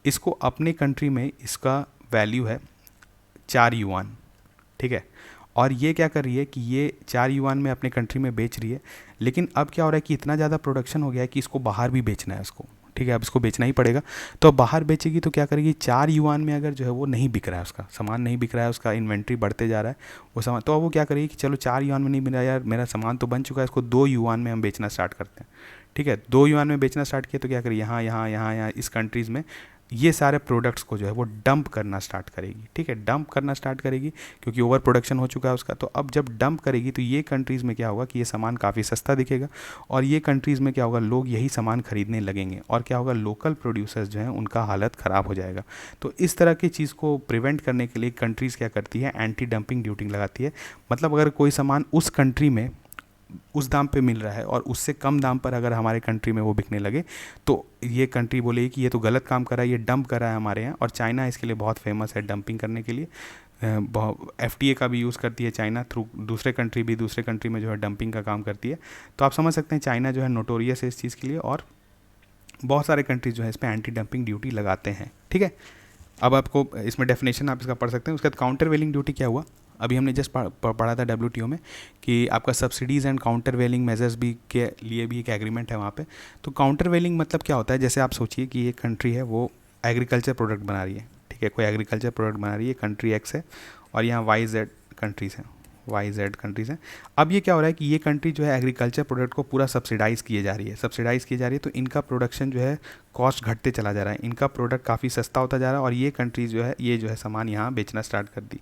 इसको अपने कंट्री में इसका वैल्यू है 4 युआन, ठीक है। और ये क्या कर रही है कि ये 4 युआन में अपने कंट्री में बेच रही है, लेकिन अब क्या हो रहा है कि इतना ज़्यादा प्रोडक्शन हो गया है कि इसको बाहर भी बेचना है उसको, ठीक है। अब इसको बेचना ही पड़ेगा, तो अब बाहर बेचेगी तो क्या करेगी, 4 युआन में अगर जो है वो नहीं बिक रहा है, उसका सामान नहीं बिक रहा है, उसका इन्वेंट्री बढ़ते जा रहा है वो सामान, तो अब वो क्या करेगी कि चलो 4 युआन में नहीं मिला यार, मेरा सामान तो बन चुका है, इसको 2 युआन में हम बेचना स्टार्ट करते हैं, ठीक है। 2 युआन में बेचना स्टार्ट किया तो क्या करेगी, यहाँ इस कंट्रीज़ में ये सारे प्रोडक्ट्स को जो है वो डंप करना स्टार्ट करेगी, ठीक है। डंप करना स्टार्ट करेगी क्योंकि ओवर प्रोडक्शन हो चुका है उसका। तो अब जब डंप करेगी तो ये कंट्रीज़ में क्या होगा कि ये सामान काफ़ी सस्ता दिखेगा और ये कंट्रीज़ में क्या होगा, लोग यही सामान खरीदने लगेंगे और क्या होगा, लोकल प्रोड्यूसर्स जो हैं उनका हालत ख़राब हो जाएगा। तो इस तरह की चीज़ को प्रिवेंट करने के लिए कंट्रीज़ क्या करती है, एंटी डंपिंग ड्यूटी लगाती है। मतलब अगर कोई सामान उस कंट्री में उस दाम पे मिल रहा है और उससे कम दाम पर अगर हमारे कंट्री में वो बिकने लगे तो ये कंट्री बोलेगी कि ये तो गलत काम कर रहा है, ये डंप कर रहा है हमारे यहाँ। और चाइना इसके लिए बहुत फेमस है डंपिंग करने के लिए, FTA का भी यूज़ करती है चाइना थ्रू, दूसरे कंट्री में जो है डंपिंग का काम करती है। तो आप समझ सकते हैं चाइना जो है नोटोरियस है इस चीज़ के लिए, और बहुत सारे कंट्रीज जो है इस पर एंटी डंपिंग ड्यूटी लगाते हैं, ठीक है। अब आपको इसमें डेफिनेशन आप इसका पढ़ सकते हैं। उसके बाद काउंटर वेलिंग ड्यूटी क्या हुआ, अभी हमने जस्ट पढ़ा था WTO में कि आपका subsidies and countervailing measures भी के लिए भी एक एग्रीमेंट है वहाँ पे। तो काउंटर वेलिंग मतलब क्या होता है, जैसे आप सोचिए कि ये कंट्री है वो एग्रीकल्चर प्रोडक्ट बना रही है, ठीक है, कोई एग्रीकल्चर प्रोडक्ट बना रही है, कंट्री X है और यहाँ YZ कंट्रीज़ हैं। अब ये क्या हो रहा है कि ये कंट्री जो है एग्रीकल्चर प्रोडक्ट को पूरा सब्सिडाइज़ किए जा रही है, तो इनका प्रोडक्शन जो है कॉस्ट घटते चला जा रहा है, इनका प्रोडक्ट काफ़ी सस्ता होता जा रहा है और ये कंट्री जो है सामान यहाँ बेचना स्टार्ट कर दी।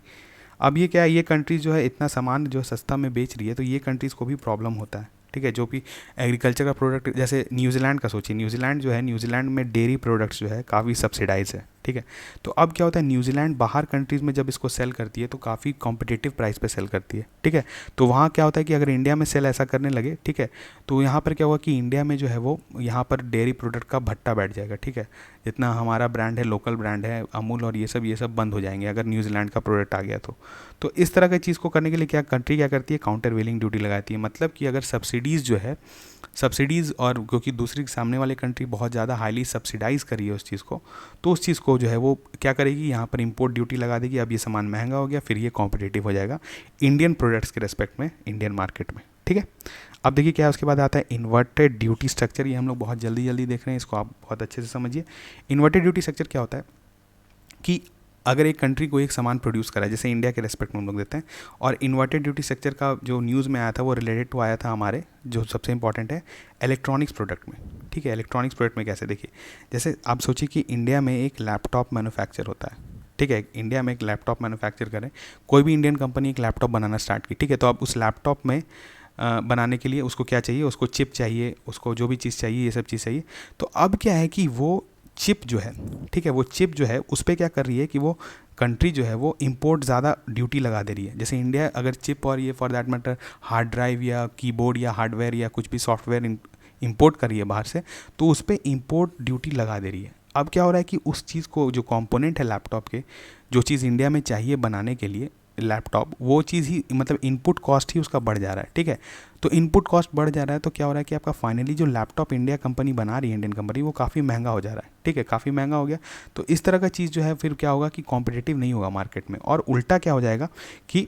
अब ये क्या है, ये कंट्रीज़ जो है इतना सामान जो सस्ता में बेच रही है तो ये कंट्रीज़ को भी प्रॉब्लम होता है, ठीक है। जो भी एग्रीकल्चर का प्रोडक्ट, जैसे न्यूजीलैंड का सोचिए, न्यूजीलैंड में डेयरी प्रोडक्ट्स जो है काफ़ी सब्सिडाइज है, ठीक है। तो अब क्या होता है, न्यूजीलैंड बाहर कंट्रीज़ में जब इसको सेल करती है तो काफ़ी कॉम्पिटिटिव प्राइस पे सेल करती है, ठीक है। तो वहाँ क्या होता है कि अगर इंडिया में सेल ऐसा करने लगे, ठीक है, तो यहाँ पर क्या होगा कि इंडिया में जो है वो यहाँ पर डेयरी प्रोडक्ट का भट्टा बैठ जाएगा, ठीक है। जितना हमारा ब्रांड है, लोकल ब्रांड है अमूल और ये सब बंद हो जाएंगे अगर न्यूजीलैंड का प्रोडक्ट आ गया तो इस तरह की चीज़ को करने के लिए क्या कंट्री क्या करती है, काउंटर वेलिंग ड्यूटी लगाती है। मतलब कि अगर सब्सिडीज़ और क्योंकि दूसरी सामने वाले कंट्री बहुत ज़्यादा हाईली सब्सिडाइज़ करी है उस चीज़ को, तो उस चीज़ को जो है वो क्या करेगी, यहाँ पर इंपोर्ट ड्यूटी लगा देगी। अब ये सामान महंगा हो गया, फिर ये कॉम्पिटिटिव हो जाएगा इंडियन प्रोडक्ट्स के रेस्पेक्ट में इंडियन मार्केट में, ठीक है। अब देखिए क्या है, उसके बाद आता है इन्वर्टेड ड्यूटी स्ट्रक्चर। ये हम लोग बहुत जल्दी देख रहे हैं, इसको आप बहुत अच्छे से समझिए। इन्वर्टेड ड्यूटी स्ट्रक्चर क्या होता है कि अगर एक कंट्री को एक सामान प्रोड्यूस करा है, जैसे इंडिया के रेस्पेक्ट में हम लोग देते हैं, और इन्वर्टेड ड्यूटी स्ट्रक्चर का जो न्यूज़ में आया था वो रिलेटेड टू आया था हमारे जो सबसे इंपॉर्टेंट है इलेक्ट्रॉनिक्स प्रोडक्ट में, ठीक है। इलेक्ट्रॉनिक्स प्रोडक्ट में कैसे, देखिए जैसे आप सोचिए कि इंडिया में एक लैपटॉप मैन्युफैक्चर होता है, ठीक है। इंडिया में एक लैपटॉप मैन्युफैक्चर करें, कोई भी इंडियन कंपनी एक लैपटॉप बनाना स्टार्ट की, ठीक है। तो अब उस लैपटॉप में बनाने के लिए उसको क्या चाहिए, उसको चिप चाहिए, उसको जो भी चीज़ चाहिए, ये सब चीज़ चाहिए। तो अब क्या है कि वो चिप जो है, ठीक है, वो चिप जो है उस पर क्या कर रही है कि वो कंट्री जो है वो इंपोर्ट ज़्यादा ड्यूटी लगा दे रही है। जैसे इंडिया अगर चिप और ये for that matter hard drive या कीबोर्ड या हार्डवेयर या कुछ भी सॉफ्टवेयर इंपोर्ट कर रही है बाहर से, तो उस पर इंपोर्ट ड्यूटी लगा दे रही है। अब क्या हो रहा है कि उस चीज़ को, जो कंपोनेंट है लैपटॉप के, जो चीज़ इंडिया में चाहिए बनाने के लिए लैपटॉप, वो चीज़ ही मतलब इनपुट कॉस्ट ही उसका बढ़ जा रहा है, ठीक है। तो इनपुट कॉस्ट बढ़ जा रहा है तो क्या हो रहा है कि आपका फाइनली जो लैपटॉप इंडिया कंपनी बना रही है, इंडियन कंपनी, वो काफ़ी महंगा हो जा रहा है, ठीक है, काफ़ी महंगा हो गया। तो इस तरह का चीज़ जो है फिर क्या होगा कि कॉम्पिटिटिव नहीं होगा मार्केट में, और उल्टा क्या हो जाएगा कि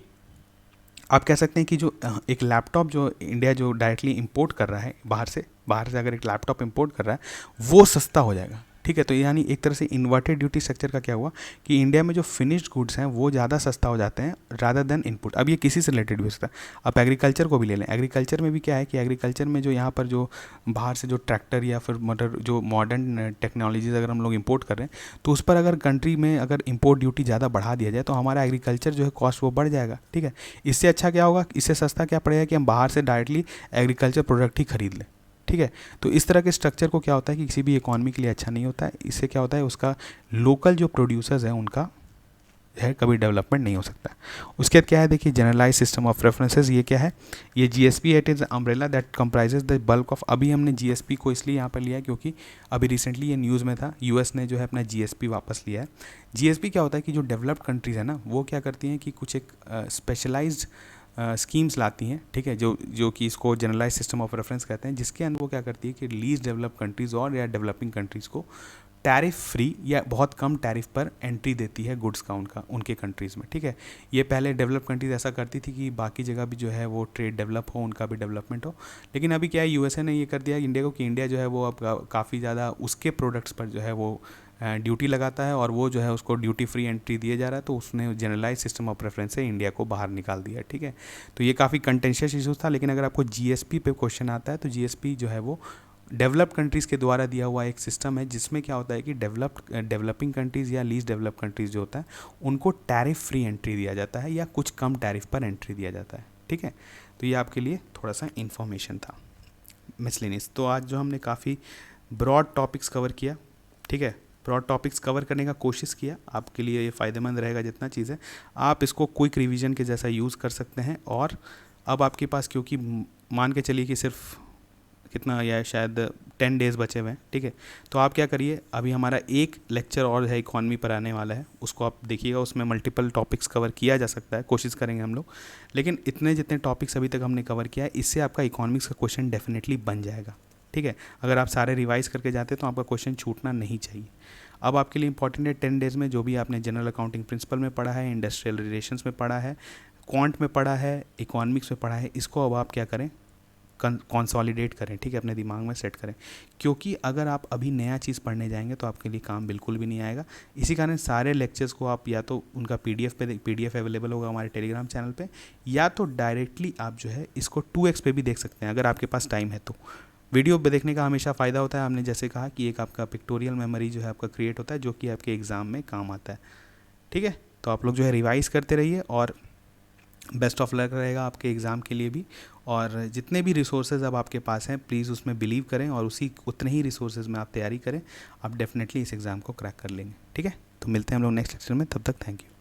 आप कह सकते हैं कि जो एक लैपटॉप जो इंडिया जो डायरेक्टली इंपोर्ट कर रहा है बाहर से अगर एक लैपटॉप इंपोर्ट कर रहा है वो सस्ता हो जाएगा, ठीक है। तो यानी एक तरह से इन्वर्टेड ड्यूटी स्ट्रक्चर का क्या हुआ कि इंडिया में जो फिनिश्ड गुड्स हैं वो ज़्यादा सस्ता हो जाते हैं रादर देन इनपुट। अब ये किसी से रिलेटेड भी हो सकता है, आप एग्रीकल्चर को भी ले लें। एग्रीकल्चर में भी क्या है कि एग्रीकल्चर में जो यहाँ पर जो बाहर से जो ट्रैक्टर या फिर मोटर जो मॉडर्न टेक्नोलॉजीज अगर हम लोग इंपोर्ट कर रहे हैं तो उस पर अगर कंट्री में अगर इंपोर्ट ड्यूटी ज़्यादा बढ़ा दिया जाए तो हमारा एग्रीकल्चर जो है कॉस्ट वो बढ़ जाएगा, ठीक है। इससे अच्छा क्या होगा, इससे सस्ता क्या पड़ेगा कि हम बाहर से डायरेक्टली एग्रीकल्चर प्रोडक्ट ही खरीद लें, ठीक है। तो इस तरह के स्ट्रक्चर को क्या होता है कि किसी भी इकॉनमी के लिए अच्छा नहीं होता है। इससे क्या होता है, उसका लोकल जो प्रोड्यूसर्स हैं उनका है कभी डेवलपमेंट नहीं हो सकता। उसके बाद क्या है देखिए जनरलाइज सिस्टम ऑफ रेफरेंसेस, ये क्या है, ये GSP it is umbrella that comprises the bulk of, अभी हमने जीएसपी को इसलिए यहाँ पर लिया है क्योंकि अभी रिसेंटली ये न्यूज़ में था, यूएस ने जो है अपना जीएसपी वापस लिया है। जीएसपी क्या होता है कि जो डेवलप्ड कंट्रीज़ है ना वो क्या करती हैं कि कुछ एक स्पेशलाइज्ड स्कीम्स लाती हैं, ठीक है, जो कि इसको जनरलाइज सिस्टम ऑफ रेफरेंस कहते हैं, जिसके अंदर वो क्या करती है कि लीस्ट डेवलप्ड कंट्रीज़ और या डेवलपिंग कंट्रीज़ को टैरिफ फ्री या बहुत कम टैरिफ पर एंट्री देती है गुड्स का उनके कंट्रीज़ में, ठीक है। ये पहले डेवलप कंट्रीज ऐसा करती थी कि बाकी जगह भी जो है वो ट्रेड डेवलप हो, उनका भी डेवलपमेंट हो, लेकिन अभी क्या है यूएसए ने ये कर दिया इंडिया को कि इंडिया जो है वो अब काफ़ी ज़्यादा उसके प्रोडक्ट्स पर जो है वो ड्यूटी लगाता है और वो जो है उसको ड्यूटी फ्री एंट्री दिया जा रहा है, तो उसने जनरलाइज सिस्टम ऑफ प्रेफरेंस से इंडिया को बाहर निकाल दिया, ठीक है। तो ये काफ़ी कंटेंशियस इशूज़ था, लेकिन अगर आपको जीएसपी पे क्वेश्चन आता है तो जीएसपी जो है वो डेवलप्ड कंट्रीज़ के द्वारा दिया हुआ एक सिस्टम है, जिसमें क्या होता है कि डेवलपिंग कंट्रीज़ या लीस्ट डेवलप कंट्रीज़ जो होता है उनको टैरिफ फ्री एंट्री दिया जाता है या कुछ कम टैरिफ पर एंट्री दिया जाता है, ठीक है। तो ये आपके लिए थोड़ा सा इन्फॉर्मेशन था मिसलेनियस। तो आज जो हमने काफ़ी ब्रॉड टॉपिक्स कवर किया, ठीक है, ब्रॉड टॉपिक्स कवर करने का कोशिश किया, आपके लिए ये फ़ायदेमंद रहेगा जितना चीज़ है, आप इसको क्विक रिवीजन के जैसा यूज़ कर सकते हैं। और अब आपके पास क्योंकि मान के चलिए कि सिर्फ कितना या शायद 10 डेज़ बचे हुए हैं, ठीक है, तो आप क्या करिए, अभी हमारा एक लेक्चर और है इकॉनमी पर आने वाला है, उसको आप देखिएगा, उसमें मल्टीपल टॉपिक्स कवर किया जा सकता है, कोशिश करेंगे हम लोग, लेकिन इतने जितने टॉपिक्स अभी तक हमने कवर किया है इससे आपका इकॉनमिक्स का क्वेश्चन डेफिनेटली बन जाएगा, ठीक है। अगर आप सारे रिवाइज करके जाते हैं तो आपका क्वेश्चन छूटना नहीं चाहिए। अब आपके लिए इंपॉर्टेंट है 10 डेज़ में जो भी आपने जनरल अकाउंटिंग प्रिंसिपल में पढ़ा है, इंडस्ट्रियल रिलेशंस में पढ़ा है, क्वांट में पढ़ा है, इकोनॉमिक्स में पढ़ा है, इसको अब आप क्या करें, कंसोलिडेट करें, ठीक है, अपने दिमाग में सेट करें, क्योंकि अगर आप अभी नया चीज़ पढ़ने जाएंगे तो आपके लिए काम बिल्कुल भी नहीं आएगा। इसी कारण सारे लेक्चर्स को आप या तो उनका पीडीएफ अवेलेबल होगा हमारे टेलीग्राम चैनल पे, या तो डायरेक्टली आप जो है इसको 2x पे भी देख सकते हैं अगर आपके पास टाइम है तो। वीडियो पे देखने का हमेशा फ़ायदा होता है, हमने जैसे कहा कि एक आपका पिक्टोरियल मेमोरी जो है आपका क्रिएट होता है जो कि आपके एग्ज़ाम में काम आता है, ठीक है। तो आप लोग जो है रिवाइज़ करते रहिए और बेस्ट ऑफ लक रहेगा आपके एग्ज़ाम के लिए भी। और जितने भी रिसोर्सेज अब आपके पास हैं प्लीज़ उसमें बिलीव करें और उतने ही रिसोर्सेज में आप तैयारी करें, आप डेफिनेटली इस एग्ज़ाम को क्रैक कर लेंगे, ठीक है। तो मिलते हैं हम लोग नेक्स्ट लेक्चर में, तब तक थैंक यू।